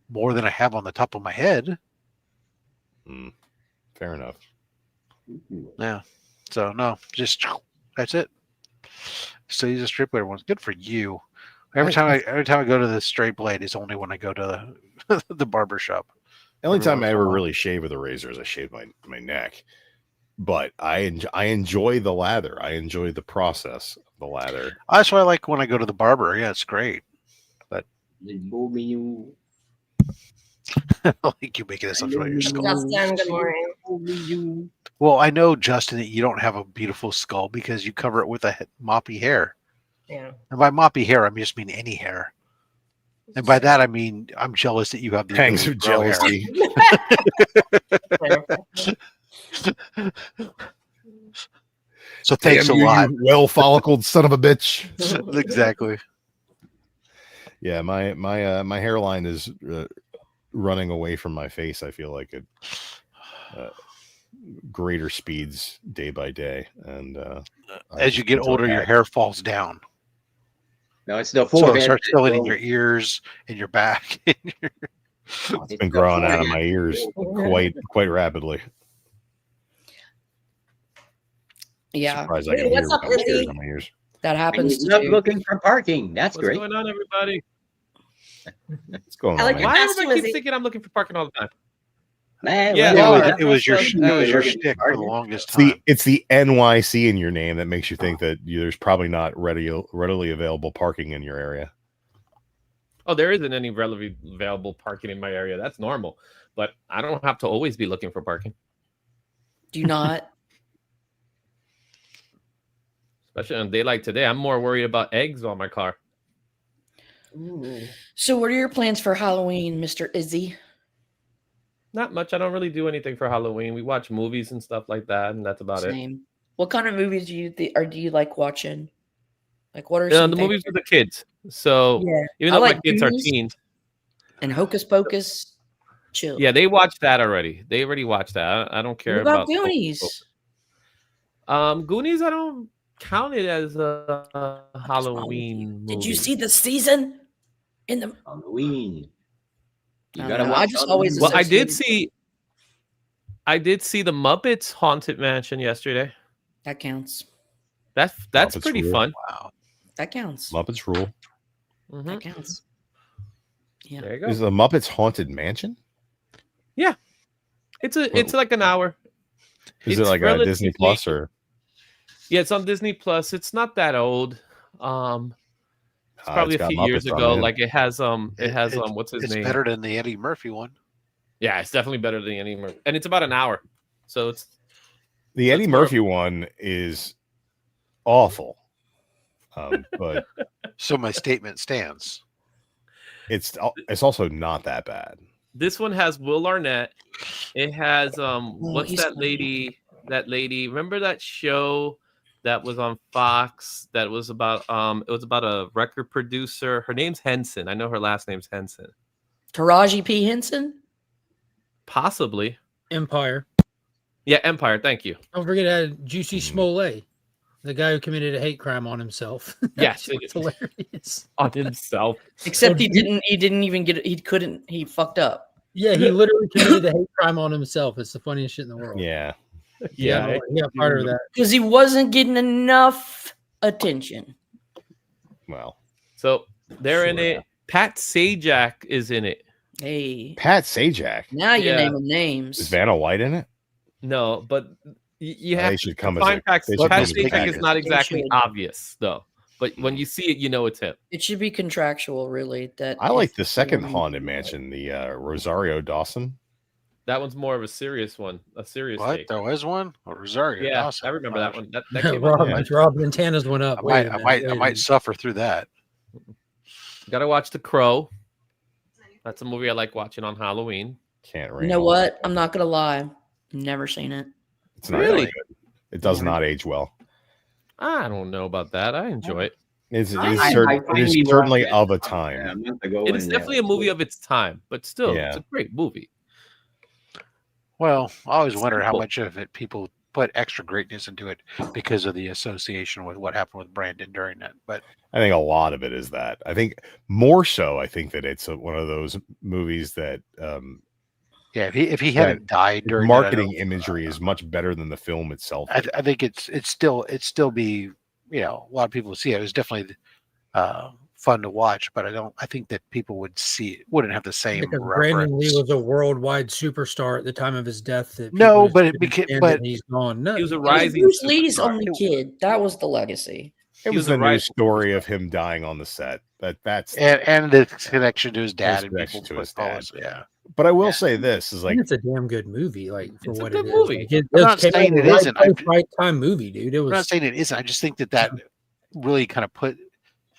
More than I have on the top of my head. Fair enough. Yeah. So no, just that's it. So use a strip blade once. Good for you. Every time I go to the straight blade is only when I go to the barber shop. The only Every time once I in a ever while. really shave with a razor is I shave my neck. But I enjoy the lather. I enjoy the process of the lather. That's why I like when I go to the barber. Yeah, it's great. But I think you're making this up about your skull. Justin, good morning. Well, I know, Justin, that you don't have a beautiful skull because you cover it with a moppy hair. Yeah. And by moppy hair, I just mean any hair. And by that, I mean I'm jealous that you have the Pangs of ability to grow hair. jealousy. So thanks Damn a you, lot. you well-follicled son of a bitch. Exactly. Yeah, my hairline is running away from my face. I feel like it greater speeds day by day, and As you get older, your hair falls down. No, it's the So it forehead. starts filling in your ears and your back. It's been growing out of my ears quite rapidly. Yeah, Surprised I can Hey, hear what's up, without Izzy? hairs on my ears. that And happens you to love you. looking for parking. That's What's great. going on, everybody? What's going I on? like man? your Why costume, everybody keeps Izzy. thinking I'm looking for parking all the time? Man, Yeah, well, it was your looking shtick for the parking. longest It's time. it's the NYC in your name that makes you think that there's probably not readily available parking in your area. Oh, there isn't any readily available parking in my area. That's normal. But I don't have to always be looking for parking, Do not. especially on a day like today. I'm more worried about eggs on my car. Ooh. So, what are your plans for Halloween, Mr. Izzy? Not much. I don't really do anything for Halloween. We watch movies and stuff like that, and that's about it. Same. What kind of movies do you like watching? Like, what are some The movies favorites? for the kids. So Yeah, even I though like my kids are Goonies. teens, And Hocus Pocus, chill. yeah, they watched that already. They already watched that. I don't care What about about Hocus Goonies? Pocus. Goonies, I don't count it as a Halloween movie. Did you see the season in the? Halloween. You I gotta don't know, watch I just Halloween. always Well, associated- I did see the Muppets Haunted Mansion yesterday. That counts. That's Muppets pretty rule. fun. Wow. That counts. Muppets rule. Mhm. That counts. Yeah. There you go. Is the Muppets Haunted Mansion? It's like an hour. Is it It's like a Disney relatively- Plus or? Yeah, it's on Disney Plus. It's not that old. It's probably it's a got few years Muppets on ago. it. Like it has what's his It's name? better than the Eddie Murphy one. Yeah, it's definitely better than any Murphy. And it's about an hour. So it's The Eddie That's more- Murphy one is awful, but So my statement stands. it's also not that bad. this one has Will Arnett. It has what's he's that funny. lady? That lady. Remember that show that was on Fox that was about it was about a record producer. Her name's Henson. I know her last name's Henson. Taraji P. Henson. Possibly. Empire. Yeah, Empire. Thank you. Don't forget that Juicy Mhm. Smollett, the guy who committed a hate crime on himself. Yes, That shit's hilarious. On himself. Except he didn't even get it. He fucked up. Yeah, he literally committed a hate crime on himself. It's the funniest shit in the world. Yeah, Yeah. he got part of that. Because he wasn't getting enough attention. well, So they're in Sure, it. yeah. Pat Sajak is in it. Hey, Pat Sajak. now you're Yeah. naming names. Is Vanna White in it? No, but you They have should to come as find a- Pat they should Pat come as a Sajak is package. not They exactly should. obvious though. But when you see it, you know it's him. It should be contractual, really. That I like if the second someone- Haunted Mansion, the Rosario Dawson. That one's more of a serious one. A serious What? take. There was one? Oh, Rosario. Yeah, Dawson. I remember that one. That came out. Rob, yeah. Rob Montana's went up. I Wait a might, I minute, might, wait I a might minute. suffer through that. Gotta watch The Crow. That's a movie I like watching on Halloween. Can't You ring. know what? I'm not gonna lie. Never seen it. It's not Really? really good. It does not age well. I don't know about that. I enjoy it. It's, it I is, cer- it finally is watched certainly it, of a a time. month ago. It is and, definitely a movie of its time, but still, Yeah. it's a great movie. Well, I always wonder how simple. much of it people put extra greatness into it because of the association with what happened with Brandon during that. But I think a lot of it is that. I think more so. I think that it's one of those movies that yeah, if he hadn't died during that, I marketing don't- imagery is much better than the film itself. I think it's still be, you know, a lot of people see it. It was definitely fun to watch, but I think that people wouldn't have the same Because reference. Brandon Lee was a worldwide superstar at the time of his death. That No, people but it just became- didn't but- stand he's gone. No, He was a It was rising. Bruce Lee's superstar. only kid. That was the legacy. It he was was a the news rising story of him dying on the set. That's. and the connection to his dad His and connection people to put his dad. Paul's- Yeah, But I will Yeah. say this is I like think it's a damn good movie. Like for It's a what good it is. movie. Like, it I'm not came saying out it the right isn't. place, right time movie, dude. It I'm not was. saying it isn't. I just think that really kind of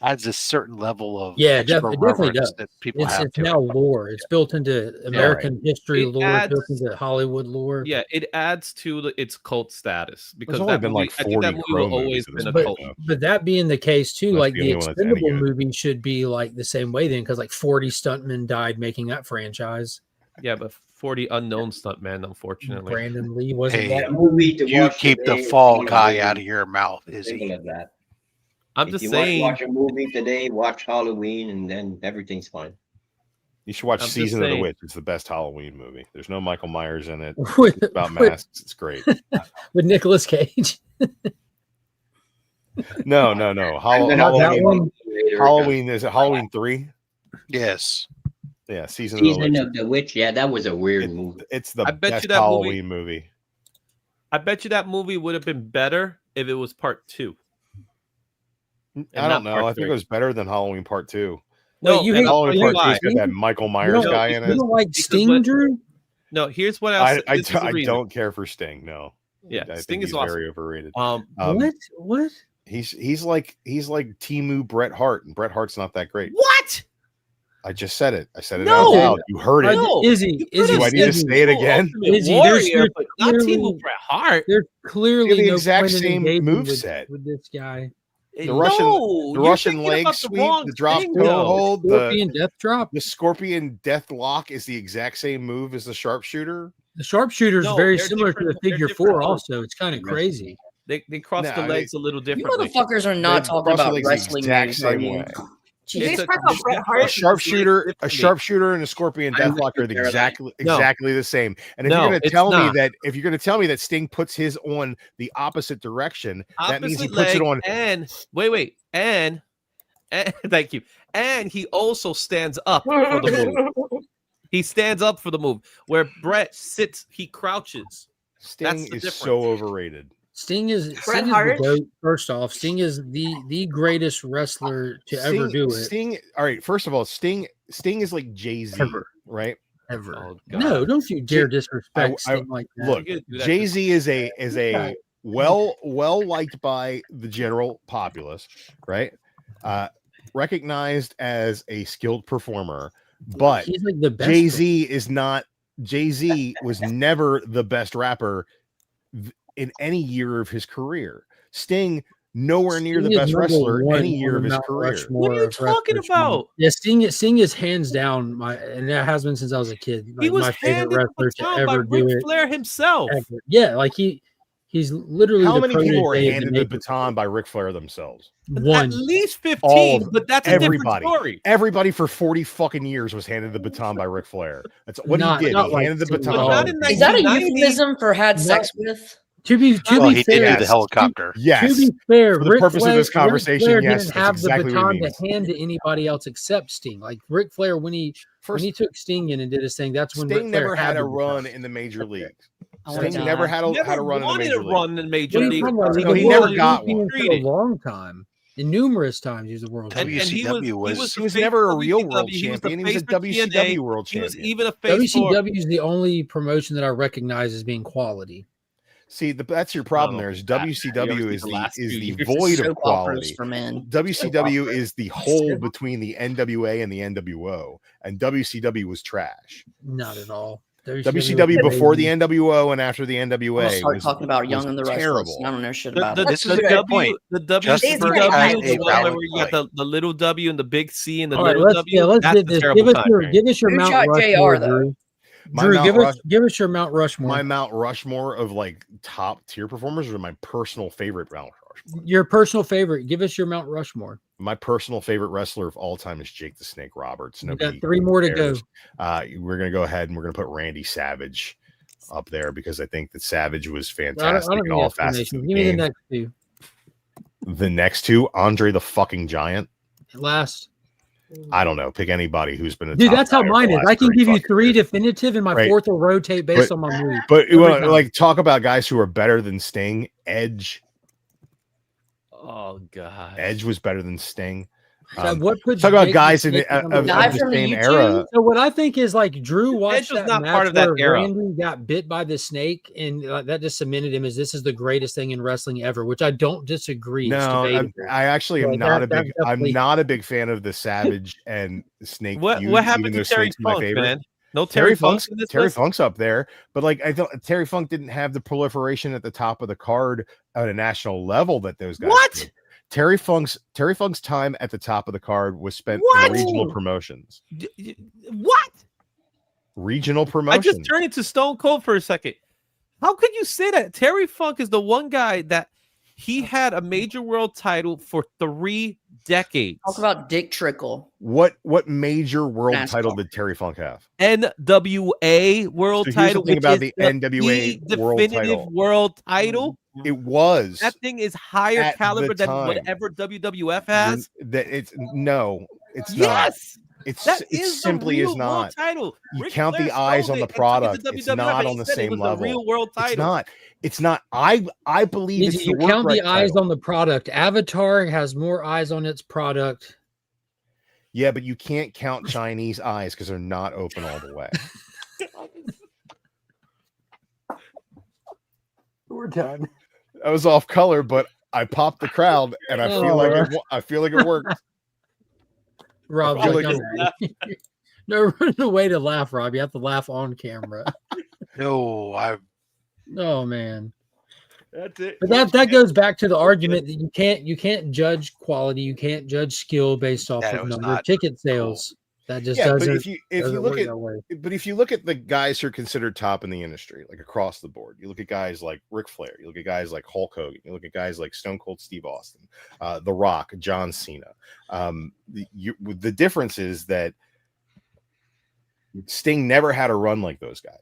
adds a certain level of Yeah, extra it definitely reverence does. that people It's have to now it. lore. It's built into American history It lore, it's built adds- into Hollywood lore. Yeah, it adds to its cult status because only that been movie, like I think that 40 movie Crow will always movies at this been a But, cult. point. but that being the case too, That's like the the only one that's any expendable good. movie should be like the same way then, because like 40 stuntmen died making that franchise. Yeah, but 40 unknown stuntmen, unfortunately. Brandon Lee wasn't Hey, that. That movie to You watch keep the today, fall one of guy the out of your mouth, is simple he? as that. I'm If just you want to saying. watch a movie today, watch Halloween, and then everything's fine. You should watch I'm just Season of the saying. Witch. It's the best Halloween movie. There's no Michael Myers in it. with, It's about with, masks. It's great. with Nicolas Cage. No. I'm gonna that Halloween. one? later, Halloween is it Halloween 3? Yes. Yeah, Season of the Season Witch. of the Witch. Yeah, that was a weird movie. It's the I bet you best that movie- Halloween movie. I bet you that movie would have been better if it was part 2. I don't not know. part I think 3. it was better than Halloween Part 2. No, you and hate- I'll tell Halloween you Part why. 2's got that Michael Myers don't- guy in You it. don't like Because Sting, what- Drew? No, here's what else. I this is the reason. don't care for Sting. No. Yeah, I Sting think is he's awesome. very overrated. Um, What? He's like Timu Bret Hart, and Bret Hart's not that great. what? I just said it. I said it No. out loud. You heard it. No. Izzy, You Izzy, Do I need to Izzy, say it again? Ultimate Izzy, Warrior, there's but not clearly- Team Bret Hart. There's clearly the no exact point in same engaging moveset. with this guy. The Russian- No, The you're Russian thinking leg about sweep, wrong the drop thing, toe though. hold, Scorpion Death Drop. the Scorpion Death Lock is the exact same move as the sharpshooter. The sharpshooter is No, very they're similar to the different- they're figure different four. holds. Also, it's kind of crazy. They cross Nah, the legs a little You differently. motherfuckers are not They talking cross the about legs the wrestling exact moves, are same you? way. You guys It's a- talk about Bret A Hart? sharpshooter and a Scorpion I'm Deathlock are with you, exactly the same. And if No, you're going to it's tell not. if you're going to tell me that Sting puts his on the opposite direction, that means he Opposite puts it leg on. And wait, and thank you. And he also stands up for the move. He stands up for the move. Where Brett sits, he crouches. Sting the is difference. so overrated. Sting is Bret the Hart? GOAT. First off, Sting is the greatest wrestler to ever do it. Sting. All right. First of all, Sting is like Jay-Z, Ever. right? Ever. Oh, No, God. don't you dare disrespect Sting like that. Look, You do that Jay-Z is a well liked by the general populace, right? Recognized as a skilled performer, but he's like the best. Jay-Z is not. Jay-Z was never the best rapper in any year of his career. Sting nowhere near the Sting is best number wrestler one any on year the of his Mount career. Rushmore What are you of talking wrestlers. about? Yeah, Sting is hands down and that has been since I was a kid. Like He was my favorite handed the wrestler to baton by ever do Ric it. Flair himself. Ever. Yeah, like he's literally How the many people were protege of handed the the baton by Ric Flair themselves? One. At least 15, All of but that's a everybody. different story. Everybody for 40 fucking years was handed the baton by Ric Flair. That's what Not- he did. not He like handed the Sting. baton. But not in Is that a 1990. euphemism for had No. sex with? To be Well, he did fair, do the helicopter. Yes. to be fair, For the Ric purpose of Flair, this conversation, Ric Flair yes, didn't that's have exactly the what it baton to means. hand to anybody else except Sting. Like Ric Flair, when he took Sting in and did his thing, that's when Ric Sting Flair never had the a run baton. in the major leagues. I wanna Sting die. never had a Never run in the wanted major to league. run in major What are you league. talking about? No, he The never world got champion one. for a long time. And numerous times he was the world And champion. he WCW was was- He the was face never a of real WCW. world He was the champion. He was a face for TNA. WCW world He was champion. even a face for. WCW is the only promotion that I recognize as being quality. See, that's your problem. No, there is that- you WCW ever is seen the last the 2 years of void of Soap operas quality. for men. WCW Soap is the hole between the NWA and the NWO, and WCW was trash. Not at all. WCW was before the amazing. NWO and after the I'm gonna NWA start was talking about Young was and the Restless. terrible. I don't know shit The, about the, it. This is the a good W, point. the Justin He's WCW, Birch had the a one where valid you got the little W and the big C and the All right, little let's W. get That's this. the terrible time frame. Give us your Who Mount shot Rushmore, JR, though? Drew. My Drew, Mount give us your Mount Rushmore. My Mount Rushmore of like top tier performers are my personal favorite Mount Rushmore. Your personal favorite. Give us your Mount Rushmore. My personal favorite wrestler of all time is Jake the Snake Roberts. We Nobody got 3 more to go. cares. We're gonna go ahead and we're gonna put Randy Savage up there because I think that Savage was I don't fantastic in need all facets of explanations. the Give me the game. next two. The next two, Andre the fuccking Giant. Last. I don't know. Pick anybody who's been a Dude, top that's how guy over mine the is. last I can 30 give you fucking 3 years. definitive, and my Right. 4th will rotate based on my mood. But you Every want to time. like talk about guys who are better than Sting? Edge. Oh god. Edge was better than Sting. So what puts Talk about Jake guys the in Snake the, number of Guy the from the same YouTube? era. So what I think is like Drew watched was that not match part of that where era. Randy got bit by the snake, and that just cemented him as this is the greatest thing in wrestling ever, which I don't disagree. It's No, debatable. I actually am Like, not that a big. I'm definitely- not a big fan of the Savage and Snake. What feud, happened even to though Terry Snake's my Funk, favorite. man? No Terry Terry Funk Funk's in this Terry list? Funk's up there, but like I thought Terry Funk didn't have the proliferation at the top of the card at a national level that those guys. What? did. Terry Funk's time at the top of the card was spent What? in regional promotions. What? Regional I promotions. just turned into Stone Cold for a second. How could you say that? Terry Funk is the one guy that he had a major world title for 3 decades. Talk about Dick Trickle. What major world NASCAR. title did Terry Funk have? NWA world So here's the title. thing which about is the NWA world definitive title. world title. It was That thing is higher at the caliber than time. whatever WWF has. that it's no, it's not. Yes, It's that it is simply the real is not. world title. You Ric count the Flair eyes stole on the it and took it to product. It's WWF, not and on he the said it same was level. The real world title. It's not. It's not. I believe it's You the count work the right eyes title. on the product. Avatar has more eyes on its product. Yeah, but you can't count Chinese eyes because they're not open all the way. We're done. I was off color, but I popped the crowd, and I feel like Oh. I feel like it worked. Rob's I feel like, like I'm- no, run away to laugh, Rob. You have to laugh on camera. No, Oh man. That's it. But that goes back to the argument that you can't judge quality, you can't judge skill based off That of was number of not ticket sales. That just Yeah, but doesn't. if you doesn't look work at that way. but if you look at the guys who are considered top in the industry, like across the board, you look at guys like Ric Flair, you look at guys like Hulk Hogan, you look at guys like Stone Cold Steve Austin, The Rock, John Cena. The difference is that Sting never had a run like those guys.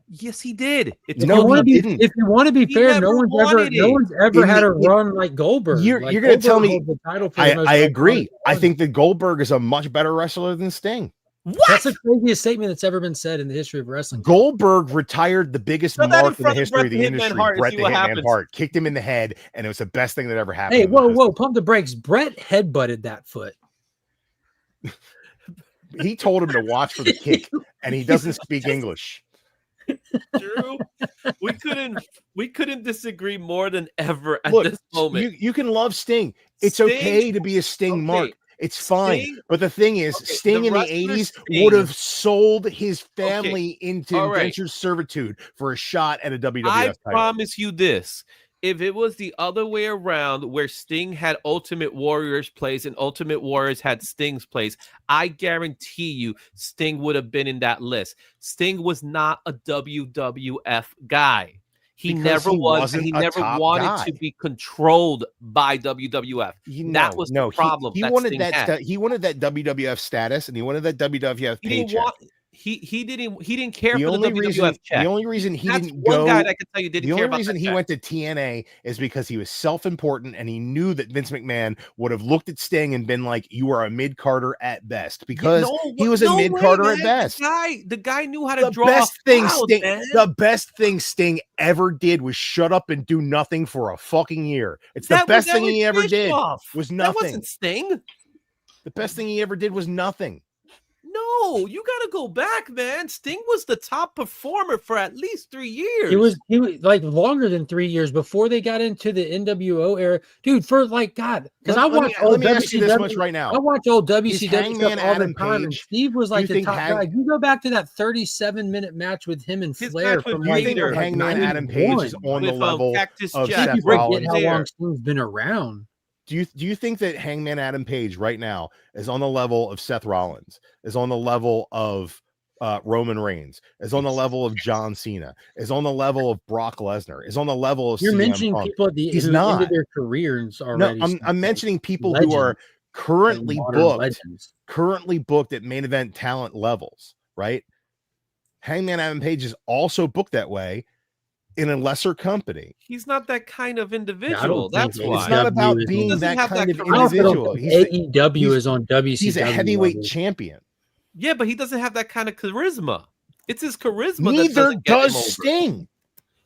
Yes, he did. It's No, called he the- didn't. If you want to be He fair, never no one's wanted ever In had the- a run like Goldberg. You're Like, gonna tell me- Goldberg holds the title for the most I agree. iconic I run. think that Goldberg is a much better wrestler than Sting. What? That's the craziest statement that's ever been said in the history of wrestling. Goldberg retired the biggest Throw that in mark in the front of history of the Bret the Hitman industry, Hart and Bret see the what Hitman happens. Hart, kicked him in the head, and it was the best thing that ever happened. Hey, in the whoa, business. pump the brakes. Brett headbutted that foot. He told him to watch for the kick, and he doesn't speak English. Drew, we couldn't disagree more than ever at Look, this moment. you can love Sting. It's Sting- okay to be a Sting okay, mark. It's fine. Sting- But the thing is, okay, Sting the in the wrestler 80s Sting- would have sold his family into all right. indentured servitude for a shot at a WWF I title. promise you this. If it was the other way around, where Sting had Ultimate Warrior's place and Ultimate Warriors had Sting's place, I guarantee you Sting would have been in that list. Sting was not a WWF guy. He Because never he was. wasn't He a never top wanted guy. to be controlled by WWF. That was the problem. He that wanted Sting that. had. He wanted that WWF status, and he wanted that WWF He didn't paycheck. want. He didn't care The for only the WWF reason, check. the only reason he That's didn't one go, guy that I can tell you didn't the care only about reason that he check. went to TNA is because he was self-important, and he knew that Vince McMahon would have looked at Sting and been like, "You are a mid-carder at best," because he was a mid-carder at best. The guy knew how to The draw best a thing crowd, Sting, man. the best thing Sting ever did was shut up and do nothing for a fucking year. It's the That best was thing he Eric ever did. Bischoff. Was That nothing. wasn't Sting. The best thing he ever did was nothing. No, you got to go back, man. Sting was the top performer for at least 3 years. He was like longer than 3 years before they got into the NWO era, dude. For like God, because I watch let me ask you this much right now. I watch old WCW Is stuff Hangman all the Adam time, and Page- Steve was do like you the think top guy. You go back to that 37-minute match with him and His Flair match with from Do you like, think Vader, like Hangman Adam Page 91. is on the with level Cactus of Jack, Seth You forget Rollins? how long there. Sting's been around. Do you think that Hangman Adam Page right now is on the level of Seth Rollins, is on the level of Roman Reigns, is on the level of John Cena, is on the level of Brock Lesnar, is on the level of You're CM mentioning Punk? people at the He's who not. ended their careers No, already. I'm mentioning people who are currently modern booked, legends. currently booked at main event talent levels, right? Hangman Adam Page is also booked that way in a lesser company. He's not that kind of individual. think That's AEW why. It's not about is being doesn't that have kind that of charisma. I also don't individual. think He's AEW is on WCW. he's a heavyweight level. champion. Yeah, but he doesn't have that kind of charisma. It's his charisma that Neither doesn't get him does over. Sting.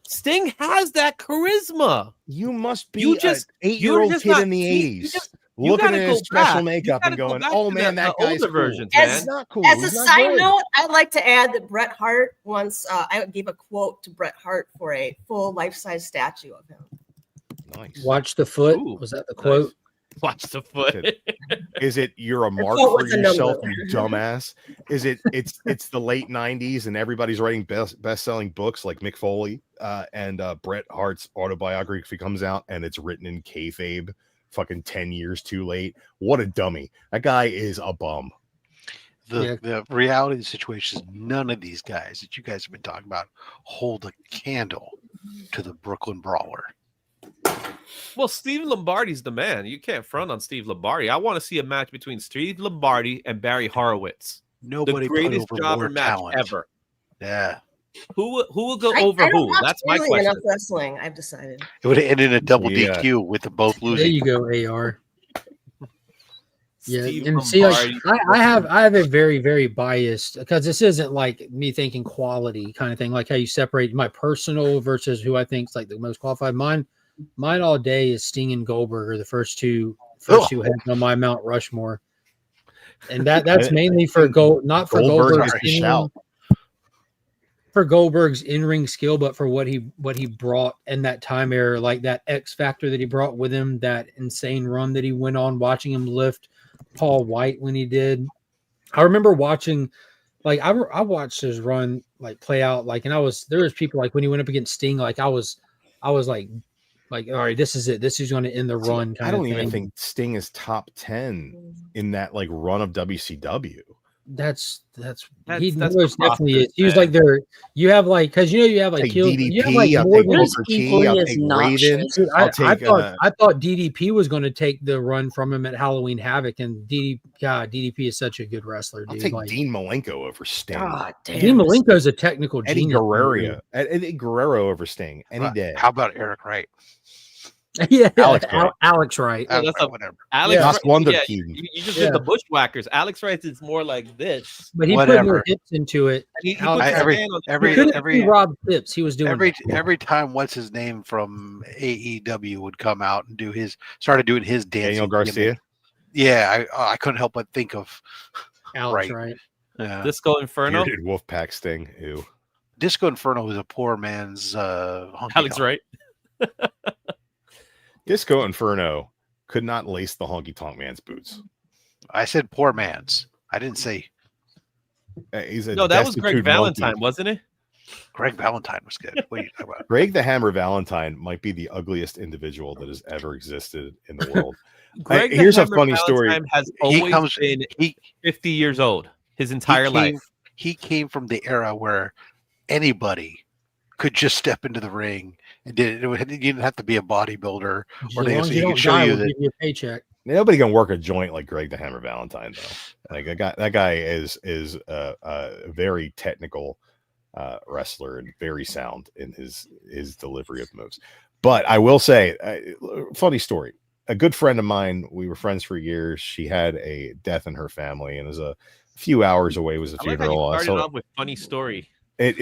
Sting has that charisma. You must be You just- an 8-year-old just kid not- in the see, 80s you looking gotta at go his special back. You makeup and gotta go going, back "Oh to man, that the guy's older cool." versions, As- man. He's not cool. As He's a not side good. note, I'd like to add that Bret Hart once I gave a quote to Bret Hart for a full life-size statue of him. Nice. Watch the foot. Ooh, Was that the nice. quote? Watch the foot. Is it you're a mark quote for was a yourself, number. you dumbass? Is it's the late 90s and everybody's writing best-selling books like Mick Foley and Bret Hart's autobiography comes out and it's written in kayfabe fucking 10 years too late. What a dummy. That guy is a bum. The reality of the situation is none of these guys that you guys have been talking about hold a candle to the Brooklyn Brawler. Well, Steve Lombardi's the man. You can't front on Steve Lombardi. I want to see a match between Steve Lombardi and Barry Horowitz. Nobody the greatest put over jobber more match talent ever. Yeah, Who will go I over don't who? watch That's my nearly question. enough wrestling. I've decided. it would have ended in a double Yeah. DQ with them both There losing. you go, AR. Yeah, Steve and see, like, Lombardi. I have a very, very biased because this isn't like me thinking quality kind of thing, like how you separate my personal versus who I think is like the most qualified. Mine all day is Sting and Goldberg are the first two heads on my Mount Rushmore, and that's mainly for not for Goldberg's Goldberg's a shout. for Goldberg's in-ring skill, but for what he brought in that time era, like that X factor that he brought with him, that insane run that he went on, watching him lift Paul White when he did. I remember watching, like I watched his run like play out, like, and there was people like when he went up against Sting, like I was like all right, this is it. This is going to end the run. I don't even think Sting is top 10 in that like run of WCW. That's That's most definitely is. He was man. like there. You have like because you have like Take Kill, DDP, you have like I'll more take than Booker T, I'll take Raven. Dude, I take, thought DDP was going to take the run from him at Halloween Havoc, and DDP is such a good wrestler, I'll dude. take like, Dean Malenko over Sting. God damn. Dean Malenko is a technical Eddie genius. Guerrero over Sting any day. How about Eric Wright? Yeah, Alex Wright. Alex Wright. Oh, that's a- whatever. Alex, Yeah. Wright- Joss Wonder yeah, Keaton. you just Yeah. did the Bushwhackers. Alex Wright is more like this. But he put Whatever. more hips into it. And he Alex puts his every- hand on the He every- couldn't every- do Rob Phipps. He was doing Every time what's his name from AEW would come out and started doing his dancing. Daniel Garcia. gimmick. Yeah, I couldn't help but think of Alex right. Wright. Disco Inferno. Bearded Wolfpack Sting. Ew. Disco Inferno was a poor man's honky Alex tonk. Wright. Disco Inferno could not lace the honky tonk man's boots. I said poor man's. I didn't say He's a No, that was Greg destitute Valentine, monkey. wasn't it? Greg Valentine was good. What are you talking about? Greg the Hammer Valentine might be the ugliest individual that has ever existed in the world. Greg the here's a Hammer funny story. Valentine has He always comes- been He 50 years old his entire life. He came from the era where anybody could just step into the ring and did it. You didn't have to be a bodybuilder As or long anything, as so you he don't could show die, you we'll that. give you a paycheck. Nobody can work a joint like Greg the Hammer Valentine, though. Like that guy is a very technical wrestler and very sound in his delivery of moves. But I will say, funny story. A good friend of mine, we were friends for years. She had a death in her family, and it was a few hours away was the I like how funeral. you started off with funny story.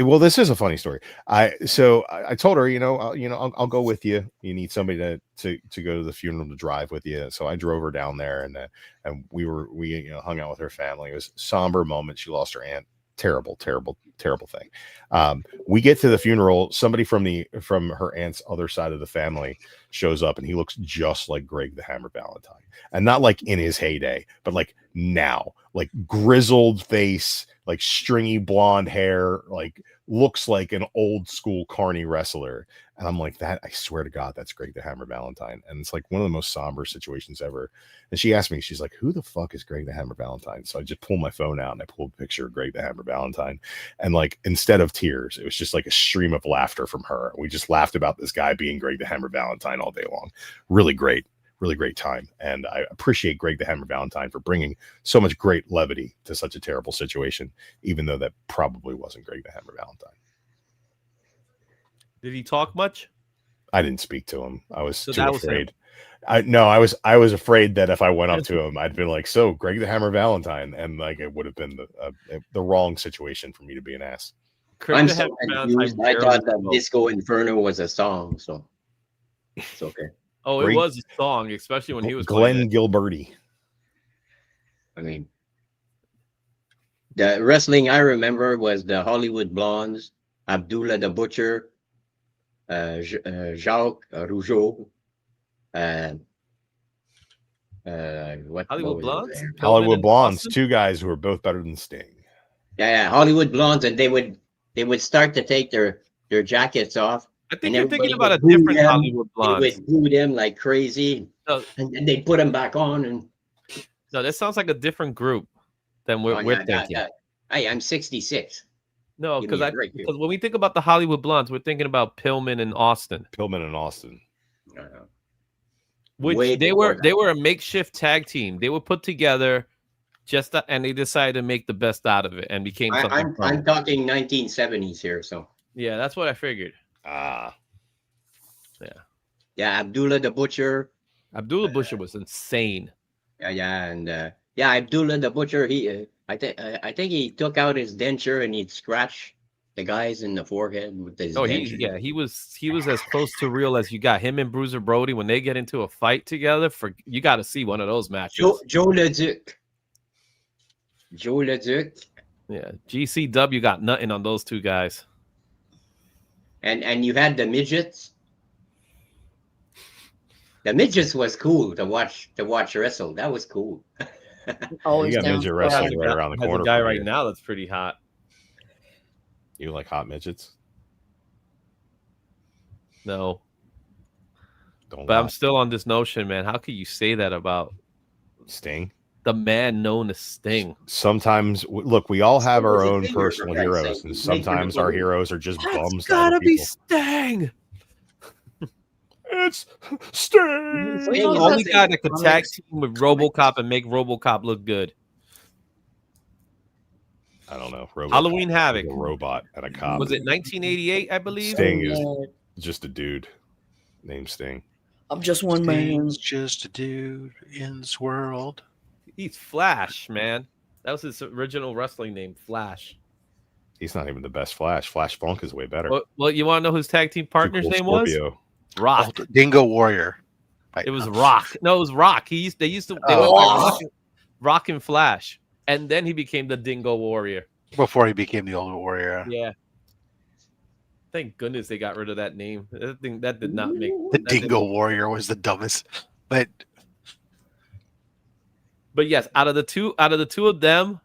Well, this is a funny story. I told her, I'll go with you. You need somebody to go to the funeral to drive with you. So I drove her down there, and we hung out with her family. It was a somber moment. She lost her aunt. Terrible thing. We get to the funeral. Somebody from her aunt's other side of the family shows up, and he looks just like Greg the Hammer Valentine, and not like in his heyday, but like now, like grizzled face, like stringy blonde hair, like looks like an old school carny wrestler. And I'm like, that, I swear to God, that's Greg the Hammer Valentine. And it's like one of the most somber situations ever. And she asked me, she's like, who the fuck is Greg the Hammer Valentine? So I just pulled my phone out and I pulled a picture of Greg the Hammer Valentine. And like, instead of tears, it was just like a stream of laughter from her. We just laughed about this guy being Greg the Hammer Valentine all day long. Really great time. And I appreciate Greg the Hammer Valentine for bringing so much great levity to such a terrible situation, even though that probably wasn't Greg the Hammer Valentine. Did he talk much? I didn't speak to him. I was So too that was him. afraid. I was afraid that if I went up to him, I'd been like, so Greg the Hammer Valentine. And like, it would have been the wrong situation for me to be an ass. Greg I'm the so Hammer confused. Valentine I thought barely that spoke. Disco Inferno was a song, so it's okay. Oh, it Greg- was a song, especially when he was Glenn playing it. Gilberti. I mean, the wrestling I remember was the Hollywood Blondes, Abdullah the Butcher, Jacques Rougeau, what Hollywood was it Blondes? there? Pillman Hollywood and Blondes, Austin? two guys who are both better than Sting. Yeah, Hollywood Blondes, and they would start to take their jackets off. I think And you're everybody thinking about a would boo different them. Hollywood They Blondes. would boo them like crazy, No, and then they put them back on. And no, that sounds like a different group than oh, we're yeah, thinking. Hey, I'm 66. No, Give me because a break here. when we think about the Hollywood Blondes, we're thinking about Pillman and Austin, Pillman and Austin. which Way they before were that. they were a makeshift tag team. They were put together and they decided to make the best out of it and became something. I'm fun. talking 1970s here, so Yeah, that's what I figured. yeah, Abdullah the Butcher. Abdullah Butcher was insane. And Abdullah the Butcher. He, I think he took out his denture and he'd scratch the guys in the forehead with his. Oh, denture. he was as close to real as you got. Him and Bruiser Brody, when they get into a fight together, you got to see one of those matches. Joe Leduc. Yeah, GCW got nothing on those two guys. And you had the midgets. The midgets was cool to watch wrestle. That was cool. Always You got down. midget Has wrestling a right guy- around the has corner. a guy from right you. now that's pretty hot. You like hot midgets? No, Don't but I'm lie. still on this notion, man. How could you say that about Sting. the man known as Sting? Sometimes, look, we all have Sting our was a own figure, personal for Christ's heroes, sake. and He's making sometimes a our movie. heroes are just That's bums. to gotta other be people. Sting. It's Sting. The Sting only has guy that could tag comics. team with RoboCop and make RoboCop look good. I don't know. RoboCop Halloween is Havoc. a robot and a cop. Was it 1988? I believe. Sting is just a dude named Sting. I'm just one man. Sting's just a dude in this world. He's Flash, man. That was his original wrestling name, Flash. He's not even the best Flash. Flash Funk is way better. Well, you want to know whose tag team Too partner's Cool name Scorpio. was? Rock. Oh, Dingo Warrior. It was Rock. No, it was Rock. They used to they went by Rock and Flash, and then he became the Dingo Warrior. Before he became the Old Warrior. Yeah. Thank goodness they got rid of that name. That did not make The Dingo Warrior was the dumbest. But yes, out of the two of them,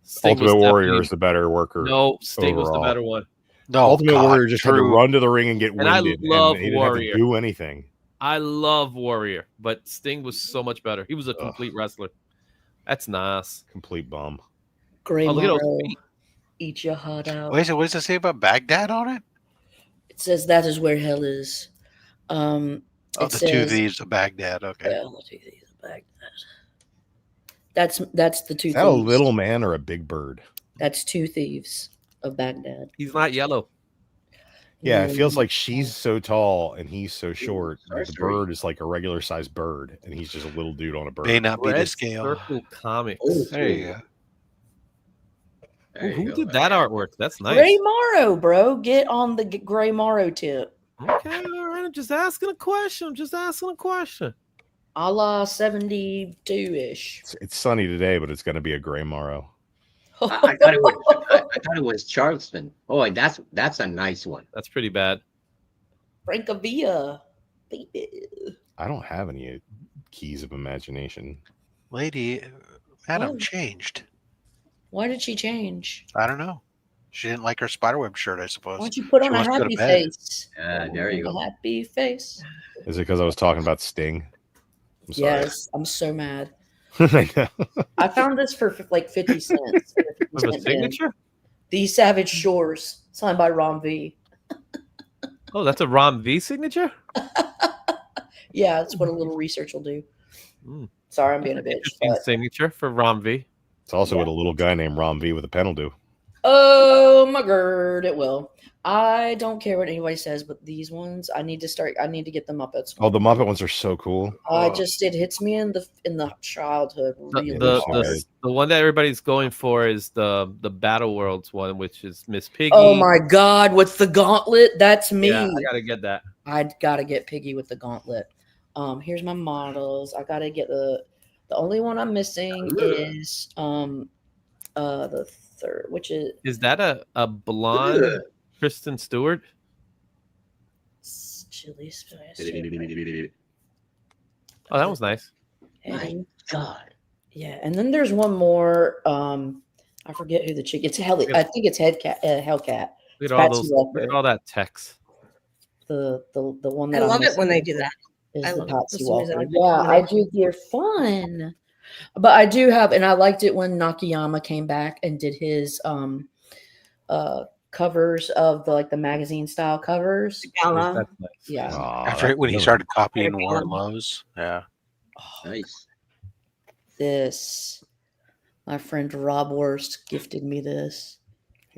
Sting Ultimate was Warrior definitely- is the better worker. No, Sting was the overall. better one. no, Ultimate God, Warrior just had to Drew- run to the ring and get And I winded. love and he didn't Warrior. have to do anything. I love Warrior, but Sting was so much better. He was a complete wrestler. That's nice. Complete bum. Gray Oh, look at those Morrow, feet. eat your heart out. What does it say about Baghdad on it? It says that is where hell is. Oh, It the two says, thieves of Baghdad. Okay. yeah, the two thieves of Baghdad. That's the two Is that a thieves. little man or a big bird? That's two thieves of Baghdad. He's not yellow. Yeah, it Mm. feels like she's so tall and he's so short. But the sorcery. bird is like a regular sized bird, and he's just a little dude on a bird. May not be to Red scale. Circle Comics. Oh, There you go. There you Who go. did that artwork? That's nice. Gray Morrow, bro. Get on the Gray Morrow tip. Okay, all right. I'm just asking a question. A la 72-ish. It's sunny today, but it's going to be a gray morrow. I thought it was Charleston. Oh, that's a nice one. That's pretty bad. Francavilla. Baby. I don't have any keys of imagination. Lady, Adam Oh. changed. Why did she change? I don't know. She didn't like her spiderweb shirt, I suppose. Why don't you put She on a wants to go to happy bed. face? There you A go. happy face. Is it because I was talking about Sting? I'm sorry. Yes, I'm so mad. I know. I found this for like 50 cents. in a 50 Was it a cent bin. signature? The Savage Shores, signed by Ron V. Oh, that's a Ron V signature? Yeah, that's what a little research will do. Mm. Sorry, I'm being a bitch. Interesting But, signature for Ron V. It's also what a little guy named Ron V with a pen will do. oh my god, it will. I don't care what anybody says, but these ones, I need to get them up at school. Oh, the Muppet ones are so cool. It hits me in the childhood really. The one that everybody's going for is the Battle Worlds one, which is Miss Piggy. Oh my god, with the gauntlet, that's me. Yeah, I gotta get that. I gotta get Piggy with the gauntlet. Here's my models. I gotta get the only one I'm missing is the third, which is that a blonde Kristen Stewart? Chili Spice. Oh, that was nice. And, God. yeah, and then there's one more. I forget who the chick. It's Hell. I think it's Hellcat. Look at all Patsy those. Walker. Look at all that text. The one I that love I'm it when they missing do that. is I the love it. Patsy For some reason, Walker. I think Yeah, when I they- do. They're fun, but I do have, and I liked it when Nakayama came back and did his covers of the magazine style covers. Gala. That's nice. Yeah. After when he that's started copying Very Warren fun. Lowe's. Yeah. Nice. This, my friend Rob Worst gifted me this.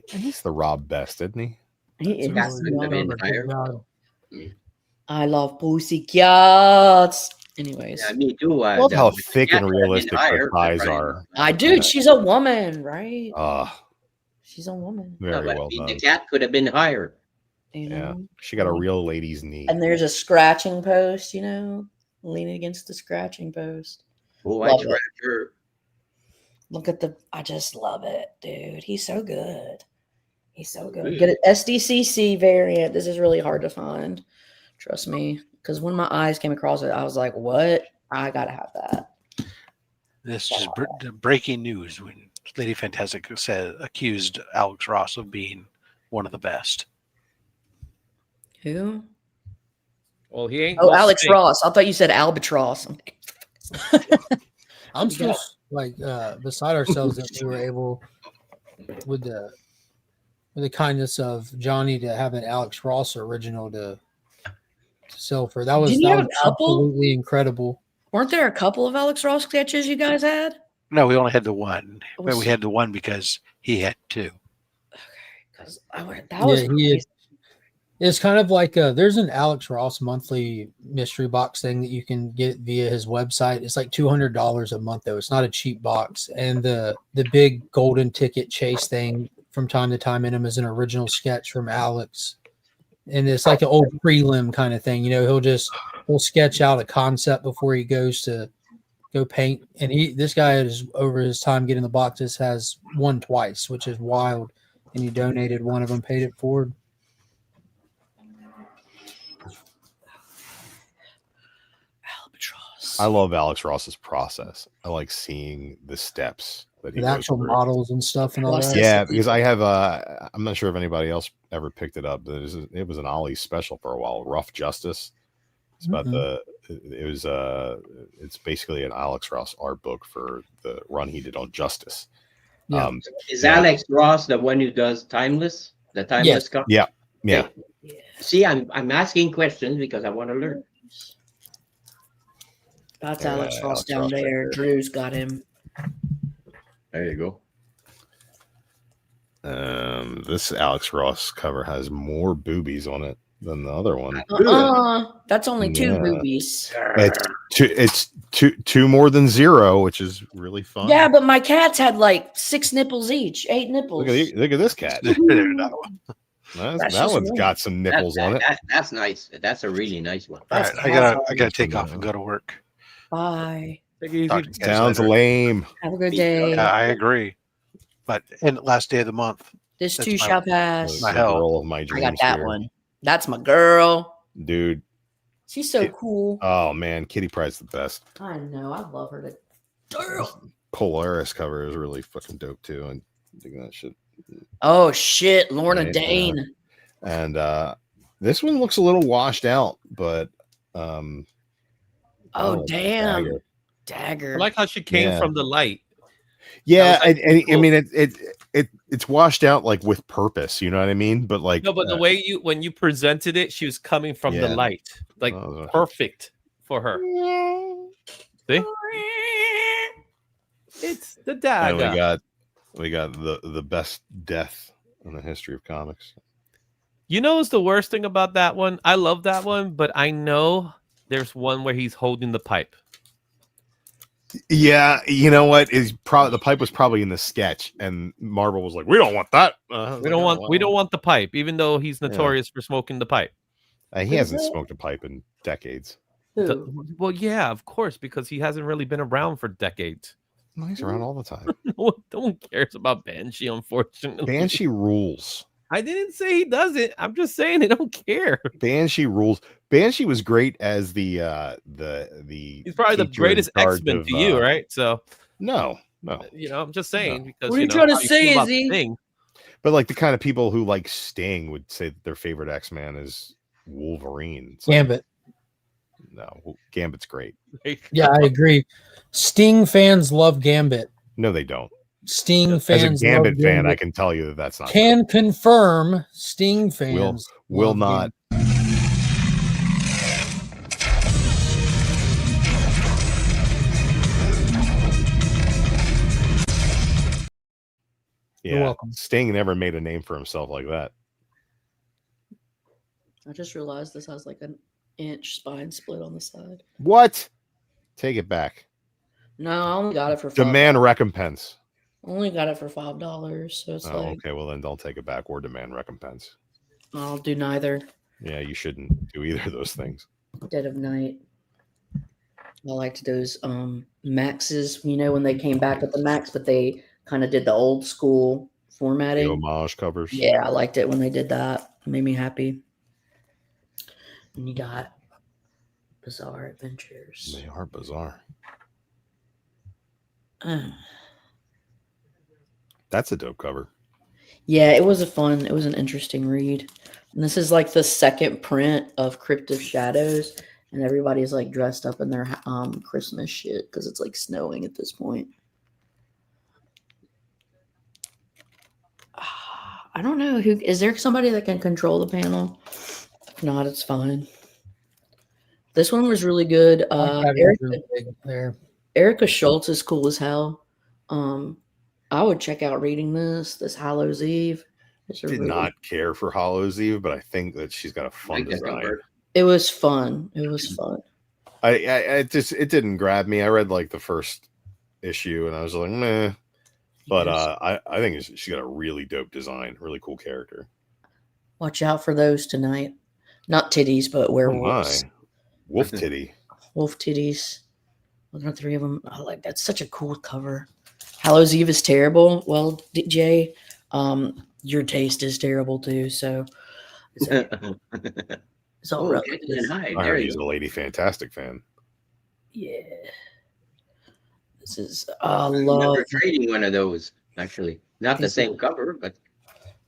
He's the Rob Best, isn't he? He is That's the young. entire. I love pussycats. Anyways, Yeah, me too. Love how thick cat and could have been realistic higher, her but thighs right. are. I do. She's a woman, right? She's a woman. No, Very but well the done. cat could have been higher. You Yeah, know? she got a real lady's knee. And there's a scratching post, leaning against the scratching post. Oh, I Love it. scratched her. Look at I just love it, dude. He's so good. He's so good. Yeah. Get an SDCC variant. This is really hard to find. Trust me. Because when my eyes came across it, I was like, what? I got to have that. This is breaking news when Lady Fantastic accused Alex Ross of being one of the best. Who? Well, he ain't. Oh, no Alex snake. Ross. I thought you said Albatross. I'm still beside ourselves that we were able, with the kindness of Johnny, to have an Alex Ross original to sell for. That was Didn't you have a couple? absolutely incredible. Weren't there a couple of Alex Ross sketches you guys had? No, we only had the one. It But was- we had the one because he had two. Because that was Yeah, crazy. It's kind of like there's an Alex Ross monthly mystery box thing that you can get via his website. It's like $200 a month though. It's not a cheap box. And the big golden ticket chase thing from time to time in him is an original sketch from Alex. And it's like an old prelim kind of thing. You know, he'll sketch out a concept before he goes to go paint. And this guy is over his time getting the boxes has won twice, which is wild. And he donated one of them, paid it forward. I love Alex Ross's process. I like seeing the steps that he With goes actual through. models and stuff and all that. Yeah, because I have I'm not sure if anybody else ever picked it up, but it was an Ollie special for a while, Rough Justice. It's about it's basically an Alex Ross art book for the run he did on Justice. Yeah. Is Alex Ross the one who does Timeless? The Timeless cover? Yeah. Yeah. See, I'm asking questions because I want to learn. That's Alex Ross down there. Drew's got him. There you go. This Alex Ross cover has more boobies on it than the other one. That's only 2 boobies. It's two more than 0, which is really fun. Yeah, but my cats had like 6 nipples each, 8 nipples. Look at this cat. That one's got some nipples on it. That's nice. That's a really nice one. All right, I gotta take off and go to work. Bye. Sounds lame. Have a good day. Yeah, I agree. But in last day of the month, This too shall pass. My hell of my I dreams got that here. one. That's my girl. Dude. She's so cool. Oh man, Kitty Pryde's the best. I know. I love her to girl. Polaris cover is really fucking dope too. I think that shit. Oh shit, Lorna Nice, Dane. And this one looks a little washed out, but Oh damn. Dagger. I like how she came from the light. Yeah, Like, I mean it's washed out like with purpose, you know what I mean? But like no, but the way when you presented it, she was coming from the light, like perfect for her. See, it's the dagger. And we got the best death in the history of comics. You know, what's the worst thing about that one? I love that one, but I know there's one where he's holding the pipe. Yeah, you know what? Is probably the pipe was probably in the sketch, and Marvel was like, "We don't want that. We don't want the pipe," even though he's notorious for smoking the pipe. He hasn't smoked a pipe in decades. Well, yeah, of course, because he hasn't really been around for decades. No, he's around all the time. No one cares about Banshee, unfortunately. Banshee rules. I didn't say he doesn't. I'm just saying they don't care. Banshee rules. Banshee was great as the He's probably the greatest X-Men to you, right? So no. You know, I'm just saying because what are you trying to say, feel Izzy? about Sting. But like the kind of people who like Sting would say that their favorite X-Man is Wolverine. It's Gambit. No, Gambit's great. Yeah, I agree. Sting fans love Gambit. No, they don't. Sting fans. As a Gambit love fan, I can tell you that's not. Can confirm Sting fans will love not. You're Yeah, welcome. Sting never made a name for himself like that. I just realized this has like an inch spine split on the side. What? Take it back. No, I only got it for $5. Demand recompense. Only got it for $5, so it's like Okay, well then don't take it back or demand recompense. I'll do neither. Yeah, you shouldn't do either of those things. Dead of Night. I liked those Maxes, you know, when they came back with the Max, but they kind of did the old school formatting. The homage covers. Yeah, I liked it when they did that. It made me happy. And you got Bizarre Adventures. They are bizarre. That's a dope cover. Yeah, it was an interesting read. And this is like the second print of Crypt of Shadows, and everybody's like dressed up in their Christmas shit because it's like snowing at this point. I don't know who is there somebody that can control the panel? If not, it's fine. This one was really good. Erica Schultz is cool as hell. I would check out reading this Hallows Eve. It's a Did really- not care for Hollow's Eve, but I think that she's got a fun Like the design. cover. It was fun. It was fun. I just it didn't grab me. I read like the first issue and I was like, meh. But Yes. I think she's got a really dope design, really cool character. Watch out for those tonight. Not titties, but Oh werewolves. my, wolf titty. Wolf titties. Well, there are 3 of them. I like that's such a cool cover. Hallows Eve is terrible. Well, DJ, your taste is terrible too. So it's, it's all Oh, relative. Jekyll and Hyde. I There heard you he's a go. Lady Fantastic fan. Yeah. This is I love. remember trading one of those, actually. Not the same cover, but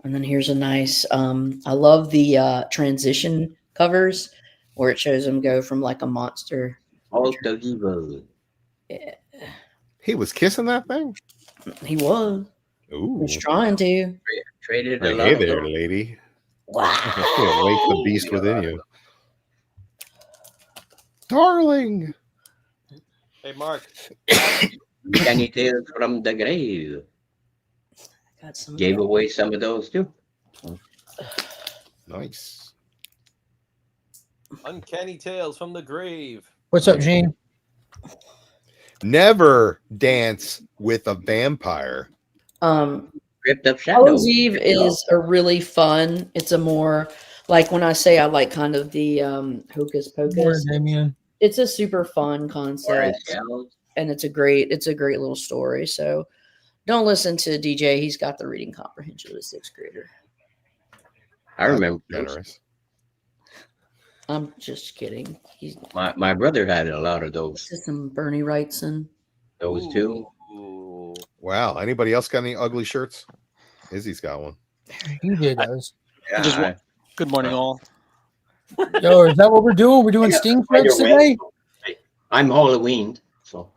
And then here's a nice. I love the transition covers where it shows him go from like a monster. all the evil. Yeah, He was kissing that thing. he was. He Ooh, was trying to. Traded a hey, lot hey of there, those. lady. Wow. Yeah, wake the beast within you, darling. Hey, Mark. Uncanny Tales from the Grave. Got some. Gave away some of those too. Nice. Uncanny Tales from the Grave. What's up, Gene? Never dance with a vampire. Crypt of Hallows Shadows. Eve is a really fun. It's a more like when I say I like kind of the hocus pocus. Damien. It's a super fun Forest concept, Shells. and it's a great little story. So don't listen to DJ. He's got the reading comprehension of a 6th grader. I remember those. Generous. I'm just kidding. He's My brother had a lot of those. just some Bernie Wrightson. Those two. Ooh. Wow. Anybody else got any ugly shirts? Izzy's got one. You did those. Yeah, Just one- Good morning, all. Yo, is that what we're doing? We're doing Sting shirts today? I'm Halloween, so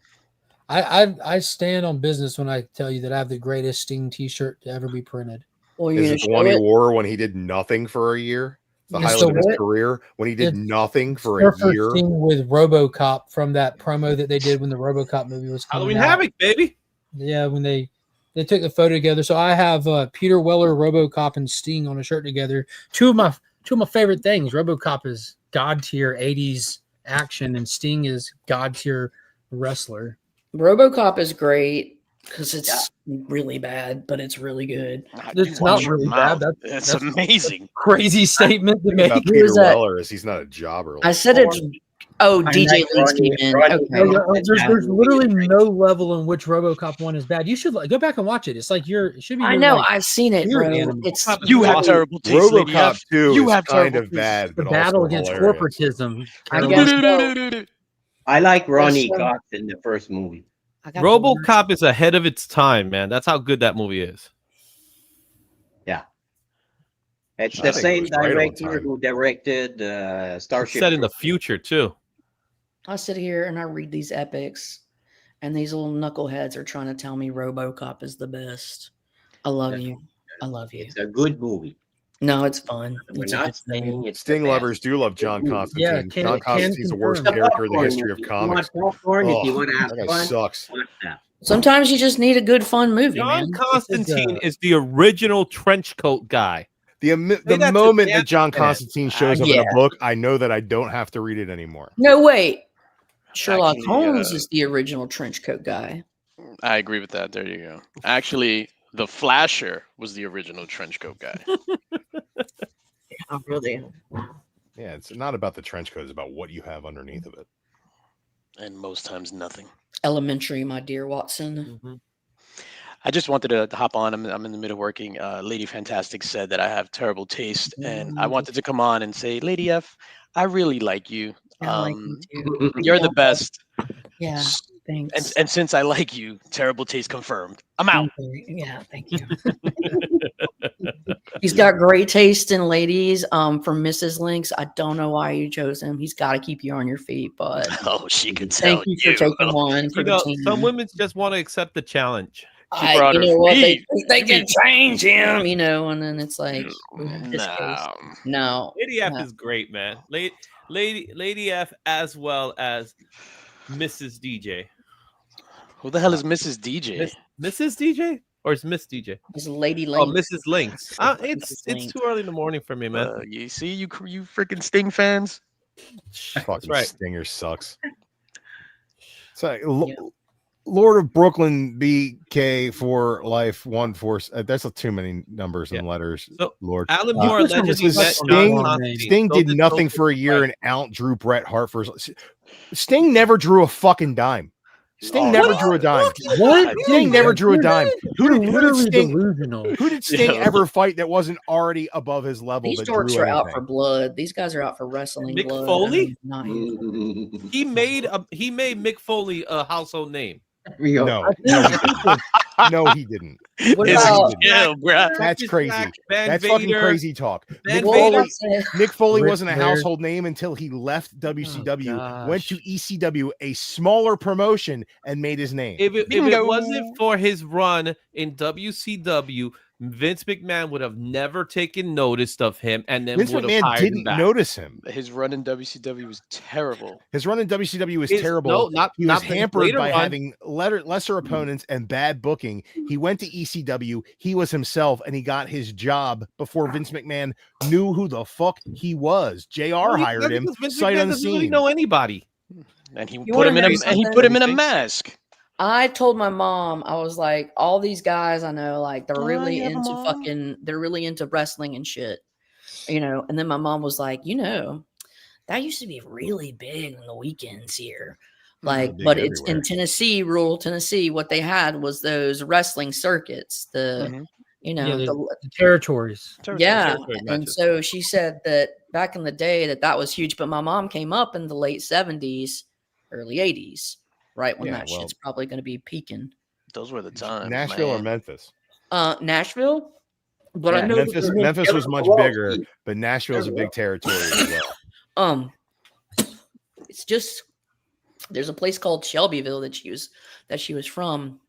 I stand on business when I tell you that I have the greatest Sting T-shirt to ever be printed. Well, you're Is gonna it the show one he it. wore when he did nothing for a year? The It's highlight the of his what? career when he did It's nothing for a Surfer year. Sting with RoboCop from that promo that they did when the RoboCop movie was coming Halloween out. Havoc, baby. Yeah, when they took the photo together. So I have Peter Weller, RoboCop, and Sting on a shirt together. Two of my favorite things. RoboCop is god tier 80s action, and Sting is god tier wrestler. RoboCop is great because it's really bad, but it's really good. It's not really bad. It's That's amazing. crazy statement to The thing about make. Who Peter is that? Weller is he's not a jobber. I said it's. Oh, I DJ like Leeds Ronnie- came in. Ronnie- Okay. There's literally no level in which RoboCop 1 is bad. You should go back and watch it. It's like it should be. I your, know. like, I've seen it, spirit bro. animal. It's You have terrible taste, Lady RoboCop F. 2 You is have kind terrible of bad, the but battle also against hilarious. corporatism. I Carol. guess so. I like Ronnie There's some- Cox in the first movie. I got the worst. RoboCop is ahead of its time, man. That's how good that movie is. It's I the think it same was right on director time. who directed It's Starship. set in the Troopers. future too. I sit here and I read these epics, and these little knuckleheads are trying to tell me RoboCop is the best. I love you. I love you. It's a good movie. No, it's fun. We're It's a not good movie. saying it's Sting the best. lovers do love John Constantine. Yeah, John Constantine's the worst confirm. character in the Popcorn history of movie. comics. If you want popcorn, if you Oh, want to have that guy fun, sucks. watch that. Sometimes you just need a good fun movie, John man. Constantine is the original trench coat guy. The that's a moment damn that John minute. Constantine shows up in Yeah. a book, I know that I don't have to read it anymore. No, wait. Sherlock Actually, Holmes is the original trench coat guy. I agree with that. There you go. Actually, the Flasher was the original trench coat guy. Oh, really? Yeah, it's not about the trench coat; it's about what you have underneath of it. And most times nothing. Elementary, my dear Watson. I just wanted to hop on. I'm in the middle of working. Lady Fantastic said that I have terrible taste, and I wanted to come on and say, Lady F, I really like you. I like you too. You're the best. Yeah, thanks. And since I like you, terrible taste confirmed. I'm out. Yeah, thank you. He's got great taste in ladies. From Mrs. Lynx, I don't know why you chose him. He's got to keep you on your feet, but Oh, she could tell thank you for taking one for You the know, team. some women just want to accept the challenge. She brought you her know what? feet. They can change him, you know, and then it's like this case. No. No. Lady F no. is great, man. Lady F as well as Mrs. DJ. Who the hell is Mrs. DJ? Mrs. DJ? Or it's Miss DJ? It's Lady Oh, Lynx. Mrs. Lynx. It's Lynx. too early in the morning for me, man. You see, you freaking Sting fans. Fucking right. Stinger sucks. So, Lord of Brooklyn BK for life 1-4. That's too many numbers and letters. So, Lord. Alan Moore allegedly met Sting, John Constantine. Sting So did did nothing Goldberg. for a year and outdrew Bret Hart for. Sting never drew a fucking dime. Sting never drew a dime. What? Sting never drew a dime. Who did Literally Sting? delusional. Who did Sting Yeah. ever fight that wasn't already above his level? These that dorks drew are out anything? for blood. These guys are out for wrestling Mick blood. Foley? Not He made Mick Foley a household name. No, he didn't. What It's about chill, bruh. That's crazy. Van That's fucking Vader. crazy talk. Van Mick Vader. Foley, Mick Foley Ric wasn't a Flair. household name until he left WCW, gosh. went to ECW, a smaller promotion, and made his name. If it Bingo. wasn't for his run in WCW, Vince McMahon would have never taken notice of him, and then Vince would have McMahon hired him didn't back. notice him. His run in WCW was terrible. His run in WCW was His- terrible. no, not- he was not his hampered later by run. having lesser opponents and bad booking. He went to ECW. He was himself, and he got his job before Vince McMahon knew who the fuck he was. JR hired him Vince sight McMahon doesn't really unseen. know anybody. And he You put wanna him in know a and he something? put him in a Anything? mask. I told my mom, I was like, all these guys I know, like they're Oh, really you have a into mom? they're really into wrestling and shit. And then my mom was like, that used to be really big on the weekends here. Like, big but it's in everywhere. Tennessee, rural Tennessee, what they had was those wrestling circuits, Mhm. the Territories. yeah. Territory And matches. so she said that back in the day that was huge, but my mom came up in the late 70s, early 80s, right when Yeah, that well- shit's probably going to be peaking. Those were the times. Nashville or man. Memphis? Nashville, but I Yeah, know that Memphis. they're Memphis together was for much a while. bigger, but Nashville's a big territory as well. It's just there's a place called Shelbyville that she was from,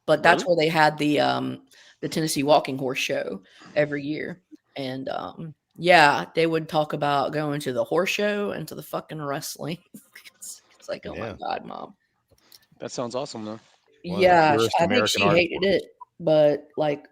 but that's where they had the Tennessee Walking Horse show every year, and yeah, they would talk about going to the horse show and to the fucking wrestling. it's like, oh Yeah. my god, mom. That sounds awesome, though. One of the Yeah, purest I think American she art hated forms. it, but like,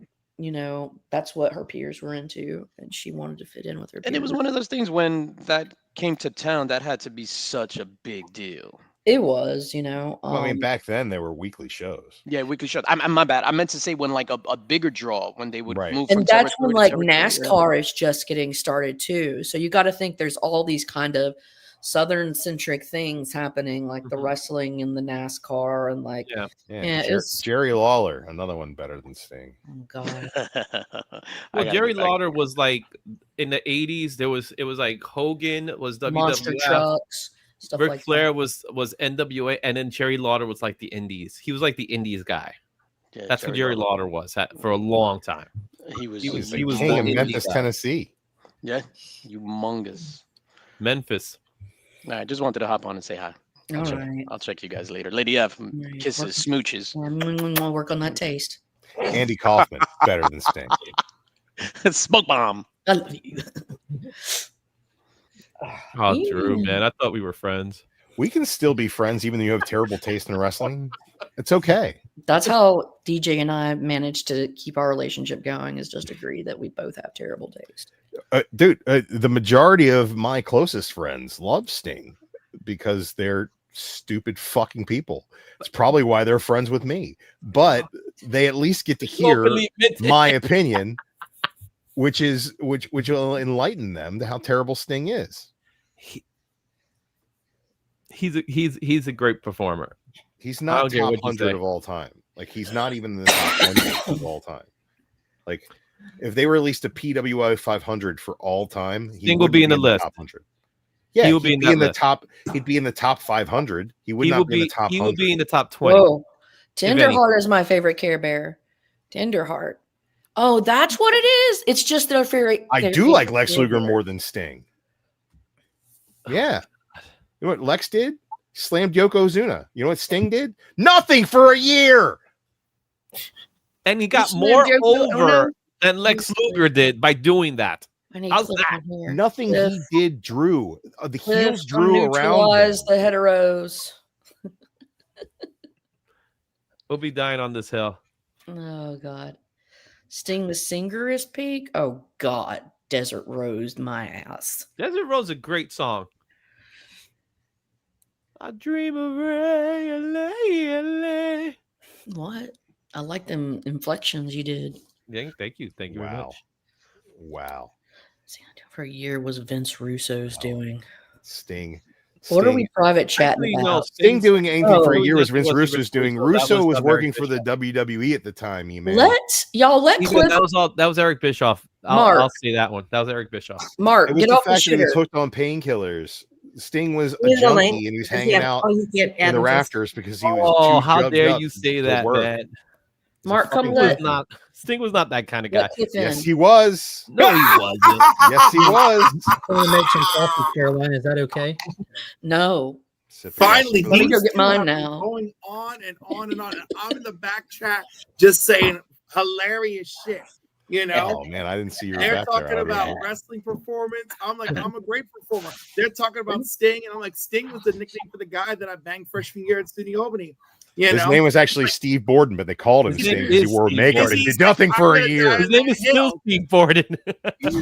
that's what her peers were into, and she wanted to fit in with her peers. And it was one of those things when that came to town, that had to be such a big deal. It was, Well, I mean, back then there were weekly shows. Yeah, weekly shows. I'm my bad. I meant to say when like a bigger draw, when they would Right. move from and that's when territory to like territory. NASCAR is just getting started too. So you got to think there's all these kind of Southern centric things happening, like the wrestling and the NASCAR and like, Yeah. Yeah, Jer- it's- Jerry Lawler, another one better than Sting. oh god, I Well, gotta Jerry get back. Lauder was like in the 80s. It was like Hogan was WWF. monster trucks, stuff Ric like Flair that. was NWA, and then Jerry Lauder was like the Indies. He was like the Indies guy. Yeah, That's what Jerry Lauder was for a long time. He was. he was- The he was king the of indie Memphis, guy. Tennessee. Yeah, humongous. Memphis. I just wanted to hop on and say hi. All check, right. I'll check you guys later. Lady F, Right. kisses, smooches. We'll work on that taste. Andy Kaufman, better than Sting. Smoke bomb. I love you. Oh, Drew, man, I thought we were friends. We can still be friends even though you have terrible taste in wrestling. It's okay. That's how DJ and I managed to keep our relationship going. Is just agree that we both have terrible taste. Dude, the majority of my closest friends love Sting because they're stupid fucking people. It's probably why they're friends with me. But they at least get to hear Locally minted. my opinion, which will enlighten them to how terrible Sting is. He's a great performer. He's I not don't care top what you 100 say. of all time. Like, he's not even in the top 100 of all time. Like, if they released a PWI 500 for all time, he Sting will wouldn't be in the list. top 100. Yeah, He he will would be be in that in the list. top. He'd be in the top 500. He would He not will be in the be. top He 100. will be in the top 20. Whoa, any. Tenderheart is my favorite Care Bear. Tenderheart. Oh, that's what it is. It's just their favorite. I their do like favorite Lex Care Luger Bear. more than Sting. Yeah. You know what Lex did? He slammed Yokozuna. You know what Sting did? Nothing for a year. And he got You more slammed Yoko Ono? over than Lex Luger did by doing that. I need How's clip that? on here. Nothing Cliff- he did drew. The Cliff heels drew around him. neutralize the heteros. We'll be dying on this hill. Oh God. Sting the Singer is peak. Oh God. Desert Rose my ass. Desert Rose is a great song. I dream of LA. What? I like them inflections you did. Yeah, thank you very Wow. much. Wow. For a year was Vince Russo's doing. Sting. What are we private chatting Actually, about? no, Sting doing anything for a Oh, year was Vince wasn't Russo's doing. Russo, that Russo was was working Eric for the WWE at the time. You man. Let Even Cliff that was Eric Bischoff. Mark. I'll say that one. That was Eric Bischoff. Mark, It was get the off the fact that he was shitter. hooked on painkillers. Sting was a He's a junkie link. and he was Yeah. hanging out Oh, you can't in add the him to- rafters because he was Oh, too how drugged dare up you say to that, work. man? Mark, come fucking let Sting was not that kind of guy. let Cliff Yes, in. he was. No, he wasn't. Yes, he was. I'm going to make some coffee, Caroline. Is that okay? No. Finally, Let me go these get two mine have been now. going on and on and on. And I'm in the back chat just saying hilarious shit. You know, Oh man, I didn't see you they're back talking there. about Audrey. wrestling performance. I'm like, I'm a great performer. They're talking about Sting, and I'm like, Sting was the nickname for the guy that I banged freshman year at SUNY Albany. You His know? name was actually Steve Borden, but they called him His Sting name because he is wore Steve makeup Borden. and did nothing for a year. His name is still Steve Borden. He's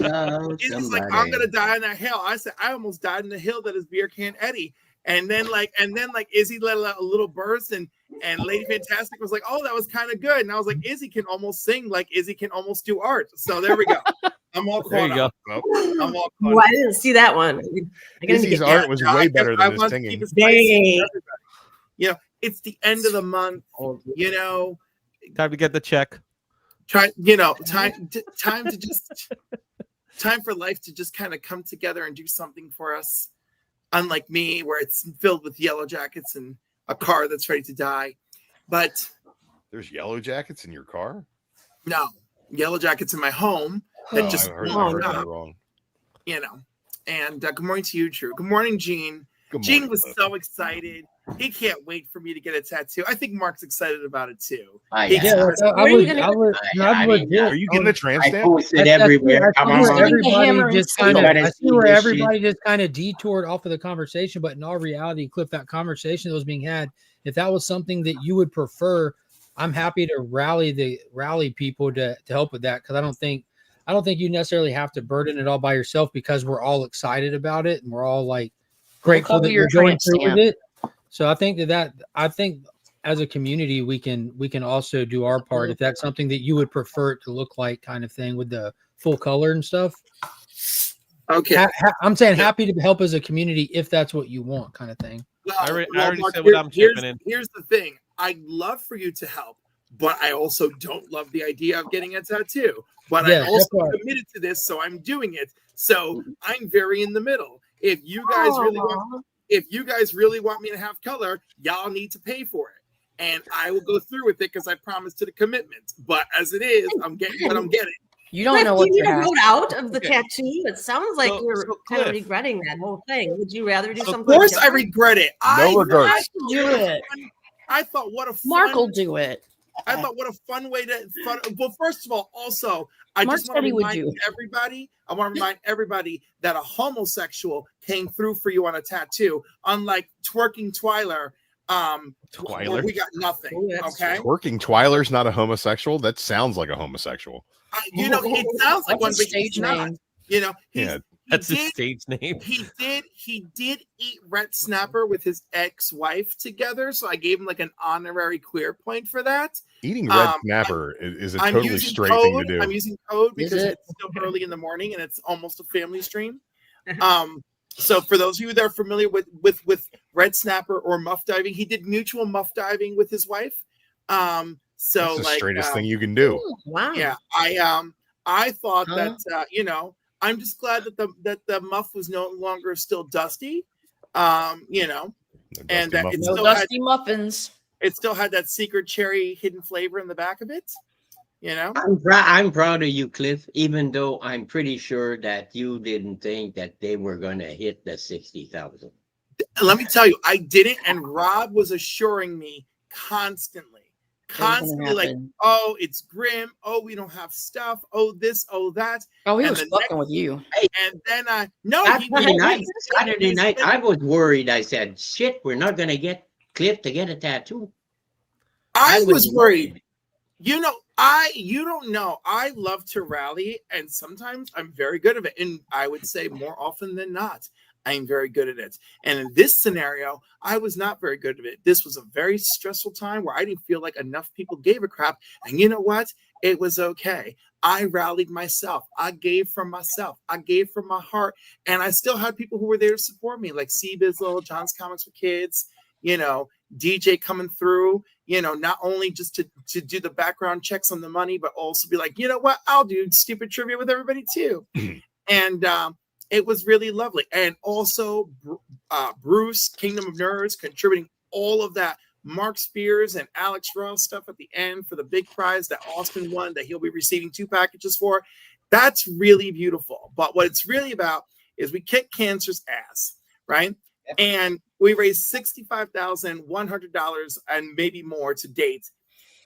like, I'm gonna die in that hill. I said, I almost died in the hill that is Beer Can Eddie. And then Izzy let out a little burst, and Lady Fantastic was like, "Oh, that was kind of good." And I was like, "Izzy can almost sing like Izzy can almost do art." So there we go. I'm all There caught you go. up. I'm all Oh, I didn't see that one. I gotta Izzy's get- art was way better I than his want to keep singing. it spicy for Dang. everybody. You know, it's the end of the month. You know, Time to get the check. time to just time for life to just kind of come together and do something for us. Unlike me, where it's filled with yellow jackets and a car that's ready to die. But There's yellow jackets in your car? no, yellow jackets in my home that just I heard won't that stop, wrong. you know. And good morning to you, Drew. Good morning, Gene. Good Gene morning, was Cliff. so excited. He can't wait for me to get a tattoo. I think Mark's excited about it too. I He am. expressed- I would do it. Are you getting the trans I stamp? posted everywhere. I Come see where on. everybody just kind of, Gotta I see see where this everybody just kind of detoured off of the conversation, but in all reality, Cliff, that conversation that was being had, if that was something that you would prefer, I'm happy to rally people to help with that, because I don't think you necessarily have to burden it all by yourself, because we're all excited about it and we're all like grateful that you're going through with it. So I think I think as a community we can also do our part if that's something that you would prefer it to look like, kind of thing, with the full color and stuff. Okay. I'm saying happy to help as a community if that's what you want, kind of thing. I already Mark, said what I'm chipping in. Here's the thing. I'd love for you to help, but I also don't love the idea of getting a tattoo. But Yeah, I'm also that's right. committed to this, so I'm doing it. So I'm very in the middle. If you guys really want me to have color, y'all need to pay for it. And I will go through with it because I promised to the commitment. But as it is, I'm getting what I'm getting. You don't Cliff, know do what you need you're to asking. vote out of the Okay. tattoo? It sounds like you're kind of Cliff. regretting that whole thing. Would you rather do Of something? course, I different? regret it. No regrets. Do it. I thought what a Mark fun will do it. I thought what a fun way to well, first of all, also I Mark just want said to he would remind do it. everybody, that a homosexual came through for you on a tattoo, unlike twerking Twyler. Twyler? We got nothing. Okay. Twerking Twyler's not a homosexual. That sounds like a homosexual. It sounds like That's one, his but stage he's not. name. Yeah, That's his stage name. He did eat red snapper with his ex-wife together, so I gave him like an honorary queer point for that. Eating red snapper is a I'm totally using straight code. thing to do. I'm using code Is because it? it's still early in the morning and it's almost a family stream. So for those of you that are familiar with red snapper or muff diving, he did mutual muff diving with his wife. So That's the like straightest thing you can do. Wow. yeah, I thought that I'm just glad that the muff was no longer still dusty. And that it No still had, dusty muffins. it still had that secret cherry hidden flavor in the back of it. I'm proud of you, Cliff, even though I'm pretty sure that you didn't think that they were going to hit the 60,000. Let me tell you, I didn't, and Rob was assuring me constantly, like, happen. oh, it's grim. Oh, we don't have stuff. Oh, this, oh, that. Oh, he And was the fucking with you. And then no, Saturday night, I was worried. I said, shit, we're not going to get Cliff to get a tattoo. I was worried. You don't know. I love to rally, and sometimes I'm very good at it. And I would say more often than not, I'm very good at it. And in this scenario, I was not very good at it. This was a very stressful time where I didn't feel like enough people gave a crap. And you know what? It was okay. I rallied myself. I gave from myself. I gave from my heart. And I still had people who were there to support me, like C. Bizzle, John's Comics for Kids, DJ coming through, not only just to do the background checks on the money, but also be like, you know what? I'll do stupid trivia with everybody too. And it was really lovely. And also Bruce, Kingdom of Nerds, contributing all of that. Mark Spears and Alex Ross stuff at the end for the big prize that Austin won that he'll be receiving 2 packages for. That's really beautiful. But what it's really about is we kick cancer's ass, right? And we raised $65,100 and maybe more to date.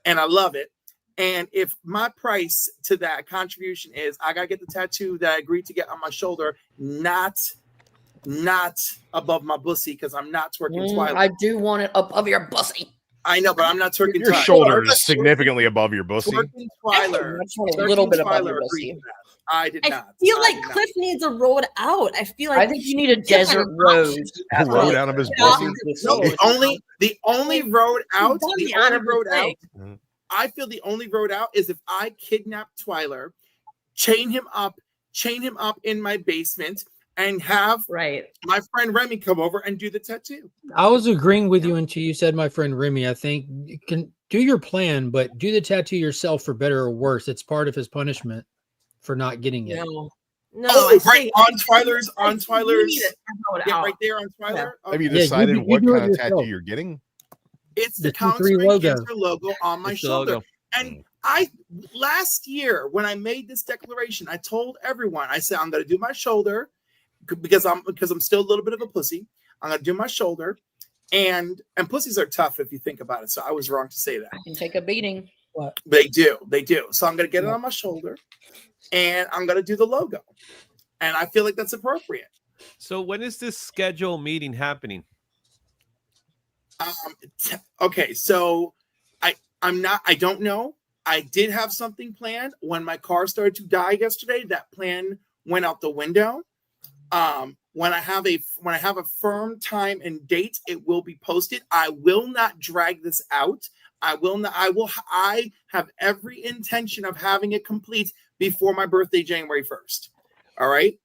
And I love it. And if my price to that contribution is I got to get the tattoo that I agreed to get on my shoulder, not above my bussy, because I'm not twerking Twilight. I do want it above your bussy. I know, but I'm not twerking Your Twilight. shoulder is significantly above your bussy. Twerking Twilight. I just want a little bit above your bussy. I did not. I feel like Cliff needs a road out. I feel like I think you need a desert road. A road out of his bussy. No, the only road out. The only road out. I feel the only road out is if I kidnap Twyler, chain him up in my basement, and have my friend Remy come over and do the tattoo. I was agreeing with you until you said my friend Remy. I think you can do your plan, but do the tattoo yourself for better or worse. It's part of his punishment for not getting it. No, right on Twyler's. Yeah, right there on Twyler. Have you decided what kind of tattoo you're getting? It's the Countering Cancer logo on my shoulder. And last year when I made this declaration, I told everyone, I said, I'm going to do my shoulder because I'm still a little bit of a pussy. I'm going to do my shoulder, and pussies are tough if you think about it. So I was wrong to say that. I can take a beating. What? They do. So I'm going to get it on my shoulder, and I'm going to do the logo, and I feel like that's appropriate. So when is this scheduled meeting happening? Okay, so I don't know. I did have something planned when my car started to die yesterday. That plan went out the window. When I have a firm time and date, it will be posted. I will not drag this out. I have every intention of having it complete before my birthday, January 1st. All right.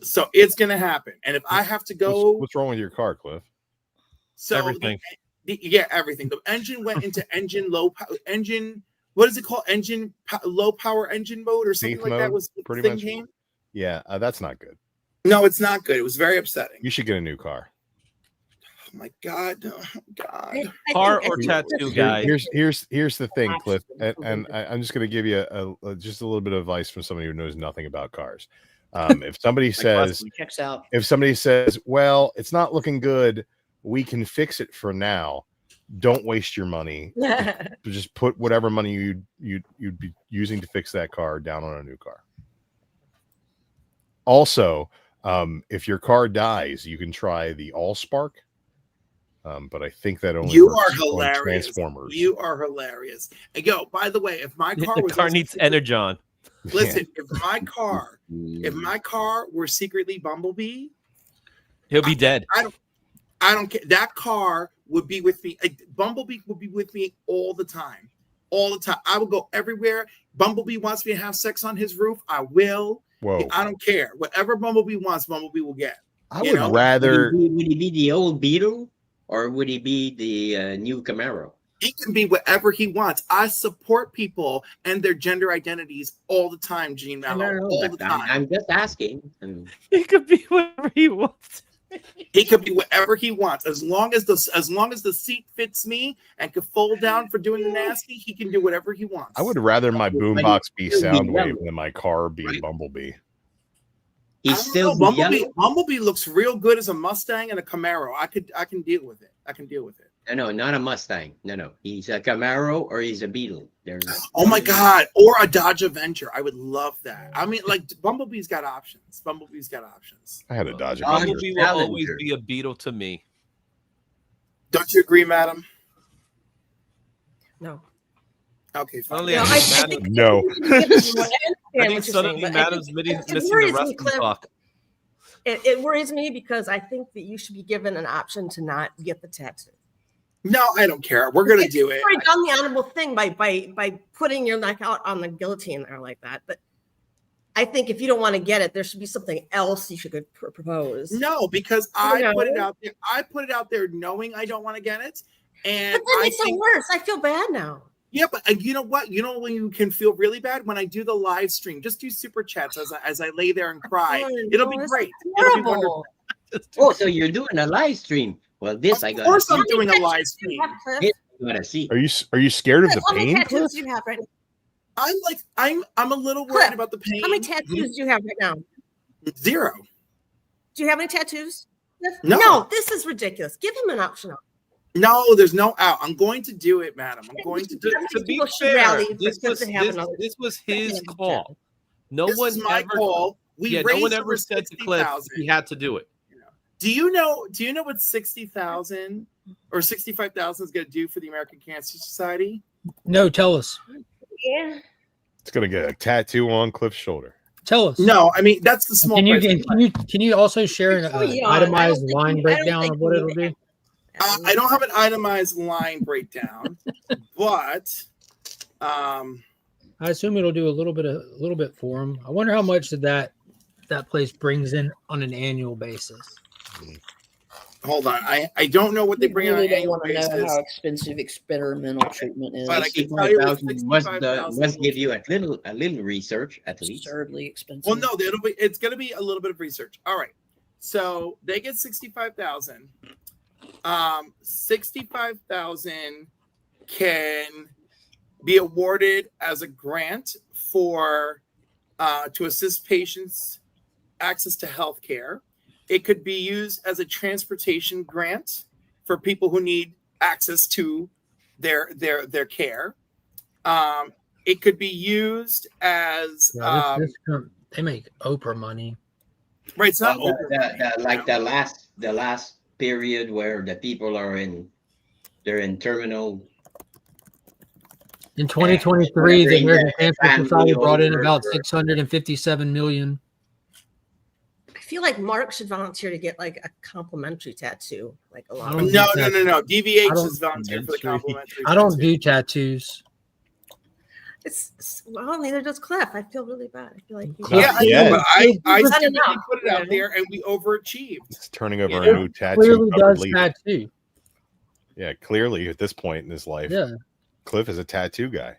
So it's going to happen. And if I have to go, what's wrong with your car, Cliff? So everything. Everything. The engine went into engine. What is it called? Low power engine mode or something like that was pretty much. Yeah, that's not good. No, it's not good. It was very upsetting. You should get a new car. Oh my God! Oh God! Car or tattoo, guys. Here's the thing, Cliff, and I'm just going to give you just a little bit of advice from somebody who knows nothing about cars. If somebody says, well, it's not looking good, we can fix it for now. Don't waste your money. Just put whatever money you'd be using to fix that car down on a new car. Also, if your car dies, you can try the Allspark. But I think that only you works are on hilarious. Transformers. You are hilarious. And by the way, if my car the car needs Energon. Listen, if my car were secretly Bumblebee, he'll be dead. I don't care. That car would be with me. Bumblebee would be with me all the time. All the time. I will go everywhere. Bumblebee wants me to have sex on his roof. I will. Whoa. I don't care. Whatever Bumblebee wants, Bumblebee will get. I would rather. Would he be the old Beetle or would he be the new Camaro? He can be whatever he wants. I support people and their gender identities all the time, Gene Mallow. All the time. I'm just asking. He could be whatever he wants. He could be whatever he wants, as long as the seat fits me and can fold down for doing the nasty. He can do whatever he wants. I would rather my boombox be Soundwave than my car be Bumblebee. He's still Bumblebee looks real good as a Mustang and a Camaro. I can deal with it. No, not a Mustang. No. He's a Camaro or he's a Beetle. Oh my God. Or a Dodge Avenger. I would love that. I mean, like Bumblebee's got options. I had a Dodge Avenger. Bumblebee will always be a Beetle to me. Don't you agree, madam? No. Okay, fine. Only You know, I think think- No. I I think what you're suddenly saying, but I Madam's think missing it the worries me, wrestling Cliff. talk. It worries me because I think that you should be given an option to not get the tattoo. No, I don't care. We're gonna do it. You've already done the honorable thing by putting your neck out on the guillotine there like that. But I think if you don't want to get it, there should be something else you should propose. No, because I put it out there. I put it out there knowing I don't want to get it. And but that makes it worse. I feel bad now. Yeah, but you know what? You know when you can feel really bad? When I do the live stream, just do super chats as I lay there and cry. It'll be great. It'll be wonderful. Oh, so you're doing a live stream? Well, this I got. Of course, I'm doing a live stream. This I gotta see. Are you scared of the How many pain? tattoos do you have right now? I'm a little worried about the pain. How many tattoos do you have right now? 0. Do you have any tattoos? No. This is ridiculous. Give him an option. No, there's no out. I'm going to do it, madam. I'm going to do it. To be fair, this was his call. No This one is my ever call. no one ever said to Cliff he had to do it. Do you know what 60,000 or 65,000 is going to do for the American Cancer Society? No, tell us. Yeah. It's gonna get a tattoo on Cliff's shoulder. Tell us. No, I mean that's the small. Can you also share an itemized line breakdown of what it'll do? I don't have an itemized line breakdown, but I assume it'll do a little bit for him. I wonder how much that place brings in on an annual basis. Hold on, I don't know what they bring on an annual basis. Know how expensive experimental treatment is. But I can tell you must give you a little research at least. Absurdly expensive. Well, no, it's going to be a little bit of research. All right, so they get 65,000. 65,000 can be awarded as a grant for to assist patients access to health care. It could be used as a transportation grant for people who need access to their care. It could be used as they make Oprah money. Right, it's not Oprah like the last period where the people they're in terminal. In 2023, the American Cancer Society brought in about $657 million. I feel like Mark should volunteer to get like a complimentary tattoo, like a lot. No. DVH is volunteer for the complimentary. I don't do tattoos. Well, neither does Cliff. I feel really bad. I feel like I simply put it out there and we overachieved. It's turning over a new tattoo. Clearly does tattoo. Yeah, clearly at this point in his life, Cliff is a tattoo guy.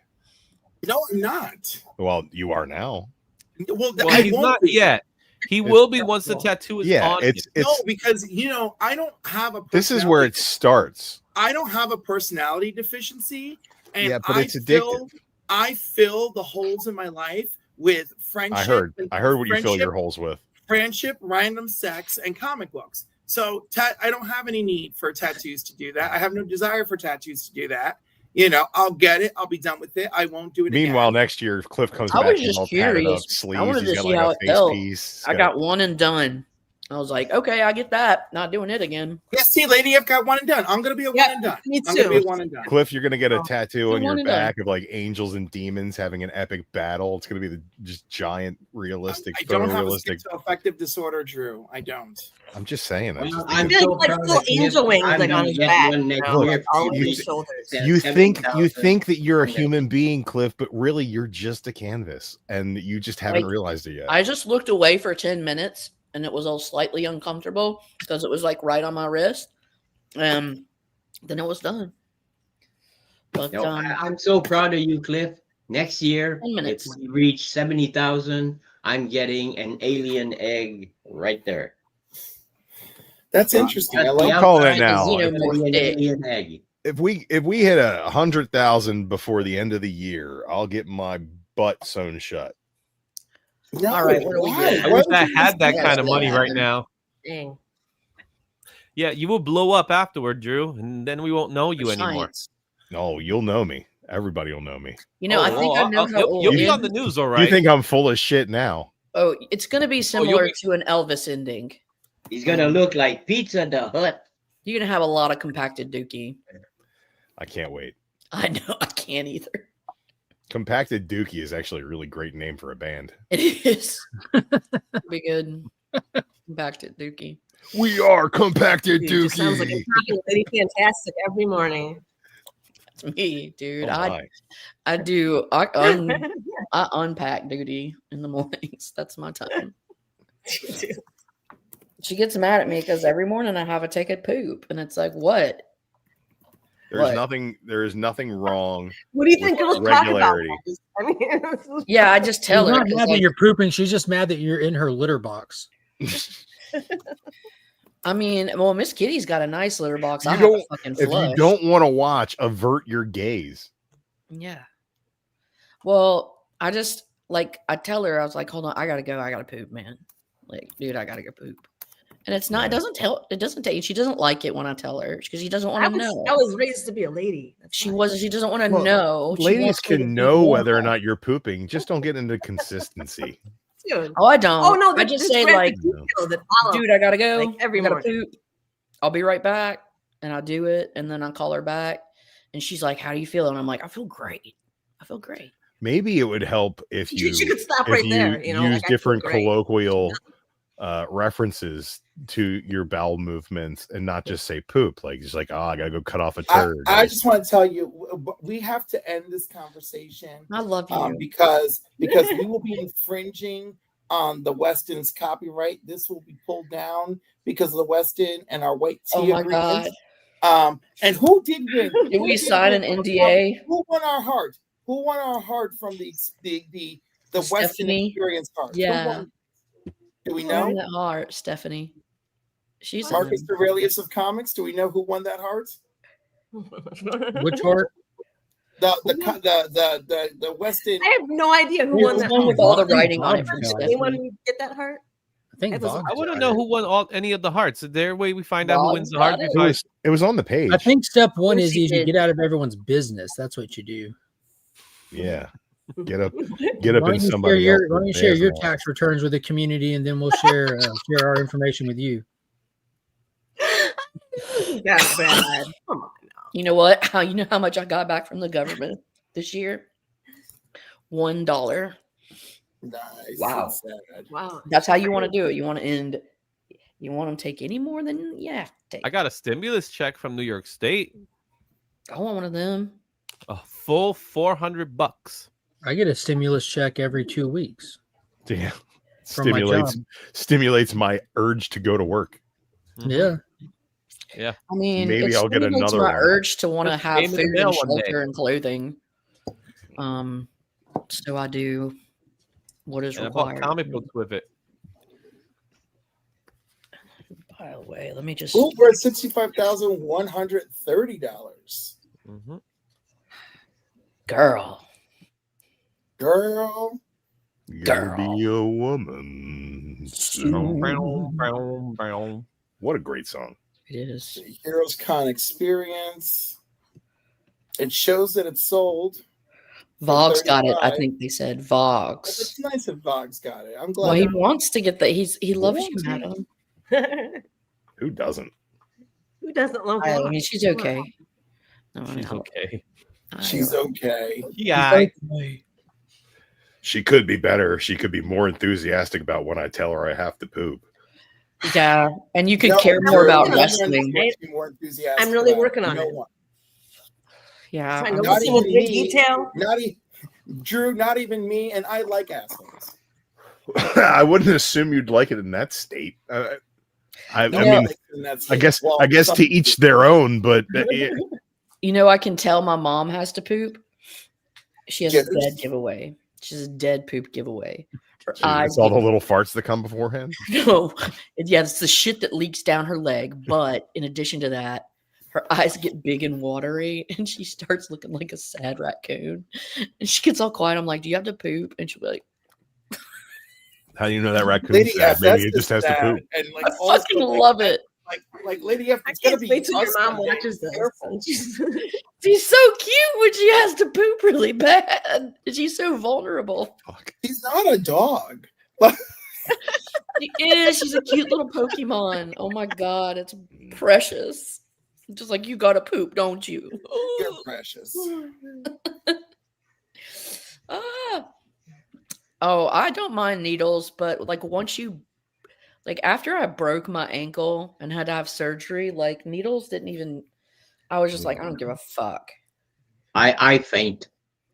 No, I'm not. Well, you are now. Well, he's not yet. He will be once the tattoo is on. No, because I don't have a. This is where it starts. I don't have a personality deficiency, and but it's addictive. I fill the holes in my life with friendship. I heard what you fill your holes with. Friendship, random sex, and comic books. So I don't have any need for tattoos to do that. I have no desire for tattoos to do that. I'll get it. I'll be done with it. I won't do it. Meanwhile, next year, if Cliff comes back, I was just curious. I wanted to see how it felt. I got one and done. I was like, okay, I get that. Not doing it again. Yeah, see, lady, I've got one and done. I'm gonna be a one and done. Me too. I'm gonna be a one and done. Cliff, you're gonna get a tattoo on your back done. of like angels and demons having an epic battle. It's gonna be the just giant, realistic, I don't have a photorealistic. schizoaffective disorder, Drew. I don't. I'm just saying that. I feel like full angel wings like on his back. All you, his shoulders. you think that you're a human being, Cliff, but really you're just a canvas, and you just haven't realized it yet. I just looked away for 10 minutes. And it was all slightly uncomfortable because it was like right on my wrist. Then it was done. But I'm so proud of you, Cliff. Next year, if we reach 70,000, I'm getting an alien egg right there. That's interesting. Don't call it now. Alien egg. If we hit 100,000 before the end of the year, I'll get my butt sewn shut. No, all right, what do we get? I wish I had that kind of money right now. Dang. Yeah, you will blow up afterward, Drew, and then we won't know you anymore. No, you'll know me. Everybody will know me. I think I know how old you'll be on the news, all right. You think I'm full of shit now? Oh, it's going to be similar to an Elvis ending. He's going to look like Pizza the Hut. You're going to have a lot of compacted dookie. I can't wait. I know. I can't either. Compacted Dookie is actually a really great name for a band. It is. Be good. Back to Dookie. We are Compacted Dude, just sounds like Dookie. I'm talking Lady Fantastic every morning. That's me, dude. Oh, my. I unpack duty in the mornings. That's my time. She gets mad at me because every morning I have to take a poop, and it's like, what? There's What? nothing. There is nothing wrong. What do you with think girls talk about? regularity. I mean, Yeah, I just tell She's her. not 'cause, mad that like, you're pooping. She's just mad that you're in her litter box. I mean, well, Miss Kitty's got a nice litter box. I You have to don't. fucking If flush. you don't want to watch, avert your gaze. Yeah. Well, I just I tell her, I was like, hold on, I gotta go. I gotta poop, man. Like, dude, I gotta go poop. And it's not, it doesn't take, she doesn't like it when I tell her because she doesn't want to know. I was raised to be a lady. She doesn't want to Well, know. She Ladies wants me to can be know more. whether or not you're pooping. Just don't get into consistency. Dude. Oh, I don't. Oh no, I just there's say graphic like, details that follow, dude, I gotta go. like, every I gotta morning. poop. I'll be right back. And I do it. And then I call her back. And she's like, how do you feel? And I'm like, I feel great. I feel great. Maybe it would help if you could stop if right you there, you know, use like, I feel different great. colloquial references to your bowel movements and not just say poop. Like just like, oh, I gotta go cut off a turd. I just want to tell you, we have to end this conversation. I love you. Because we will be infringing on the Weston's copyright. This will be pulled down because of the Weston and our white tea agreements. And who did win? Did we sign an NDA? Who won our heart? Who won our heart from the Weston Stephanie? experience heart? Who Yeah. won? Do we Who know? won that heart, Stephanie? She's Marcus Aurelius of comics. Do we know who won that heart? Which heart? The Weston. I have no idea who won that. with all the writing on it from Anyone Stephanie. get that heart? I think was- Vox I want to got know it. who won any of the hearts. Is there a way we find out who wins the heart? Vox got it. It was on the page. I think step one is Lucy you did. get out of everyone's business. That's what you do. Yeah. Get up Why in don't you share somebody your, else's why don't you share days your and tax returns with the community, and then we'll share our information with you. That's bad. Come on. You know what? You know how much I got back from the government this year? $1. Nice. Wow. That's sad. Wow. That's how you want to do it. You want to end. You want them to take any more than take. I got a stimulus check from New York State. I want one of them. A full $400. I get a stimulus check every 2 weeks. Yeah. From my job. Stimulates my urge to go to work. Yeah. Yeah. I mean, Maybe it I'll get stimulates another my one. urge to want to Just have came in the food mail and one day. shelter and clothing. So I do what is And I bought required. comic books with it. By the way, let me just. Ooh, we're at $65,130. Mm-hmm. Girl. Girl. Gotta be a woman. What a great song. It is. The Heroes Con experience. It shows that it's sold. Vox got it. I 35. think they said Vox. It's nice that Vox got it. I'm glad. Well, he wants to get that. He loves you, Wants madam. Who doesn't? Who doesn't love I that? mean, she's okay. No, She's no. okay. She's okay. Yeah. She could be better. She could be more enthusiastic about when I tell her I have to poop. Yeah, and you could No, care no, more no, about no one wrestling. wants to be more enthusiastic I'm really about it. working on No it. one. Yeah, Trying I'm to Not listen with even good me. detail. Drew, not even me, and I like assholes. I wouldn't assume you'd like it in that state. I No, mean, in that I state. guess Well, to some each their own, but You know, I can tell my mom has to poop. She has a Jitters? dead giveaway. She has a dead poop giveaway. Her eyes it's all the get- little farts that come beforehand. No, yeah, it's the shit that leaks down her leg. But in addition to that, her eyes get big and watery, and she starts looking like a sad raccoon. And she gets all quiet. I'm like, "Do you have to poop?" And she'll be like, How do you know that raccoon's Lady sad? F, Maybe that's it just has sad. to poop. And like, "I also, fucking love it." Like Lady F, I it's gonna can't be wait till your us mom someday. watches this. Careful. She's so cute when she has to poop really bad. And she's so vulnerable. He's not a dog. She is. She's a cute little Pokemon. Oh my god, it's precious. Just like you gotta poop, don't you? You're precious. Oh, I don't mind needles, but like once you like after I broke my ankle and had to have surgery, like needles didn't even I was just like, I don't give a fuck. I faint.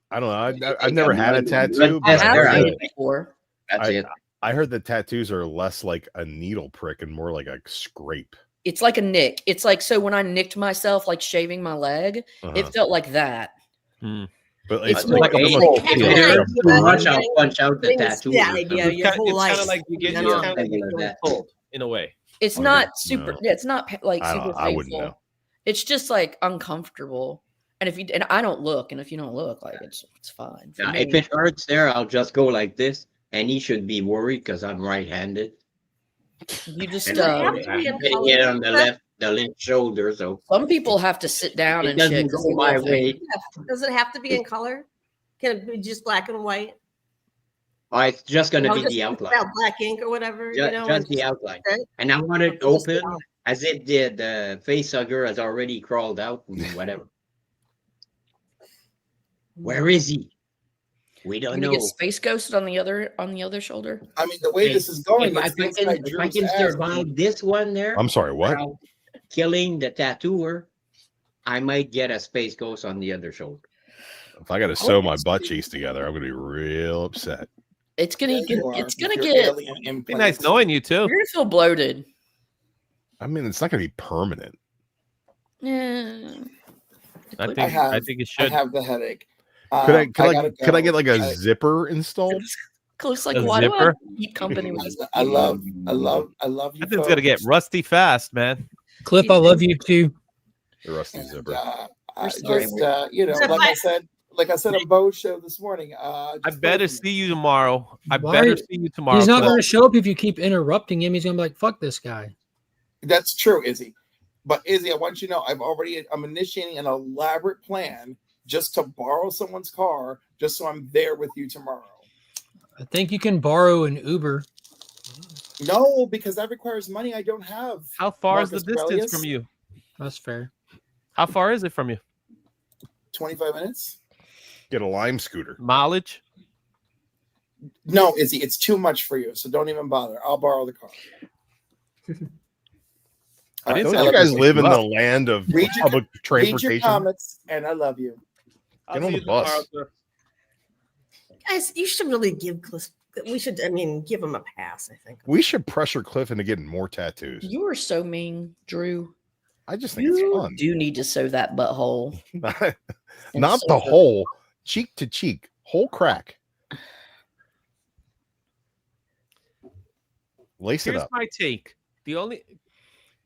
I don't know. I've Take never a had a blood tattoo, but test I there, have I fainted faint. before. That's it. I heard that tattoos are less like a needle prick and more like a scrape. It's like a nick. It's like so when I nicked myself, like shaving my leg, it felt like that. But It's it's more like painful. almost That's feel an like idea. Too much, Getting- I'll punch out the getting this- tattoo. Yeah, or idea. something. Your whole It's kind life. of like you get from it's then kind on. of like you Something get like that. cold in a way. It's Okay, not super. no. It's not like I don't- super I wouldn't painful. know. It's just like uncomfortable. And if you and I don't look, and if you don't look, like it's fine. For Now, me. if it hurts there, I'll just go like this, and he should be worried because I'm right-handed. You just Does it have to I'm be in hitting it color? on the left shoulder, so some people have to sit down it and shit. doesn't 'cause go they my love it. way. Does it have to be in color? Can it be just black and white? It's just going to No, be just the outline. about black ink or whatever. Just, you know, just and the outline. okay. And I want it Okay, just the open outline. as if the face hugger has already crawled out and whatever. Where is he? We You're don't gonna get know. space ghosted on the other shoulder. I mean, the way this is going, If it's I things can, like if I Drew's can ass. survive this one there, I'm sorry, what? without killing the tattooer, I might get a space ghost on the other shoulder. If I got to sew my butt cheeks together, I'm going to be real upset. It's gonna Yeah, get. you are, It's gonna with your get. alien Be implants. nice knowing you too. You're gonna feel bloated. I mean, it's not going to be permanent. Yeah. I Like, think have- I think it I should. have the headache. Could gotta I go. get like a zipper installed? Looks like A why do I zipper? keep company with this? I love you. That thing's gonna get folks. rusty fast, man. Cliff, I love you too. The rusty And, zipper. I sorry, just So like I said on Bo's show this morning. I just better pray for me. see you tomorrow. I Why- better see you tomorrow. He's not Cliff. going to show up if you keep interrupting him. He's going to be like, "Fuck this guy." That's true, Izzy. But Izzy, I want you to know I'm initiating an elaborate plan just to borrow someone's car, just so I'm there with you tomorrow. I think you can borrow an Uber. No, because that requires money I don't have. How far is the Marcus distance Aurelius? from you? That's fair. How far is it from you? 25 minutes? Get a lime scooter. Mileage? No, Izzy, it's too much for you, so don't even bother. I'll borrow the car. All right, didn't say I Don't you love guys you. live in Well, the land of read your- public Read your transportation? comments, and I love you. I'll Get on see the you tomorrow, bus. sir. Guys, you should really give Cliff. We should. I mean, give him a pass. I think. We should pressure Cliff into getting more tattoos. You are so mean, Drew. I just think it's You fun. do need to sew that butthole. Not so the good. hole, cheek to cheek, whole crack. Lace it Here's up. my take. The only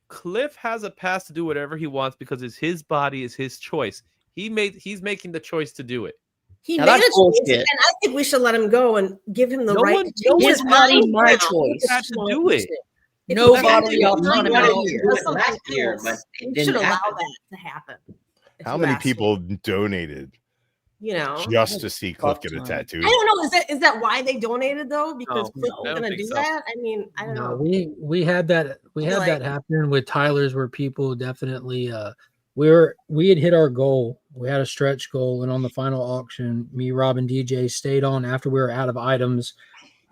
Cliff has a pass to do whatever he wants because it's his body, is his choice. He's making the choice to do it. He Now made that's a choice, bullshit. and I think we should let him go and give him the No right one- to no change one his body, mind my now. choice. If Had to he do wants it. to. If No he bodily wants to autonomy. do Wanted it, to he do does it something last year, else. but it We didn't should allow happen. that to happen. if How you many ask me. people donated You know, just to see Cliff get a time. tattoo? I don't know. Is that why they donated though? Because No, Cliff I was don't going to think do so. that. I mean, I don't No, know. we had that Like- happen with Tyler's where people definitely we had hit our goal. We had a stretch goal, and on the final auction, me, Rob, and DJ stayed on after we were out of items,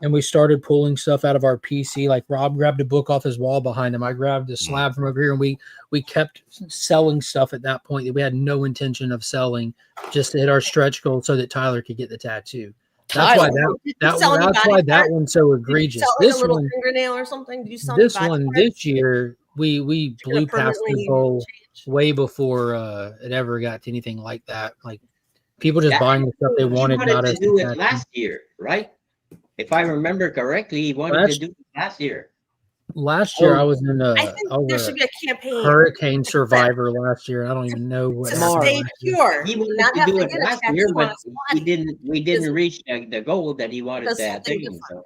and we started pulling stuff out of our PC. Like Rob grabbed a book off his wall behind him. I grabbed a slab from over here, and we kept selling stuff at that point that we had no intention of selling, just to hit our stretch goal so that Tyler could get the tattoo. That's why Tyler. Did you sell that's any why body that parts? one's so Did you egregious. sell like This a little one, fingernail or something? Did you sell any this body one parts? this year we You're blew gonna past the permanently goal change? way before it ever got to anything like that. Like people just That- buying the stuff they He wanted, not to as do it tattoo. last year, right? If I remember correctly, he wanted Last- to do it last year. Last year I was in I think there should be a campaign. hurricane survivor last year. I don't even know what To happened stay last year. pure. He wanted Not to have do to it get a last tattoo year, on but his we body. didn't reach the goal that he wanted Does that something thing. different. So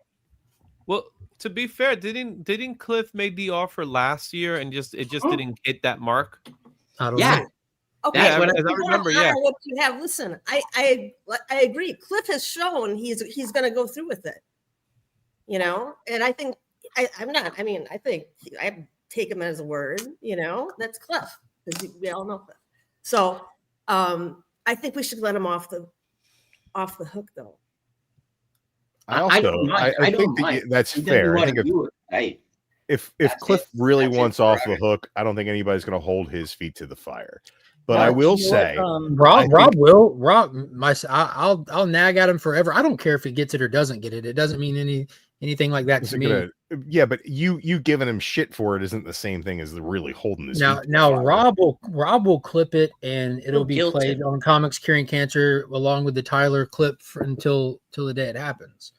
Well, to be fair, didn't Cliff make the offer last year and it just didn't hit that mark? I don't yeah, know. Okay, Yeah, what as I you wanna remember, honor yeah. What you have? Listen, I agree. Cliff has shown he's going to go through with it. You know, and I think I'm not. I mean, I think I take him as a word. You know, that's Cliff because we all know Cliff. So I think we should let him off the off the hook though. I don't mind. I don't think that mind. that's He doesn't fair. I want think to do it. if That's Cliff it. really That's it wants off the forever. hook, I don't think anybody's going to hold his feet to the fire. But I will you know what, say, I'll nag at him forever. I don't care if he gets it or doesn't get it. It doesn't mean anything like that to me. yeah, but you giving him shit for it isn't the same thing as the really holding his feet to the Now fire. Rob will clip it and it'll be guilty. played on Comics Curing Cancer along with the Tyler clip until the day it happens.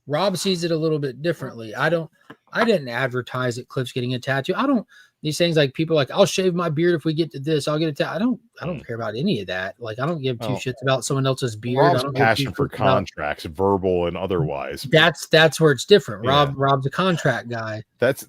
Rob sees it a little bit differently. I didn't advertise that Cliff's getting a tattoo. These things like people like, I'll shave my beard if we get to this. I'll get a tattoo. I don't care about any of that. Like, I don't give two shits about someone else's beard. Rob's I don't passion for contracts, verbal and otherwise. That's where it's different. Yeah. Rob's a contract guy. That's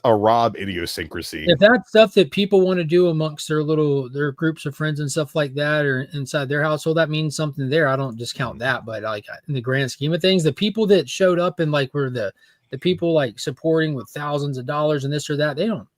a Rob idiosyncrasy. If that's stuff that people want to do amongst their groups of friends and stuff like that, or inside their household, that means something there. I don't discount that, but like in the grand scheme of things, the people that showed up and like were the people like supporting with thousands of dollars and this or that, they don't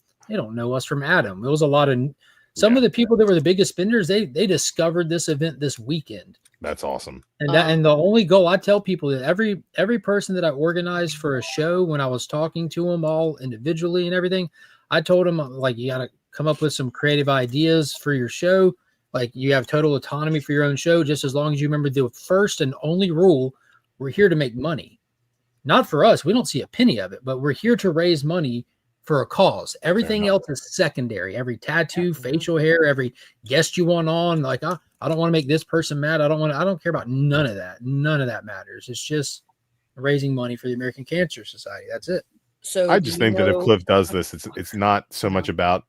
know us from Adam. It was a lot of some of the people that were the biggest spenders. They discovered this event this weekend. That's awesome. And the only goal I tell people that every person that I organized for a show, when I was talking to them all individually and everything, I told them like, you got to come up with some creative ideas for your show. Like, you have total autonomy for your own show, just as long as you remember the first and only rule: we're here to make money, not for us. We don't see a penny of it, but we're here to raise money for a cause. Everything else is secondary. Every tattoo, facial hair, every guest you want on, like, I don't want to make this person mad. I don't care about none of that. None of that matters. It's just raising money for the American Cancer Society. That's it. So I just think that if Cliff does this, it's not so much about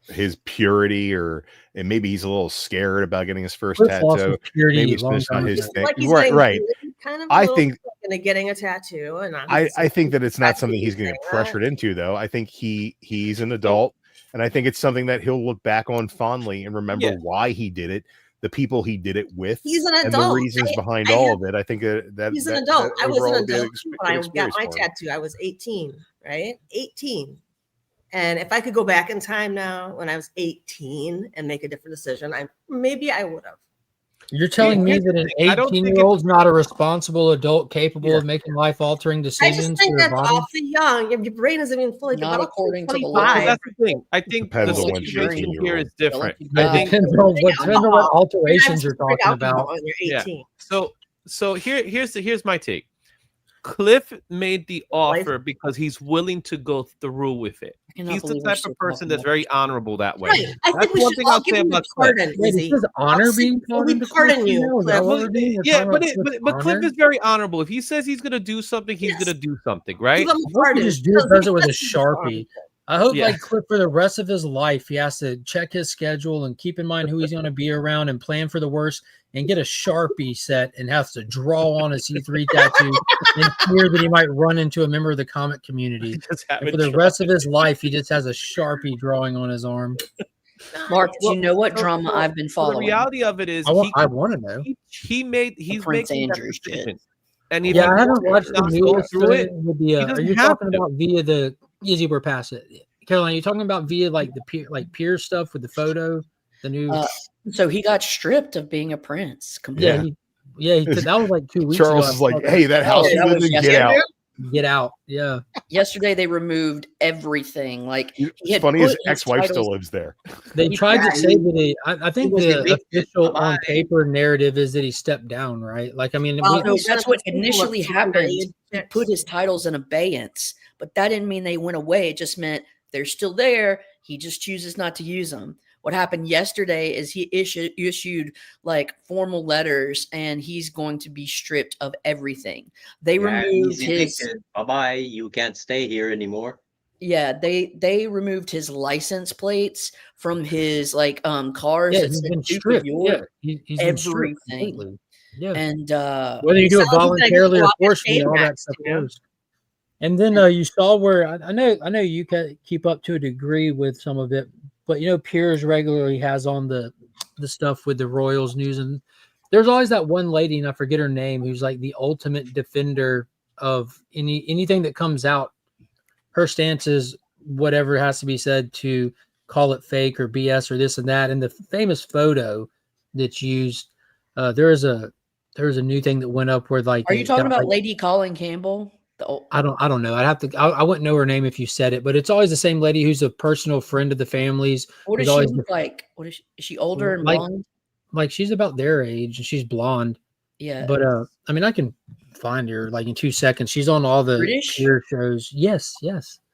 his purity, and maybe he's a little scared about getting his first tattoo. Maybe it's just not his thing. Like Right. Kind of I think getting a tattoo, and I think that it's not something he's going to get pressured into, though. I think he's an adult, and I think it's something that he'll look back on fondly and remember why he did it, the people he did it with, he's an adult, and the reasons behind all of it. I think that he's an adult. I was an adult when I got my for him. tattoo. I was 18, right? 18. And if I could go back in time now, when I was 18, and make a different decision, maybe I would have. You're telling me that an 18-year-old's not a responsible adult capable of making life-altering decisions? I just think that's awfully young. Your brain isn't even fully Not developed. according to the Well, law. that's the thing. I think the Depends on when she's situation 18-year-old. here is different. It depends on what alterations you're talking about. When you're 18. So here's my take. Cliff made the offer because he's willing to go through with it. He's the type of person that's very honorable that way. Right. I think we should all give him a pardon. Honor being we pardon you, Cliff. Yeah, but Cliff is very honorable. If he says he's going to do something, he's going to do something, right? He just does it with a Sharpie. I hope like Cliff for the rest of his life, he has to check his schedule and keep in mind who he's going to be around and plan for the worst, and get a Sharpie set and has to draw on a C3 tattoo and fear that he might run into a member of the comic community. And for the rest of his life, he just has a Sharpie drawing on his arm. Mark, do you know what drama I've been following? The reality of it is, I want to know. He's making Andrews that decision. did. And if I haven't watched the newest through it. With the, are you talking about via the? Easy, we're past it. Caroline, you're talking about via like the peer stuff with the photo, the new. So he got stripped of being a prince. Completely. That was like 2 weeks Charles ago. is like, hey, that house you live in, get out. Get out. Yeah. Yesterday they removed everything. Like, it's funny, his ex-wife still lives there. They tried to say that I think the official on paper narrative is that he stepped down, right? Like, I mean, no, that's what initially happened. He put his titles in abeyance, but that didn't mean they went away. It just meant they're still there. He just chooses not to use them. What happened yesterday is he issued like formal letters, and he's going to be stripped of everything. They removed his bye-bye. You can't stay here anymore. Yeah, they removed his license plates from his like cars. Yeah, he's been stripped. He's everything. Yeah, and whether you do it voluntarily or forcefully, all that stuff goes. And then you saw where I know you can keep up to a degree with some of it, but you know, Piers regularly has on the stuff with the Royals news, and there's always that one lady, and I forget her name, who's like the ultimate defender of anything that comes out. Her stance is whatever has to be said to call it fake or BS or this and that. And the famous photo that's used, there is a there's a new thing that went up where like Are you it's talking got, about like, Lady Colin Campbell? I don't know. I'd have to. I wouldn't know her name if you said it, but it's always the same lady who's a personal friend of the families. What who's does she always look like? What is she older and like blonde? like she's about their age and she's blonde. Yeah. But I mean, I can find her like in 2 seconds. She's on all the British? career shows. Yes.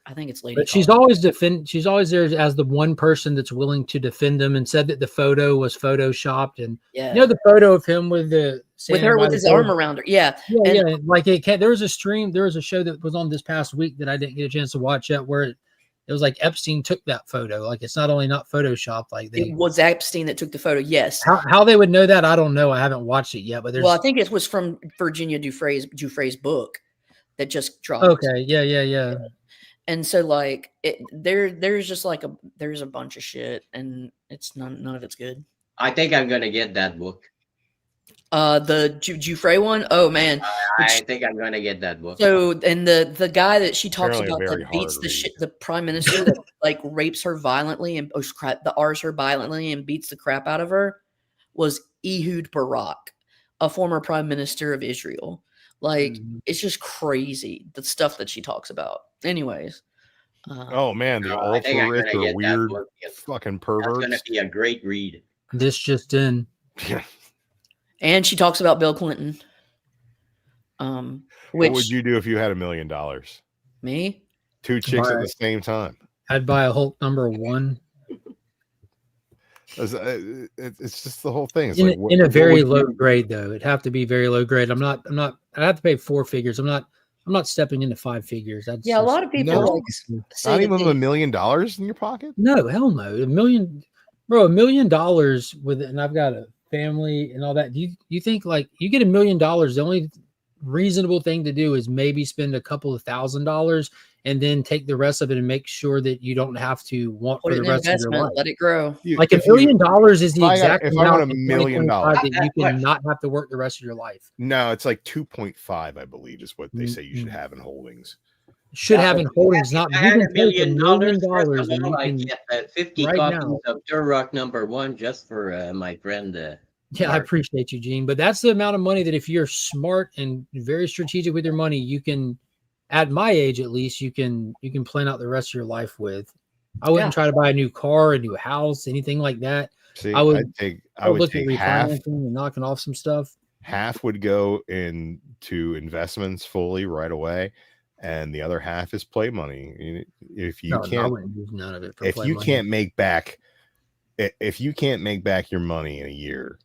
I think it's Lady But she's Colin. always she's always there as the one person that's willing to defend them, and said that the photo was photoshopped. And Yeah. you know the photo of him with the With standing her by with the his door? arm around her. Yeah. Yeah, And yeah. Like it can't. There was a show that was on this past week that I didn't get a chance to watch yet, where it was like Epstein took that photo. Like it's not only not photoshopped, like it was Epstein that took the photo. Yes. how they would know that, I don't know. I haven't watched it yet, but there's Well, I think it was from Virginia Dufresne's book that just dropped. okay. Yeah. And so like there's just like there's a bunch of shit, and it's none of it's good. I think I'm gonna get that book. The Dufresne one. Oh man. I think I'm gonna get that book. So, and the guy that she talks Apparently a about very that beats hard the read. shit, the prime minister that like rapes her violently and the R's her violently and beats the crap out of her, was Ehud Barak, a former prime minister of Israel. Like it's just crazy the stuff that she talks about. Anyways. Oh man, the I think I'm ultra rich gonna or get that weird book. fucking That's gonna perverts. be a great read. This just in. Yeah. And she talks about Bill Clinton. What Which would you do if you had $1 million? me? 2 chicks at Right. the same time. I'd buy a Hulk #1 It's just the whole thing. It's in, like, what- in a what very would low you- grade though. It'd have to be very low grade. I'm not. I have to pay 4 figures. I'm not stepping into 5 figures. That's Yeah, a lot just- of people No. like say Not that even they- $1 million in your pocket. No, hell no. $1 million, bro. $1 million with it, and I've got a family and all that. Do you think like you get $1 million? The only reasonable thing to do is maybe spend a couple of $1,000s and then take the rest of it and make sure that you don't have to want put for it the in rest of your investment, life. let it grow. Like $1 million is the if I got- exact if I amount want in $1 million 2025 that you What? cannot have to work the rest of your life. No, it's like 2.5, I believe, is what they say you should Mm-mm. have in holdings. Should have in holdings, not If I you had can $1 take million, $1 million first of and you all, I can get 50 right copies now. of Turok #1 just for my friend. Yeah, I Mark. appreciate you, Gene. But that's the amount of money that if you're smart and very strategic with your money, you can, at my age at least, you can plan out the rest of your life with. I wouldn't try to buy a new car, a new house, anything like that. See, I would I would look at take half. refinancing and knocking off some stuff. Half would go into investments fully right away, and the other half is play money. If you No, I can't, wouldn't use none of it for if play you money. can't make back, if you can't make back your money in a year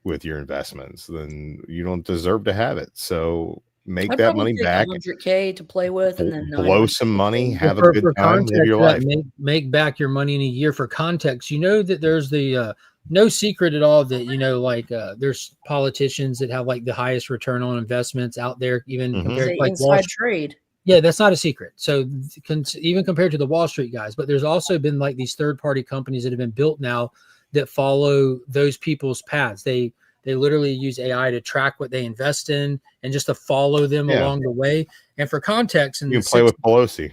with your investments, then you don't deserve to have it. So make I'd that probably money take back, 100K to play with, and then blow some money, have a For good time, live context, your that life. make back your money in a year. For context, you know that there's the no secret at all that like there's politicians that have like the highest return on investments out there, even Mhm. compared say to like Wall inside Street. trade. Yeah, that's not a secret. So even compared to the Wall Street guys, but there's also been like these third-party companies that have been built now that follow those people's paths. They literally use AI to track what they invest in and just to follow them Yeah. along the way. And for context, You can play with Pelosi.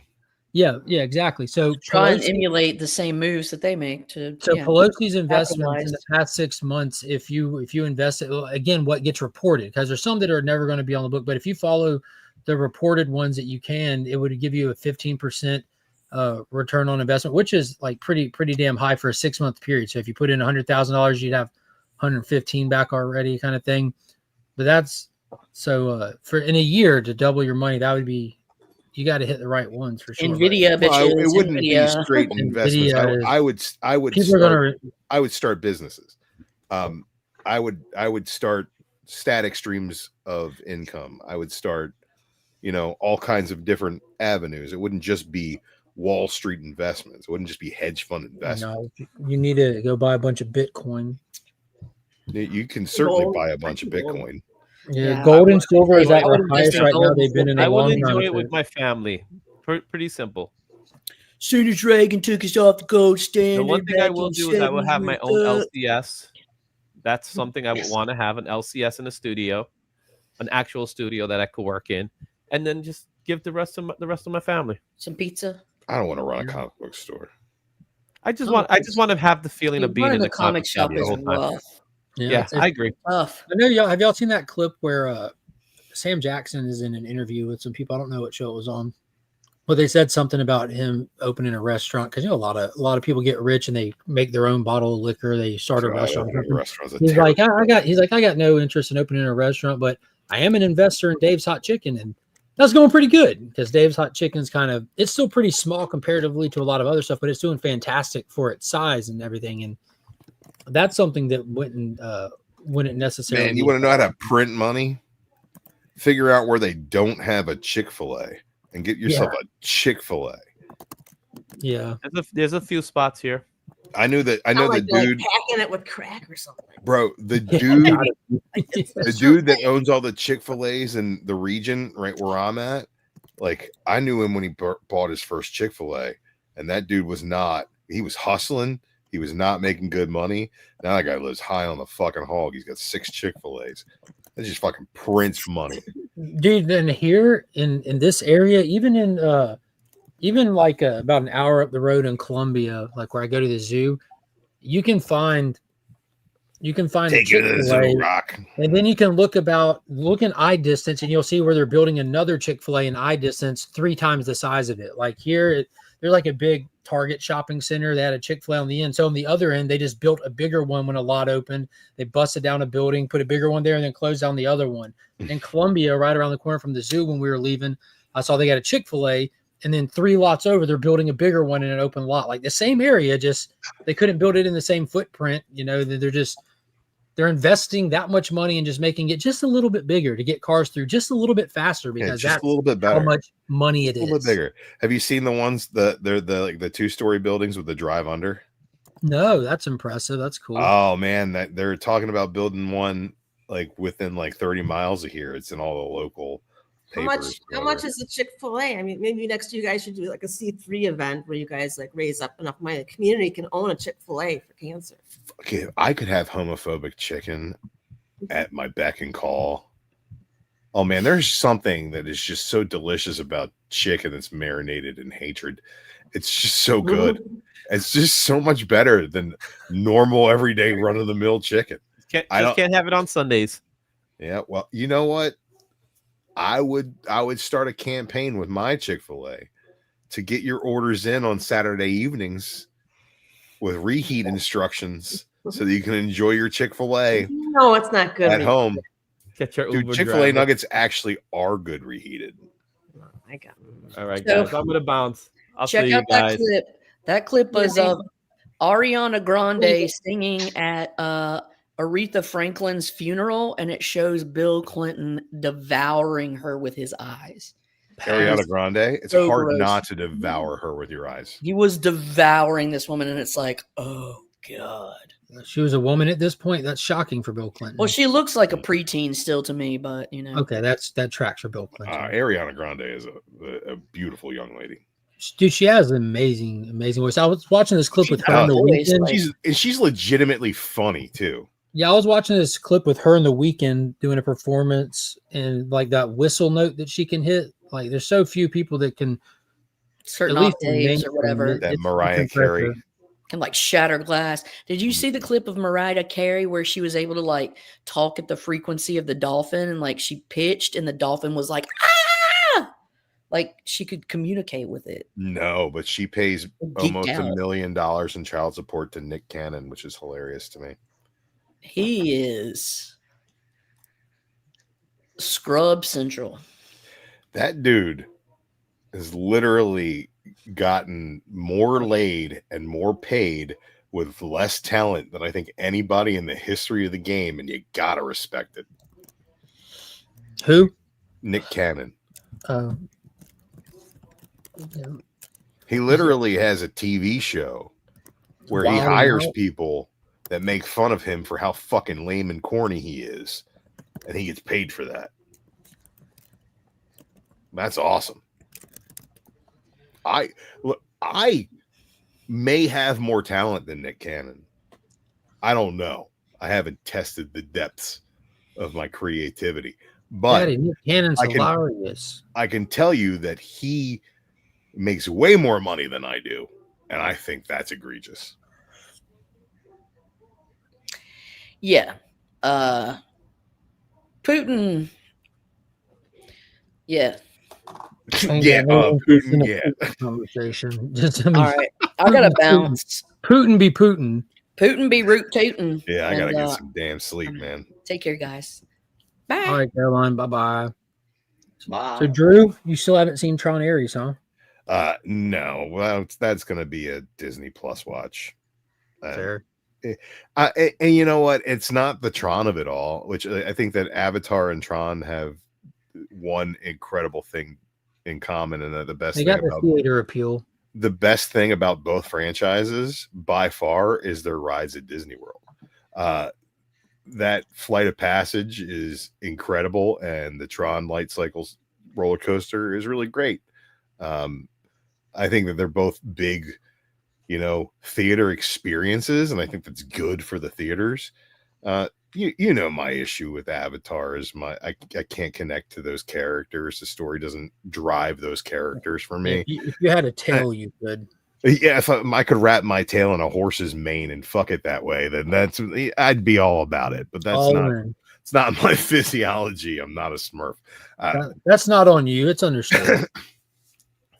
yeah, exactly. So Try and Pelosi- emulate the same moves that they make to. So yeah, Pelosi's investments in capitalize. the past 6 months, if you invest it, again, what gets reported, because there's some that are never going to be on the book, but if you follow the reported ones that you can, it would give you a 15% return on investment, which is like pretty damn high for a 6-month period. So if you put in $100,000, you'd have 115 back already, kind of thing. But that's so for in a year to double your money, that would be, you got to hit the right ones for sure. Nvidia, Well, bitches. it wouldn't Nvidia. be straight investments. Nvidia I would people are start, gonna I would start businesses. I would start static streams of income. I would start, all kinds of different avenues. It wouldn't just be Wall Street investments. It wouldn't just be hedge fund investments. no, you need to go buy a bunch of Bitcoin. You can certainly Gold. buy a bunch of Gold. Bitcoin. Yeah, Yeah, gold I and silver is I at would their invest highest in right now. gold They've been in a I will long enjoy time. it with my family. Pretty simple. Soon as Reagan took us off the gold The standard. one thing I back will in do is I will have my 70s, own LCS. That's something I would want to have, an LCS in a studio, an actual studio that I could work in, and then just give the rest of my family. some pizza. I don't want to run a comic book store. I just want to have the feeling of being Running in the the comic comic shop the is whole time. rough. Yeah, it's I agree. Tough. I know y'all. Have y'all seen that clip where Sam Jackson is in an interview with some people? I don't know what show it was on, but they said something about him opening a restaurant because a lot of people get rich and they make their own bottle of liquor. They start a restaurant. He's like, I got no interest in opening a restaurant, but I am an investor in Dave's Hot Chicken, and that's going pretty good because Dave's Hot Chicken's it's still pretty small comparatively to a lot of other stuff, but it's doing fantastic for its size and everything. And that's something that wouldn't necessarily. Man, you want to know how to print money? Figure out where they don't have a Chick-fil-A and get yourself a Chick-fil-A. Yeah, there's a few spots here. I know the dude packing it with crack or something. Bro, the dude that owns all the Chick-fil-A's in the region right where I'm at, like I knew him when he bought his first Chick-fil-A, and that dude was hustling. He was not making good money. Now that guy lives high on the fucking hog. He's got 6 Chick-fil-A's. That just fucking prints money. Dude, then here in this area, even like about an hour up the road in Columbia, like where I go to the zoo, you can find Take you to the zoo, Rock. And then you can look in eye distance, and you'll see where they're building another Chick-fil-A in eye distance 3 times the size of it. Like here, they're like a big Target shopping center. They had a Chick-fil-A on the end. So on the other end, they just built a bigger one when a lot opened. They busted down a building, put a bigger one there, and then closed down the other one. In Columbia, right around the corner from the zoo, when we were leaving, I saw they got a Chick-fil-A, and then 3 lots over, they're building a bigger one in an open lot. Like the same area, just they couldn't build it in the same footprint. They're investing that much money and just making it just a little bit bigger to get cars through just a little bit faster because just that's a little bit better. How much money it is. A little bit bigger. Have you seen the ones they're the like the 2-story buildings with the drive under? No, that's impressive. That's cool. Oh man, that they're talking about building one like within like 30 miles of here. It's in all the local papers. How much is a Chick-fil-A? I mean, maybe next year you guys should do like a C3 event where you guys like raise up enough money. The community can own a Chick-fil-A for cancer. Okay, if I could have homophobic chicken at my beck and call. Oh man, there's something that is just so delicious about chicken that's marinated in hatred. It's just so good. It's just so much better than normal everyday run-of-the-mill chicken. Can't have it on Sundays. Yeah, well, you know what? I would start a campaign with my Chick-fil-A to get your orders in on Saturday evenings with reheat instructions so that you can enjoy your Chick-fil-A. No, it's not good at home. Get your Dude, Chick-fil-A nuggets actually are good reheated. All right, guys, I'm gonna bounce. I'll check see you out guys. that clip. That clip was of Ariana Grande singing at Aretha Franklin's funeral, and it shows Bill Clinton devouring her with his eyes. Ariana Grande, it's so hard gross. not to devour her with your eyes. He was devouring this woman, and it's like, oh god. She was a woman at this point. That's shocking for Bill Clinton. Well, she looks like a preteen still to me, but you know. Okay, that tracks for Bill Clinton. Ariana Grande is a beautiful young lady. Dude, she has an amazing voice. I was watching this clip with her on the weekend. She's legitimately funny too. Yeah, I was watching this clip with her in the weekend doing a performance, and like that whistle note that she can hit. Like, there's so few people that can certain octaves or whatever. That Mariah Carey can like shatter glass. Did you see the clip of Mariah Carey where she was able to like talk at the frequency of the dolphin, and like she pitched and the dolphin was like, ah, like she could communicate with it? No, but she pays almost $1 million in child support to Nick Cannon, which is hilarious to me. He is Scrub Central. That dude has literally gotten more laid and more paid with less talent than I think anybody in the history of the game, and you gotta respect it. Who? Nick Cannon. Yeah. He literally has a TV show where he hires people that make fun of him for how fucking lame and corny he is, and he gets paid for that. That's awesome. I may have more talent than Nick Cannon. I don't know. I haven't tested the depths of my creativity, but Daddy, Nick Cannon's hilarious. I can tell you that he makes way more money than I do, and I think that's egregious. Yeah, Putin. Yeah. Yeah, Putin. Yeah. Conversation. Just, I mean, All right. I gotta bounce. Putin be Putin. Putin be root tootin'. Yeah, I gotta And, get some damn sleep, man. Take care, guys. Bye. All right, Caroline. Bye-bye. Bye. So, Drew, you still haven't seen Tron Ares, huh? No. Well, that's gonna be a Disney Plus watch. Fair. And you know what? It's not the Tron of it all, which I think that Avatar and Tron have one incredible thing in common, and the best They thing got the about theater appeal. the best thing about both franchises by far is their rides at Disney World. That Flight of Passage is incredible, and the Tron Light Cycles roller coaster is really great. I think that they're both big, theater experiences, and I think that's good for the theaters. You know, my issue with Avatar is I can't connect to those characters. The story doesn't drive those characters for me. If you had a tail, you could. Yeah, if I could wrap my tail in a horse's mane and fuck it that way, then I'd be all about it. But it's not my physiology. I'm not a Smurf. That's not on you. It's understood.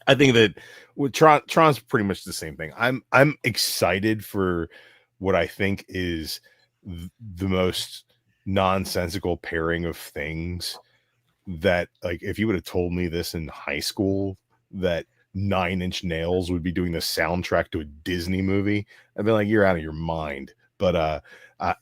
I think that with Tron's pretty much the same thing. I'm excited for what I think is the most nonsensical pairing of things that, like, if you would have told me this in high school, that Nine Inch Nails would be doing the soundtrack to a Disney movie, I'd be like, you're out of your mind. But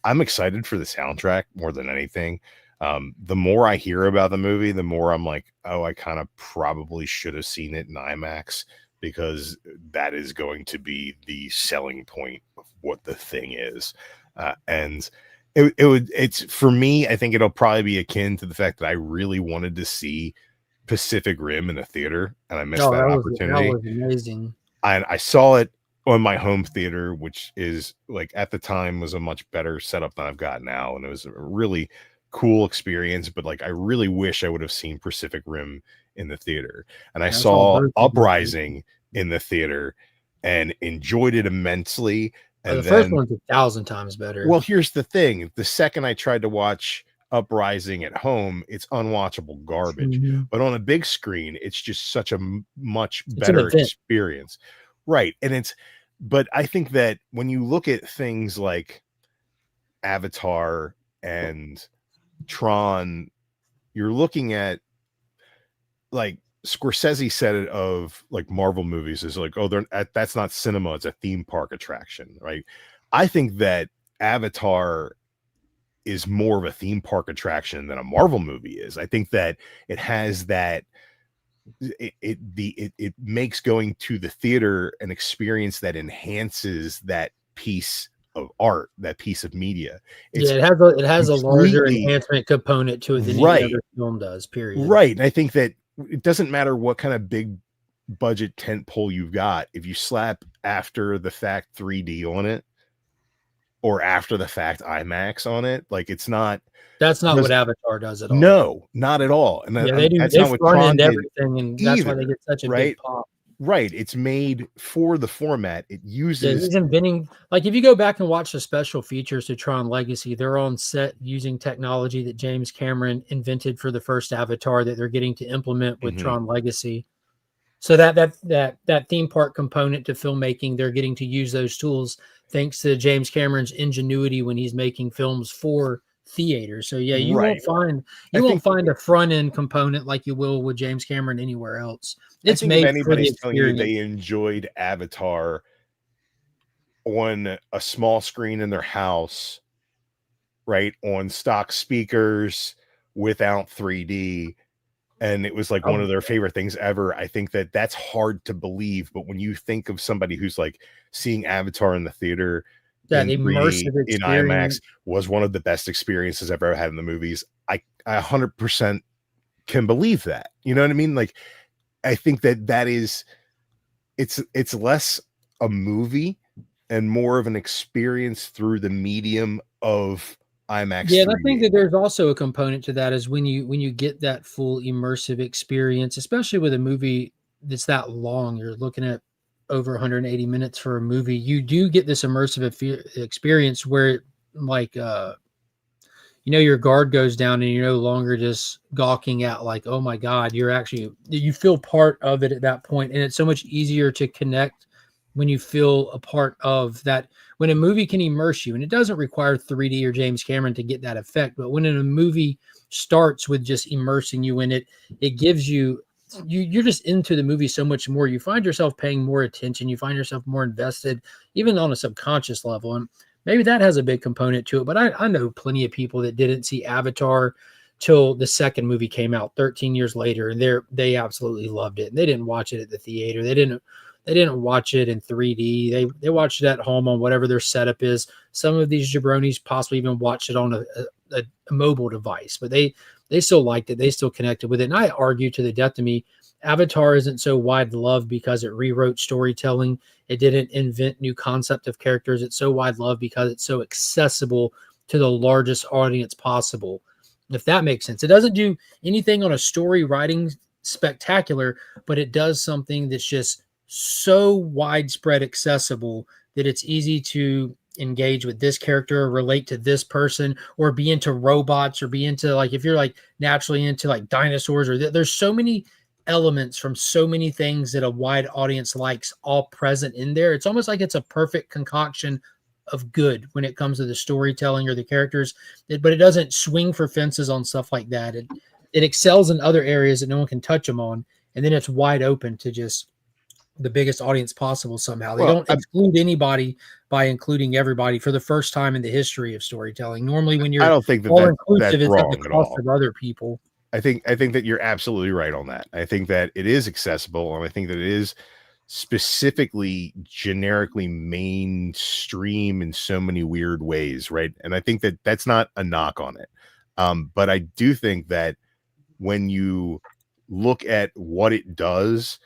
I'm excited for the soundtrack more than anything. The more I hear about the movie, the more I'm like, oh, I kind of probably should have seen it in IMAX, because that is going to be the selling point of what the thing is. And it's for me, I think it'll probably be akin to the fact that I really wanted to see Pacific Rim in a theater, and I missed that opportunity. That was amazing. I saw it on my home theater, which is, like, at the time was a much better setup than I've got now, and it was a really cool experience. But, like, I really wish I would have seen Pacific Rim in the theater, and I saw Uprising in the theater and enjoyed it immensely. And the first one's 1,000 times better. Well, here's the thing: the second I tried to watch Uprising at home, it's unwatchable garbage. Mm-hmm. But on a big screen, it's just such a much better experience, right? But I think that when you look at things like Avatar and Tron, you're looking at, like, Scorsese said it of, like, Marvel movies is like, oh, that's not cinema, it's a theme park attraction, right? I think that Avatar is more of a theme park attraction than a Marvel movie is. I think that it has that it makes going to the theater an experience that enhances that piece of art, that piece of media. It has a larger enhancement component to it than any other film does, period. Right. And I think that it doesn't matter what kind of big budget tent pole you've got, if you slap after the fact 3D on it, or after the fact IMAX on it, like, that's not what Avatar does at all. No, not at all. And they do. They front end everything, and that's why they get such a big pop. Right. It's made for the format. It uses. He's inventing. Like, if you go back and watch the special features to Tron Legacy, they're on set using technology that James Cameron invented for the first Avatar that they're getting to implement with Tron Legacy. So that theme park component to filmmaking, they're getting to use those tools thanks to James Cameron's ingenuity when he's making films for theaters. So yeah, you won't find a front end component like you will with James Cameron anywhere else. It's made for anybody's telling you they enjoyed Avatar on a small screen in their house, right, on stock speakers without 3D, and it was like one of their favorite things ever, I think that that's hard to believe. But when you think of somebody who's, like, seeing Avatar in the theater, that immersive in IMAX was one of the best experiences I've ever had in the movies, I 100% can believe that. You know what I mean? Like, I think that is, it's less a movie and more of an experience through the medium of IMAX. Yeah, and I think that there's also a component to that, is when you get that full immersive experience, especially with a movie that's that long. You're looking at over 180 minutes for a movie. You do get this immersive experience where, like, your guard goes down and you're no longer just gawking at like, oh my God, you feel part of it at that point. And it's so much easier to connect when you feel a part of that, when a movie can immerse you, and it doesn't require 3D or James Cameron to get that effect. But when a movie starts with just immersing you in it, it gives you're just into the movie so much more. You find yourself paying more attention. You find yourself more invested, even on a subconscious level. And maybe that has a big component to it. But I know plenty of people that didn't see Avatar till the second movie came out 13 years later, and they absolutely loved it. And they didn't watch it at the theater. They didn't watch it in 3D. They watched it at home on whatever their setup is. Some of these jabronis possibly even watched it on a mobile device, but they still liked it. They still connected with it. And I argue to the death of me, Avatar isn't so wide loved because it rewrote storytelling. It didn't invent new concept of characters. It's so wide loved because it's so accessible to the largest audience possible. If that makes sense. It doesn't do anything on a story writing spectacular, but it does something that's just so widespread accessible that it's easy to engage with this character or relate to this person or be into robots or be into, like, if you're like naturally into like dinosaurs, or there's so many elements from so many things that a wide audience likes all present in there. It's almost like it's a perfect concoction of good when it comes to the storytelling or the characters, but it doesn't swing for fences on stuff like that. It excels in other areas that no one can touch them on, and then it's wide open to just the biggest audience possible somehow. They don't exclude anybody by including everybody for the first time in the history of storytelling. Normally when you're I don't think that all inclusive, that's it's at wrong the at cost all. of other people. I think that you're absolutely right on that. I think that it is accessible, and I think that it is specifically generically mainstream in so many weird ways, right? And I think that that's not a knock on it. But I do think that when you look at what it does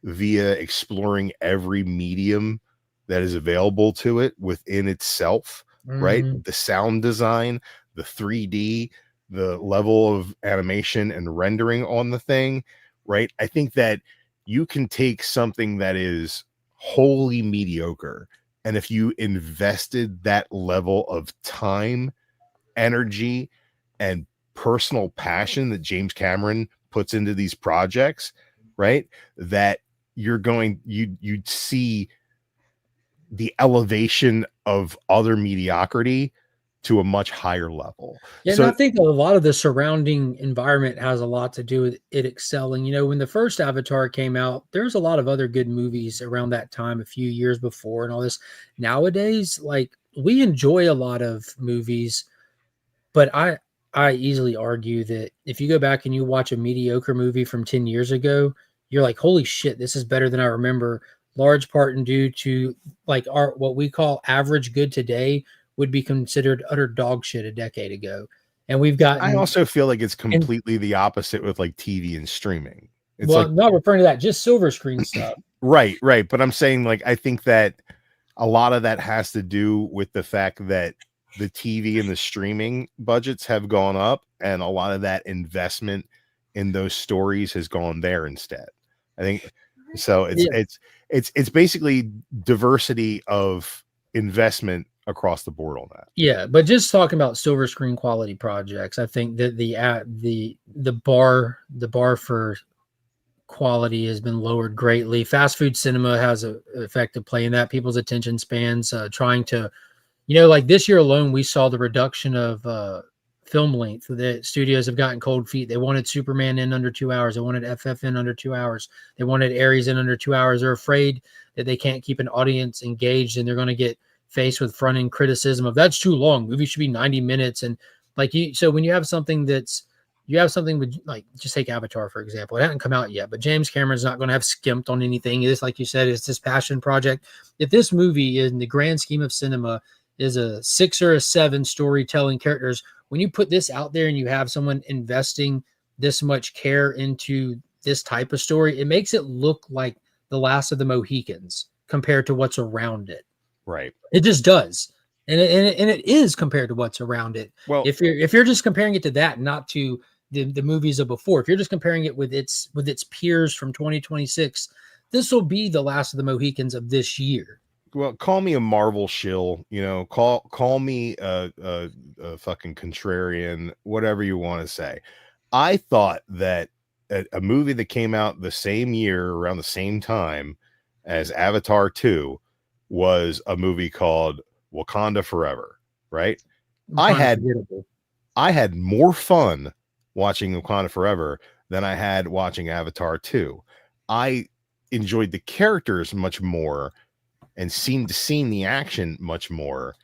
via exploring every medium that is available to it within itself, right? The sound design, the 3D, the level of animation and rendering on the thing, right? I think that you can take something that is wholly mediocre, and if you invested that level of time, energy, and personal passion that James Cameron puts into these projects, right, that you'd see the elevation of other mediocrity to a much higher level. Yeah, So and I think a lot of the surrounding environment has a lot to do with it excelling. When the first Avatar came out, there's a lot of other good movies around that time, a few years before and all this. Nowadays, like, we enjoy a lot of movies, but I easily argue that if you go back and you watch a mediocre movie from 10 years ago, you're like, holy shit, this is better than I remember. Large part and due to like what we call average good today would be considered utter dog shit a decade ago. And we've got. I also feel like it's completely the opposite with like TV and streaming. It's well, like, I'm not referring to that, just silver screen stuff. Right. But I'm saying, like, I think that a lot of that has to do with the fact that the TV and the streaming budgets have gone up, and a lot of that investment in those stories has gone there instead. I think so. It's basically diversity of investment across the board on that. Yeah, but just talking about silver screen quality projects, I think that the bar for quality has been lowered greatly. Fast food cinema has an effect of playing that. People's attention spans trying to, like this year alone, we saw the reduction of film length. The studios have gotten cold feet. They wanted Superman in under 2 hours. They wanted FF in under 2 hours. They wanted Ares in under 2 hours. They're afraid that they can't keep an audience engaged, and they're going to get faced with front end criticism of that's too long. Movie should be 90 minutes. And so when you have something with, like, just take Avatar, for example. It hasn't come out yet, but James Cameron's not going to have skimped on anything. It's like you said, it's this passion project. If this movie in the grand scheme of cinema is a 6 or a 7 storytelling characters, when you put this out there and you have someone investing this much care into this type of story, it makes it look like The Last of the Mohicans compared to what's around it. Right. It just does. And it is compared to what's around it. Well, if you're just comparing it to that, not to the movies of before, if you're just comparing it with its peers from 2026, this will be The Last of the Mohicans of this year. well, call me a Marvel shill, you know, call me a fucking contrarian, whatever you want to say. I thought that a movie that came out the same year, around the same time as Avatar 2, was a movie called Wakanda Forever, right? I had more fun watching Wakanda Forever than I had watching Avatar 2. I enjoyed the characters much more and scene to scene the action much more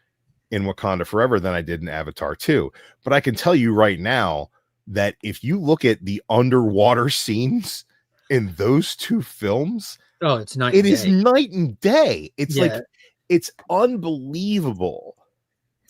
in Wakanda Forever than I did in Avatar 2. But I can tell you right now that if you look at the underwater scenes in those two films, it's night it and is day. night and day. It's like, it's unbelievable.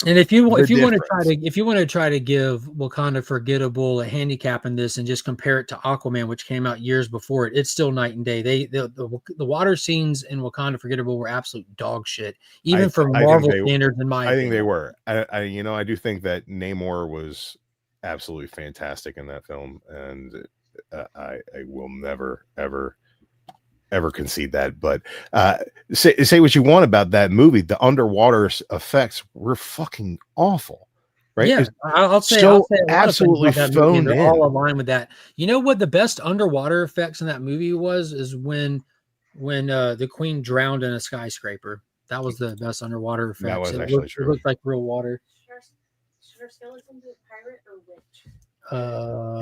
And if you want to try to give Wakanda Forgettable a handicap in this and just compare it to Aquaman, which came out years before it, it's still night and day. The water scenes in Wakanda Forgettable were absolute dog shit, even for Marvel standards. In my opinion, I think they were. I do think that Namor was absolutely fantastic in that film, and I will never ever concede that. But say what you want about that movie, the underwater effects were fucking awful, right? Yeah, I'll say absolutely phoned in. They're all aligned with that. You know what the best underwater effects in that movie is when the Queen drowned in a skyscraper. That was the best underwater effects. That was actually true. It looked like real water. Should our skeleton be a pirate or witch?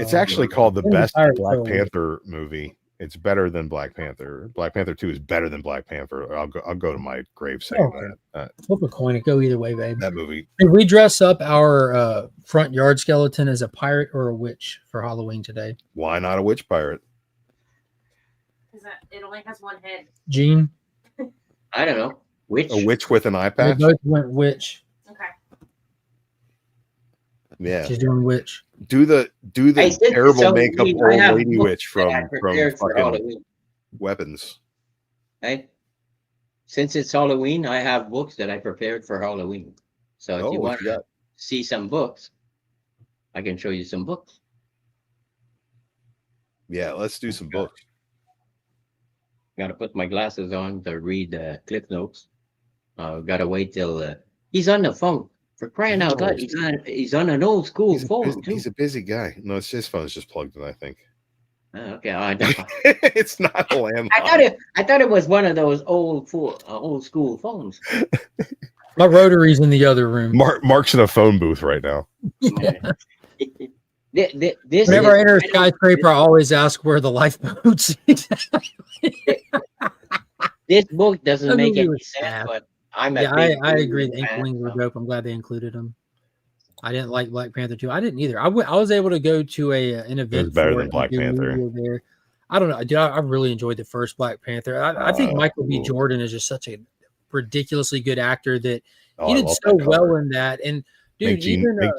It's actually called the best Black Panther movie. It's better than Black Panther. Black Panther 2 is better than Black Panther. I'll go to my grave saying that. Flip a coin. It go either way, babe. That movie. Did we dress up our front yard skeleton as a pirate or a witch for Halloween today? Why not a witch pirate? Because it only has one head. Gene? I don't know. Witch? A witch with an eye patch? We both went witch. Okay. Yeah. She's doing witch. Do the terrible makeup old lady witch from fucking Weapons. Hey, since it's Halloween, I have books that I prepared for Halloween. So if you want to see some books, I can show you some books. Yeah, let's do some books. Got to put my glasses on to read Cliff Notes. Got to wait till he's on the phone. For crying out loud, he's on an old school phone. He's a busy guy. No, it's his phone's just plugged in, I think. Okay, it's not a landline. I thought it was one of those old school phones. My rotary's in the other room. Mark's in a phone booth right now. Whenever I enter a skyscraper, I always ask where the lifeboats. This book doesn't make any sense, but I agree. The Inklings were dope. I'm glad they included them. I didn't like Black Panther 2. I didn't either. I was able to go to an event. It was better than Black Panther. There. I don't know. Dude, I really enjoyed the first Black Panther. I think Michael B. Jordan is just such a ridiculously good actor that he did so well in that. And dude, make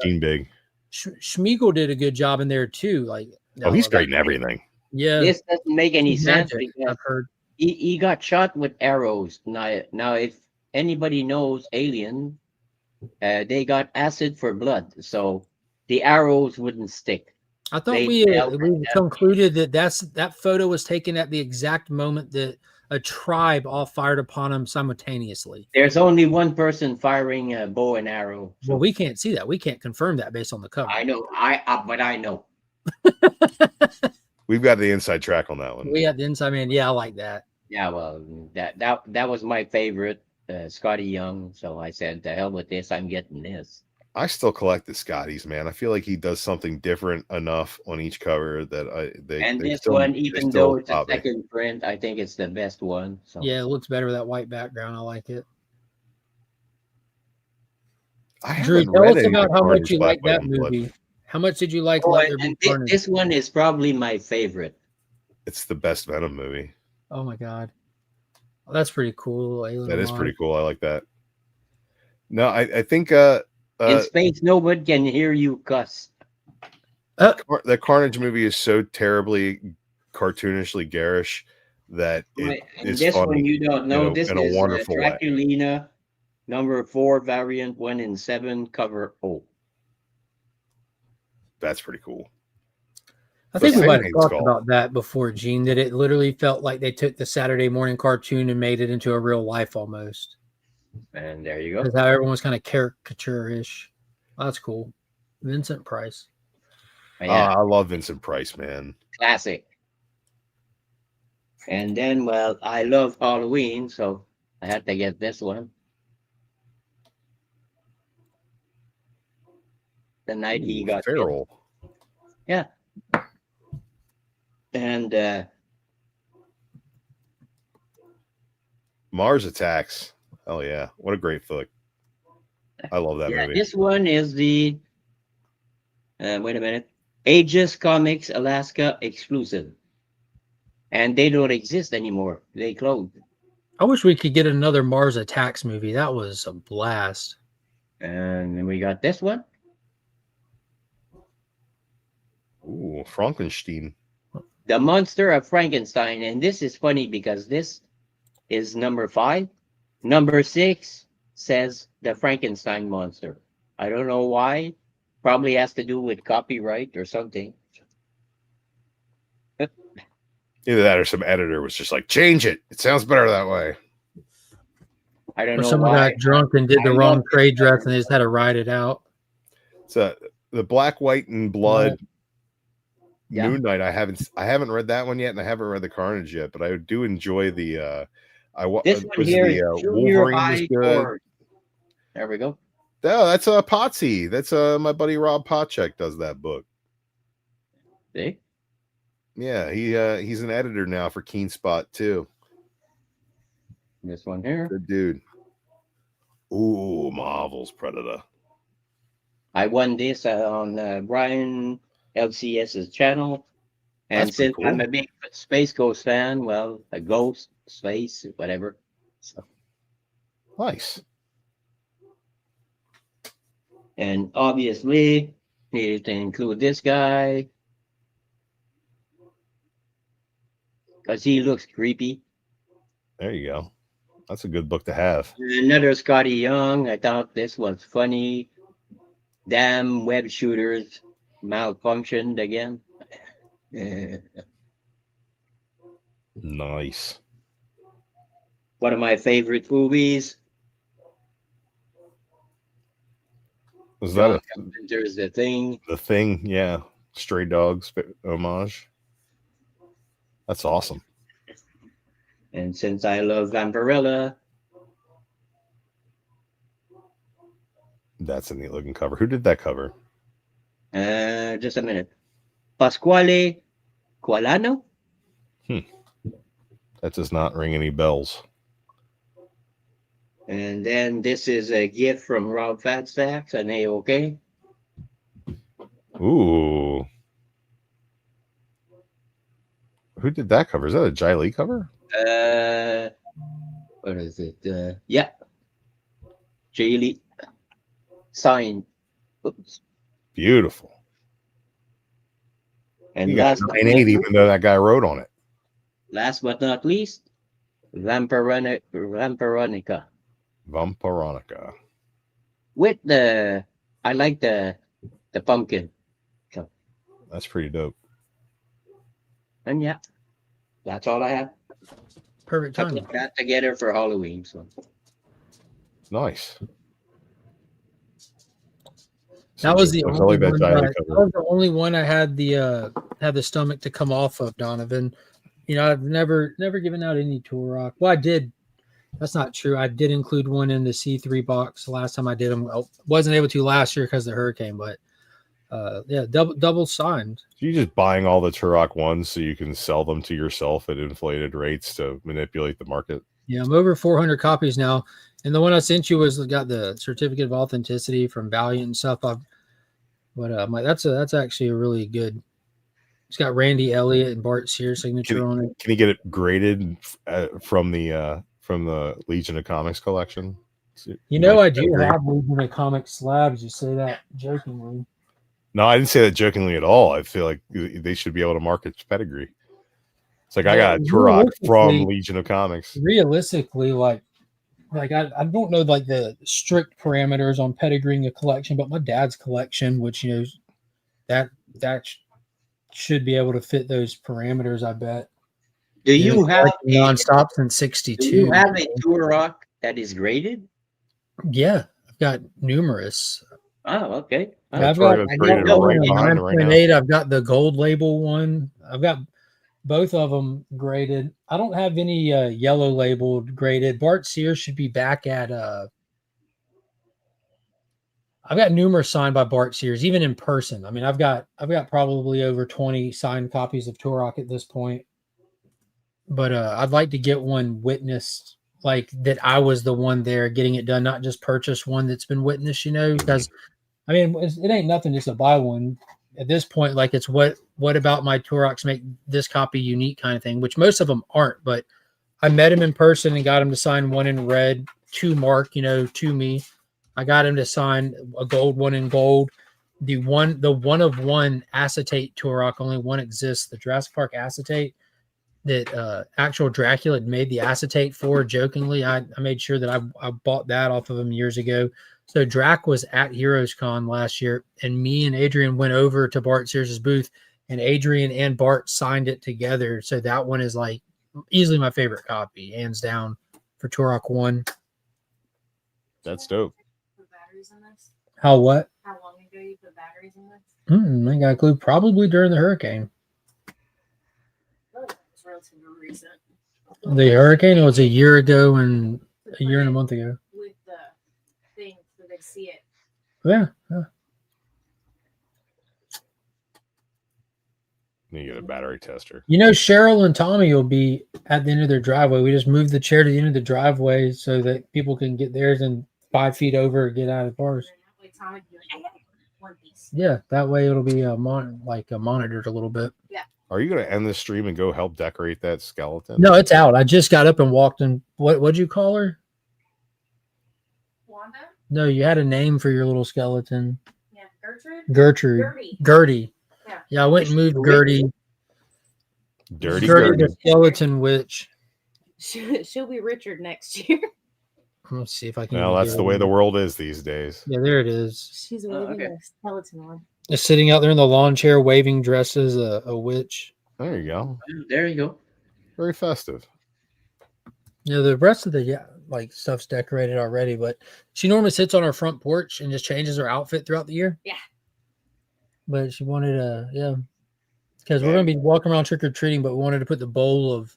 Gene big. Schmeagol did a good job in there too. Like, he's great in everything. Yeah, this doesn't make any sense because I've heard he got shot with arrows. Now, if anybody knows Alien, they got acid for blood, so the arrows wouldn't stick. I thought we concluded that photo was taken at the exact moment that a tribe all fired upon him simultaneously. There's only one person firing a bow and arrow. So. Well, we can't see that. We can't confirm that based on the cover. I know. But I know. We've got the inside track on that one. We got the inside man. Yeah, I like that. Yeah, well, that was my favorite, Scotty Young. So I said, "The hell with this! I'm getting this." I still collect the Scotties, man. I feel like he does something different enough on each cover that this one, even though it's a second print, I think it's the best one. So. Yeah, it looks better with that white background. I like it. Drew, tell us about how much you like that movie. How much did you like? This one is probably my favorite. It's the best Venom movie. Oh my god, well, that's pretty cool. That is pretty cool. I like that. No, I think in space, nobody can hear you cuss. The Carnage movie is so terribly cartoonishly garish that it's this funny, one you don't know. This in is a wonderful way. Draculina, #4 variant 1 in 7, cover O. That's pretty cool. I think we might have talked about that before, Gene, that it literally felt like they took the Saturday morning cartoon and made it into a real life almost. And there you go. That's how everyone's kind of caricature-ish. That's cool. Vincent Price. Yeah, I love Vincent Price, man. classic. And then, well, I love Halloween, so I had to get this one. The night he got killed. Feral. Yeah. And Mars Attacks. Oh yeah, what a great flick! I love that movie. this one is the wait a minute, Aegis Comics Alaska exclusive, and they don't exist anymore. They closed. I wish we could get another Mars Attacks movie. That was a blast. And then we got this one. Ooh, Frankenstein. The Monster of Frankenstein. And this is funny because this is number 5. Number 6 says the Frankenstein monster. I don't know why. Probably has to do with copyright or something. Either that or some editor was just like, change it. It sounds better that way. I don't Or know someone why. got drunk and did the I wrong love trade dress and they just had to write it out. So the Black, White, and Blood Yeah. Moon Knight. I haven't read that one yet, and I haven't read the Carnage yet, but I do enjoy the This one was here the is Junior Wolverine was High good. Forward. There we go. Oh, that's Potsy. That's my buddy Rob Potchek does that book. See? Yeah, he's an editor now for Keen Spot too. This one here. Good dude. Ooh, Marvel's Predator. I won this on Brian LCS's channel. And That's pretty since I'm cool. a big Space Ghost fan, well, a ghost, space, whatever. So, Nice. and obviously, needed to include this guy. Because he looks creepy. There you go. That's a good book to have. Another Scotty Young. I thought this was funny. Damn web shooters malfunctioned again. Nice. One of my favorite movies. Was that John Carpenter's The Thing. The Thing? Yeah. Stray Dogs homage. That's awesome. And since I love Vampirella, That's a neat looking cover. Who did that cover? just a minute. Pasquale Qualano. That does not ring any bells. And then this is a gift from Rob Fatstacks and A-OK. Ooh. Who did that cover? Is that a Jai Lee cover? What is it? Yeah. Jaylee. Signed. Oops. Beautiful. And You got last but 980, even though that guy wrote on it. not least, Vampironica. Vampironica. With I like the pumpkin. So, That's pretty dope. and yeah, that's all I have. Perfect I timing. put that together for Halloween. So Nice. That was the Looks only like that one. Jai Lee That cover. was the only one I had the stomach to come off of, Donovan. You know, I've never given out any tour rock. Well, I did. That's not true. I did include one in the C3 box the last time I did them. I wasn't able to last year because of the hurricane, but yeah, double signed. So you're just buying all the Turok ones so you can sell them to yourself at inflated rates to manipulate the market. Yeah, I'm over 400 copies now, and the one I sent you was got the certificate of authenticity from Valiant and stuff. That's actually a really good. It's got Randy Elliott and Bart Sears signature on it. Can you get it graded from the Legion of Comics collection? You know, I do have Legion of Comics slabs. You say that jokingly. No, I didn't say that jokingly at all. I feel like they should be able to market pedigree. It's like I got a Turok from Legion of Comics. Realistically, like I don't know like the strict parameters on pedigreeing a collection, but my dad's collection, which you know that should be able to fit those parameters. I bet. do you have nonstop since '62? Do you have a Turok that is graded? Yeah, I've got numerous. Oh, okay. Oh, I've got Torgo's I graded got one right in a behind it right now. 9.8. I've got the gold label one. I've got both of them graded. I don't have any yellow labeled graded. Bart Sears should be back at I've got numerous signed by Bart Sears, even in person. I mean, I've got probably over 20 signed copies of Turok at this point. But I'd like to get one witnessed, like that I was the one there getting it done, not just purchase one that's been witnessed, because I mean, it ain't nothing just to buy one at this point. Like, it's what about my Turoks make this copy unique kind of thing, which most of them aren't. But I met him in person and got him to sign one in red to Mark, to me. I got him to sign a gold one in gold. The one of one acetate Turok, only one exists, the Jurassic Park acetate that actual Dracula had made the acetate for. Jokingly, I made sure that I bought that off of him years ago. So Drac was at Heroes Con last year, and me and Adrian went over to Bart Sears' booth, and Adrian and Bart signed it together. So that one is like easily my favorite copy, hands down, for Turok 1. That's dope. How what? How long ago you put batteries in this? I got a clue. Probably during the hurricane. It's relatively recent. The hurricane was a year ago and a year and a month ago. With the thing, so they see it. Yeah. You get a battery tester. Cheryl and Tommy will be at the end of their driveway. We just moved the chair to the end of the driveway so that people can get theirs and 5 feet over get out of bars. Yeah, that way it'll be monitored a little bit. Yeah. Are you going to end the stream and go help decorate that skeleton? No, it's out. I just got up and walked in. What'd you call her? Wanda? No, you had a name for your little skeleton. Yeah, Gertrude? Gertrude. Gertie. Yeah, I went and moved Gertie. Dirty Gertie, the skeleton witch. She'll be Richard next year. Let's see if I can. Well, that's the way the world is these days. Yeah, there it is. She's waving a skeleton on. Just sitting out there in the lawn chair, waving dresses, a witch. There you go. There you go. Very festive. Yeah, the rest of the stuff's decorated already, but she normally sits on her front porch and just changes her outfit throughout the year. Yeah. But she wanted because we're gonna be walking around trick or treating, but we wanted to put the bowl of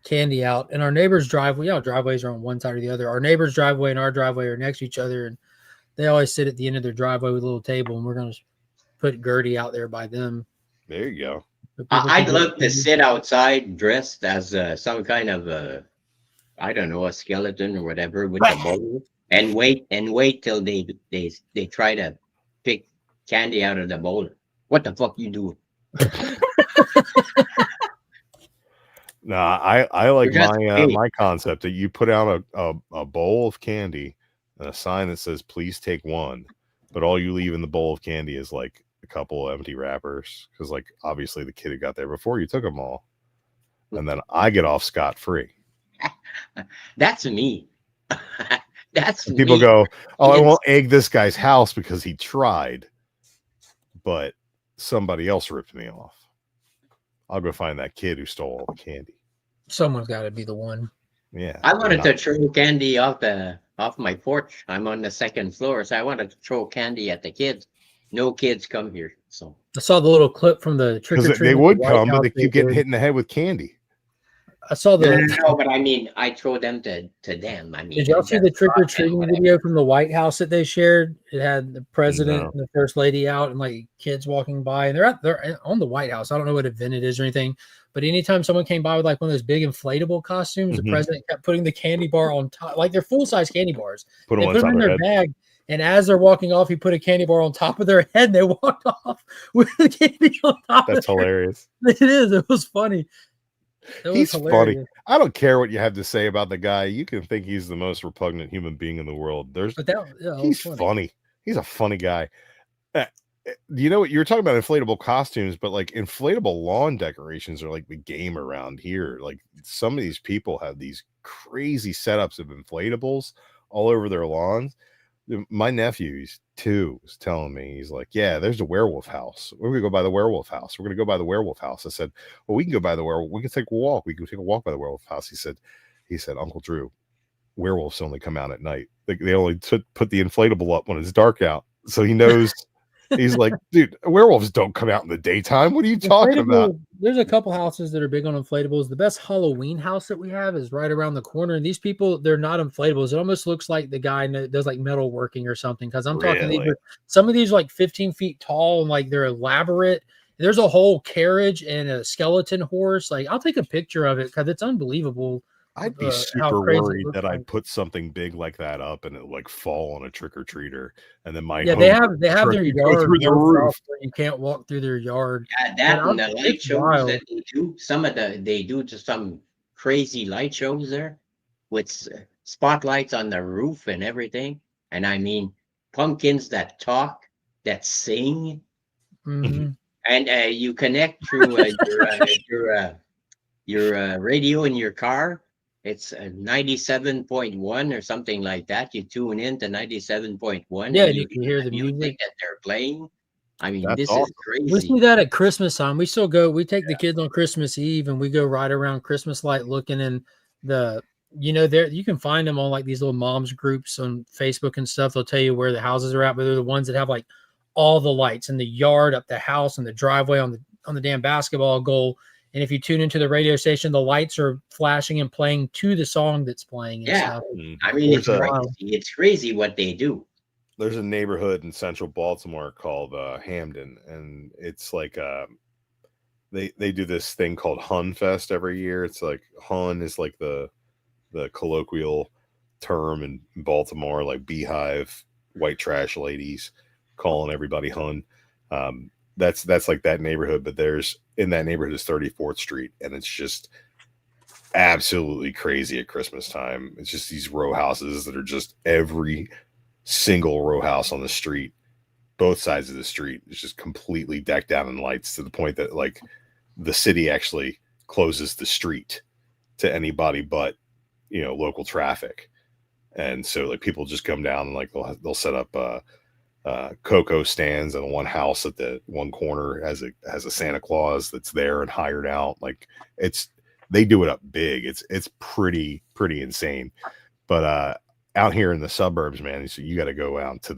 candy out. And our neighbor's driveway, driveways are on one side or the other. Our neighbor's driveway and our driveway are next to each other, and they always sit at the end of their driveway with a little table, and we're gonna put Gertie out there by them. There you go. I'd love to sit outside dressed as some kind of a skeleton or whatever with the bowl, and wait till they try to pick candy out of the bowl. What the fuck you do? No, I like my concept that you put out a bowl of candy and a sign that says "Please take one," but all you leave in the bowl of candy is like a couple of empty wrappers, because obviously the kid who got there before you took them all, and then I get off scot-free. That's me. That's and people go, "Oh, I won't egg this guy's house because he tried, but somebody else ripped me off. I'll go find that kid who stole all the candy." Someone's got to be the one. Yeah. I wanted to throw candy off my porch. I'm on the 2nd floor, so I wanted to throw candy at the kids. No kids come here, so I saw the little clip from the trick or treat. They would come, but they keep getting hit in the head with candy. I saw the. No, but I mean, I throw them to them. I mean, did y'all see the trick or treating video from the White House that they shared? It had the president and the first lady out, and kids walking by, and they're on the White House. I don't know what event it is or anything, but anytime someone came by with one of those big inflatable costumes, the president kept putting the candy bar on top, they're full size candy bars. They put them in their bag, and as they're walking off, he put a candy bar on top of their head. And they walked off with the candy on top. That's hilarious. It is. It was funny. He's funny. I don't care what you have to say about the guy. You can think he's the most repugnant human being in the world. He's funny. He's a funny guy. You know what? You were talking about inflatable costumes, but inflatable lawn decorations are the game around here. Some of these people have these crazy setups of inflatables all over their lawns. My nephew, he's 2, was telling me, he's like, "Yeah, there's a werewolf house. We're gonna go by the werewolf house. We're gonna go by the werewolf house." I said, "Well, we can go by the werewolf. We can take a walk. We can take a walk by the werewolf house." He said, "Uncle Drew, werewolves only come out at night. They only put the inflatable up when it's dark out, so he knows. He's like, dude, werewolves don't come out in the daytime. What are you talking about? There's a couple houses that are big on inflatables. The best Halloween house that we have is right around the corner. And these people, they're not inflatables. It almost looks like the guy does like metal working or something. Because I'm talking, some of these are like 15 feet tall and like they're elaborate. There's a whole carriage and a skeleton horse. Like, I'll take a picture of it because it's unbelievable. I'd be super worried that I'd put something big like that up and it like fall on a trick or treater, and then my they have their yard through the roof. where you can't walk through their yard. Yeah, that and the light shows that they do. They do just some crazy light shows there with spotlights on the roof and everything. And I mean, pumpkins that talk, that sing, and you connect through your radio in your car. It's 97.1 or something like that. You tune in to 97.1. Yeah, and you can hear the music that they're playing. I mean, That's this awesome. is crazy. We see that at Christmas time. We still go. We take the kids on Christmas Eve and we go right around Christmas light looking in the. There you can find them on like these little moms groups on Facebook and stuff. They'll tell you where the houses are at, but they're the ones that have like all the lights in the yard, up the house, and the driveway on the damn basketball goal. And if you tune into the radio station, the lights are flashing and playing to the song that's playing. And stuff. I mean, it's crazy. It's crazy what they do. There's a neighborhood in central Baltimore called Hamden, and it's like they do this thing called Hun Fest every year. It's like Hun is like the colloquial term in Baltimore, like beehive, white trash ladies calling everybody Hun. That's like that neighborhood, but in that neighborhood is 34th Street, and it's just absolutely crazy at Christmas time. It's just these row houses that are just every single row house on the street, both sides of the street, is just completely decked out in lights to the point that like the city actually closes the street to anybody but local traffic. And so like people just come down and like they'll set up cocoa stands, and one house at the one corner has a Santa Claus that's there and hired out. Like they do it up big. It's pretty insane. But out here in the suburbs, man, so you got to go out to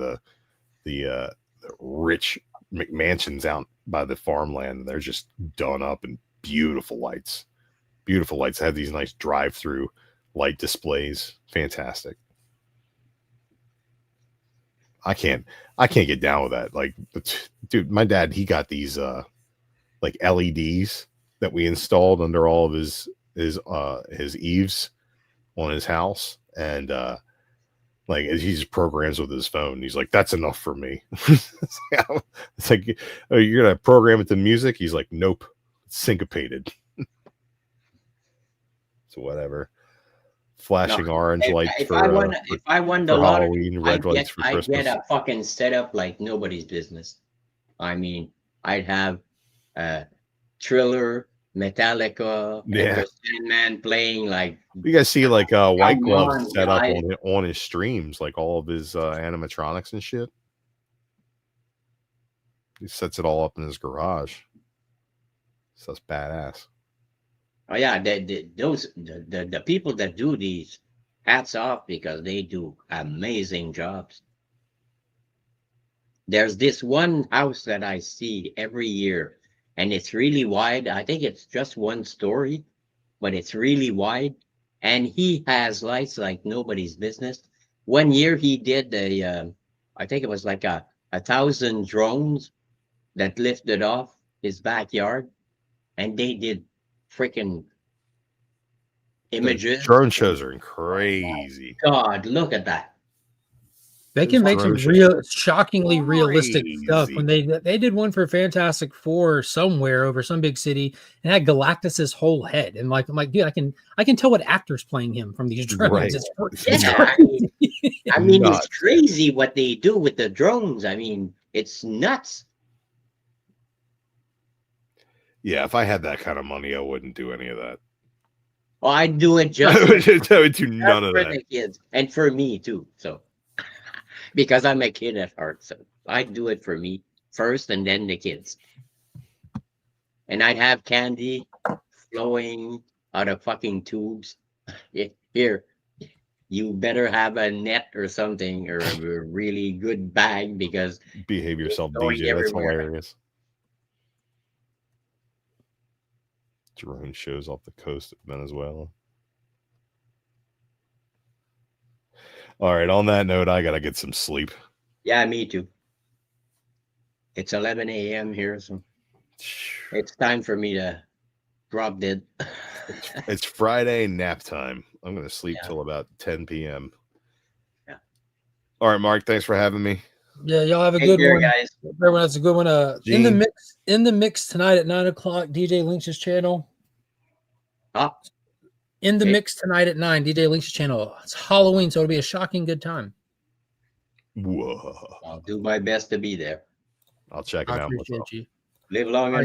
the rich McMansions out by the farmland. They're just done up in beautiful lights. Beautiful lights. They have these nice drive-through light displays. Fantastic. I can't get down with that. Like, dude, my dad, he got these like LEDs that we installed under all of his eaves on his house, and like he just programs with his phone. He's like, that's enough for me. It's like, oh, you're gonna program it to music? He's like, nope, it's syncopated. So whatever. Flashing orange lights if I won the lottery, Halloween, red lights for Christmas. I'd get a fucking setup like nobody's business. I mean, I'd have Triller, Metallica, and Sandman playing like. You guys see like White Glove set up on his streams, like all of his animatronics and shit. He sets it all up in his garage. So that's badass. Oh yeah, the people that do these, hats off, because they do amazing jobs. There's this one house that I see every year, and it's really wide. I think it's just one story, but it's really wide, and he has lights like nobody's business. One year he did I think it was like 1,000 drones that lifted off his backyard, and they did freaking images. Drone shows are crazy. God, look at that. They can make some shockingly realistic stuff. When they did one for Fantastic Four somewhere over some big city and had Galactus's whole head, and I'm like, dude, I can tell what actor's playing him from these drones. Right. I mean, it's crazy what they do with the drones. I mean, it's nuts. Yeah, if I had that kind of money, I wouldn't do any of that. Well, I'd do it just I would do none of for that. the kids and for me too. So, because I'm a kid at heart, so I'd do it for me first and then the kids. And I'd have candy flowing out of fucking tubes. Here, you better have a net or something or a really good bag because Behave yourself, going DJ. That's everywhere. hilarious. Drone shows off the coast of Venezuela. All right. On that note, I gotta get some sleep. Yeah, me too. It's 11 a.m. here, so it's time for me to drop dead. It's Friday nap time. I'm gonna sleep till about 10 p.m. Yeah. All right, Mark. Thanks for having me. Yeah, y'all have a Take good care, one. guys. Everyone has a good one. Gene. In the mix tonight at 9 o'clock, DJ Lynch's channel. Ah, In the okay. mix tonight at 9, DJ Lynch's channel. It's Halloween, so it'll be a shocking good time. Whoa. I'll do my best to be there. I'll check him I out. appreciate you. Live long and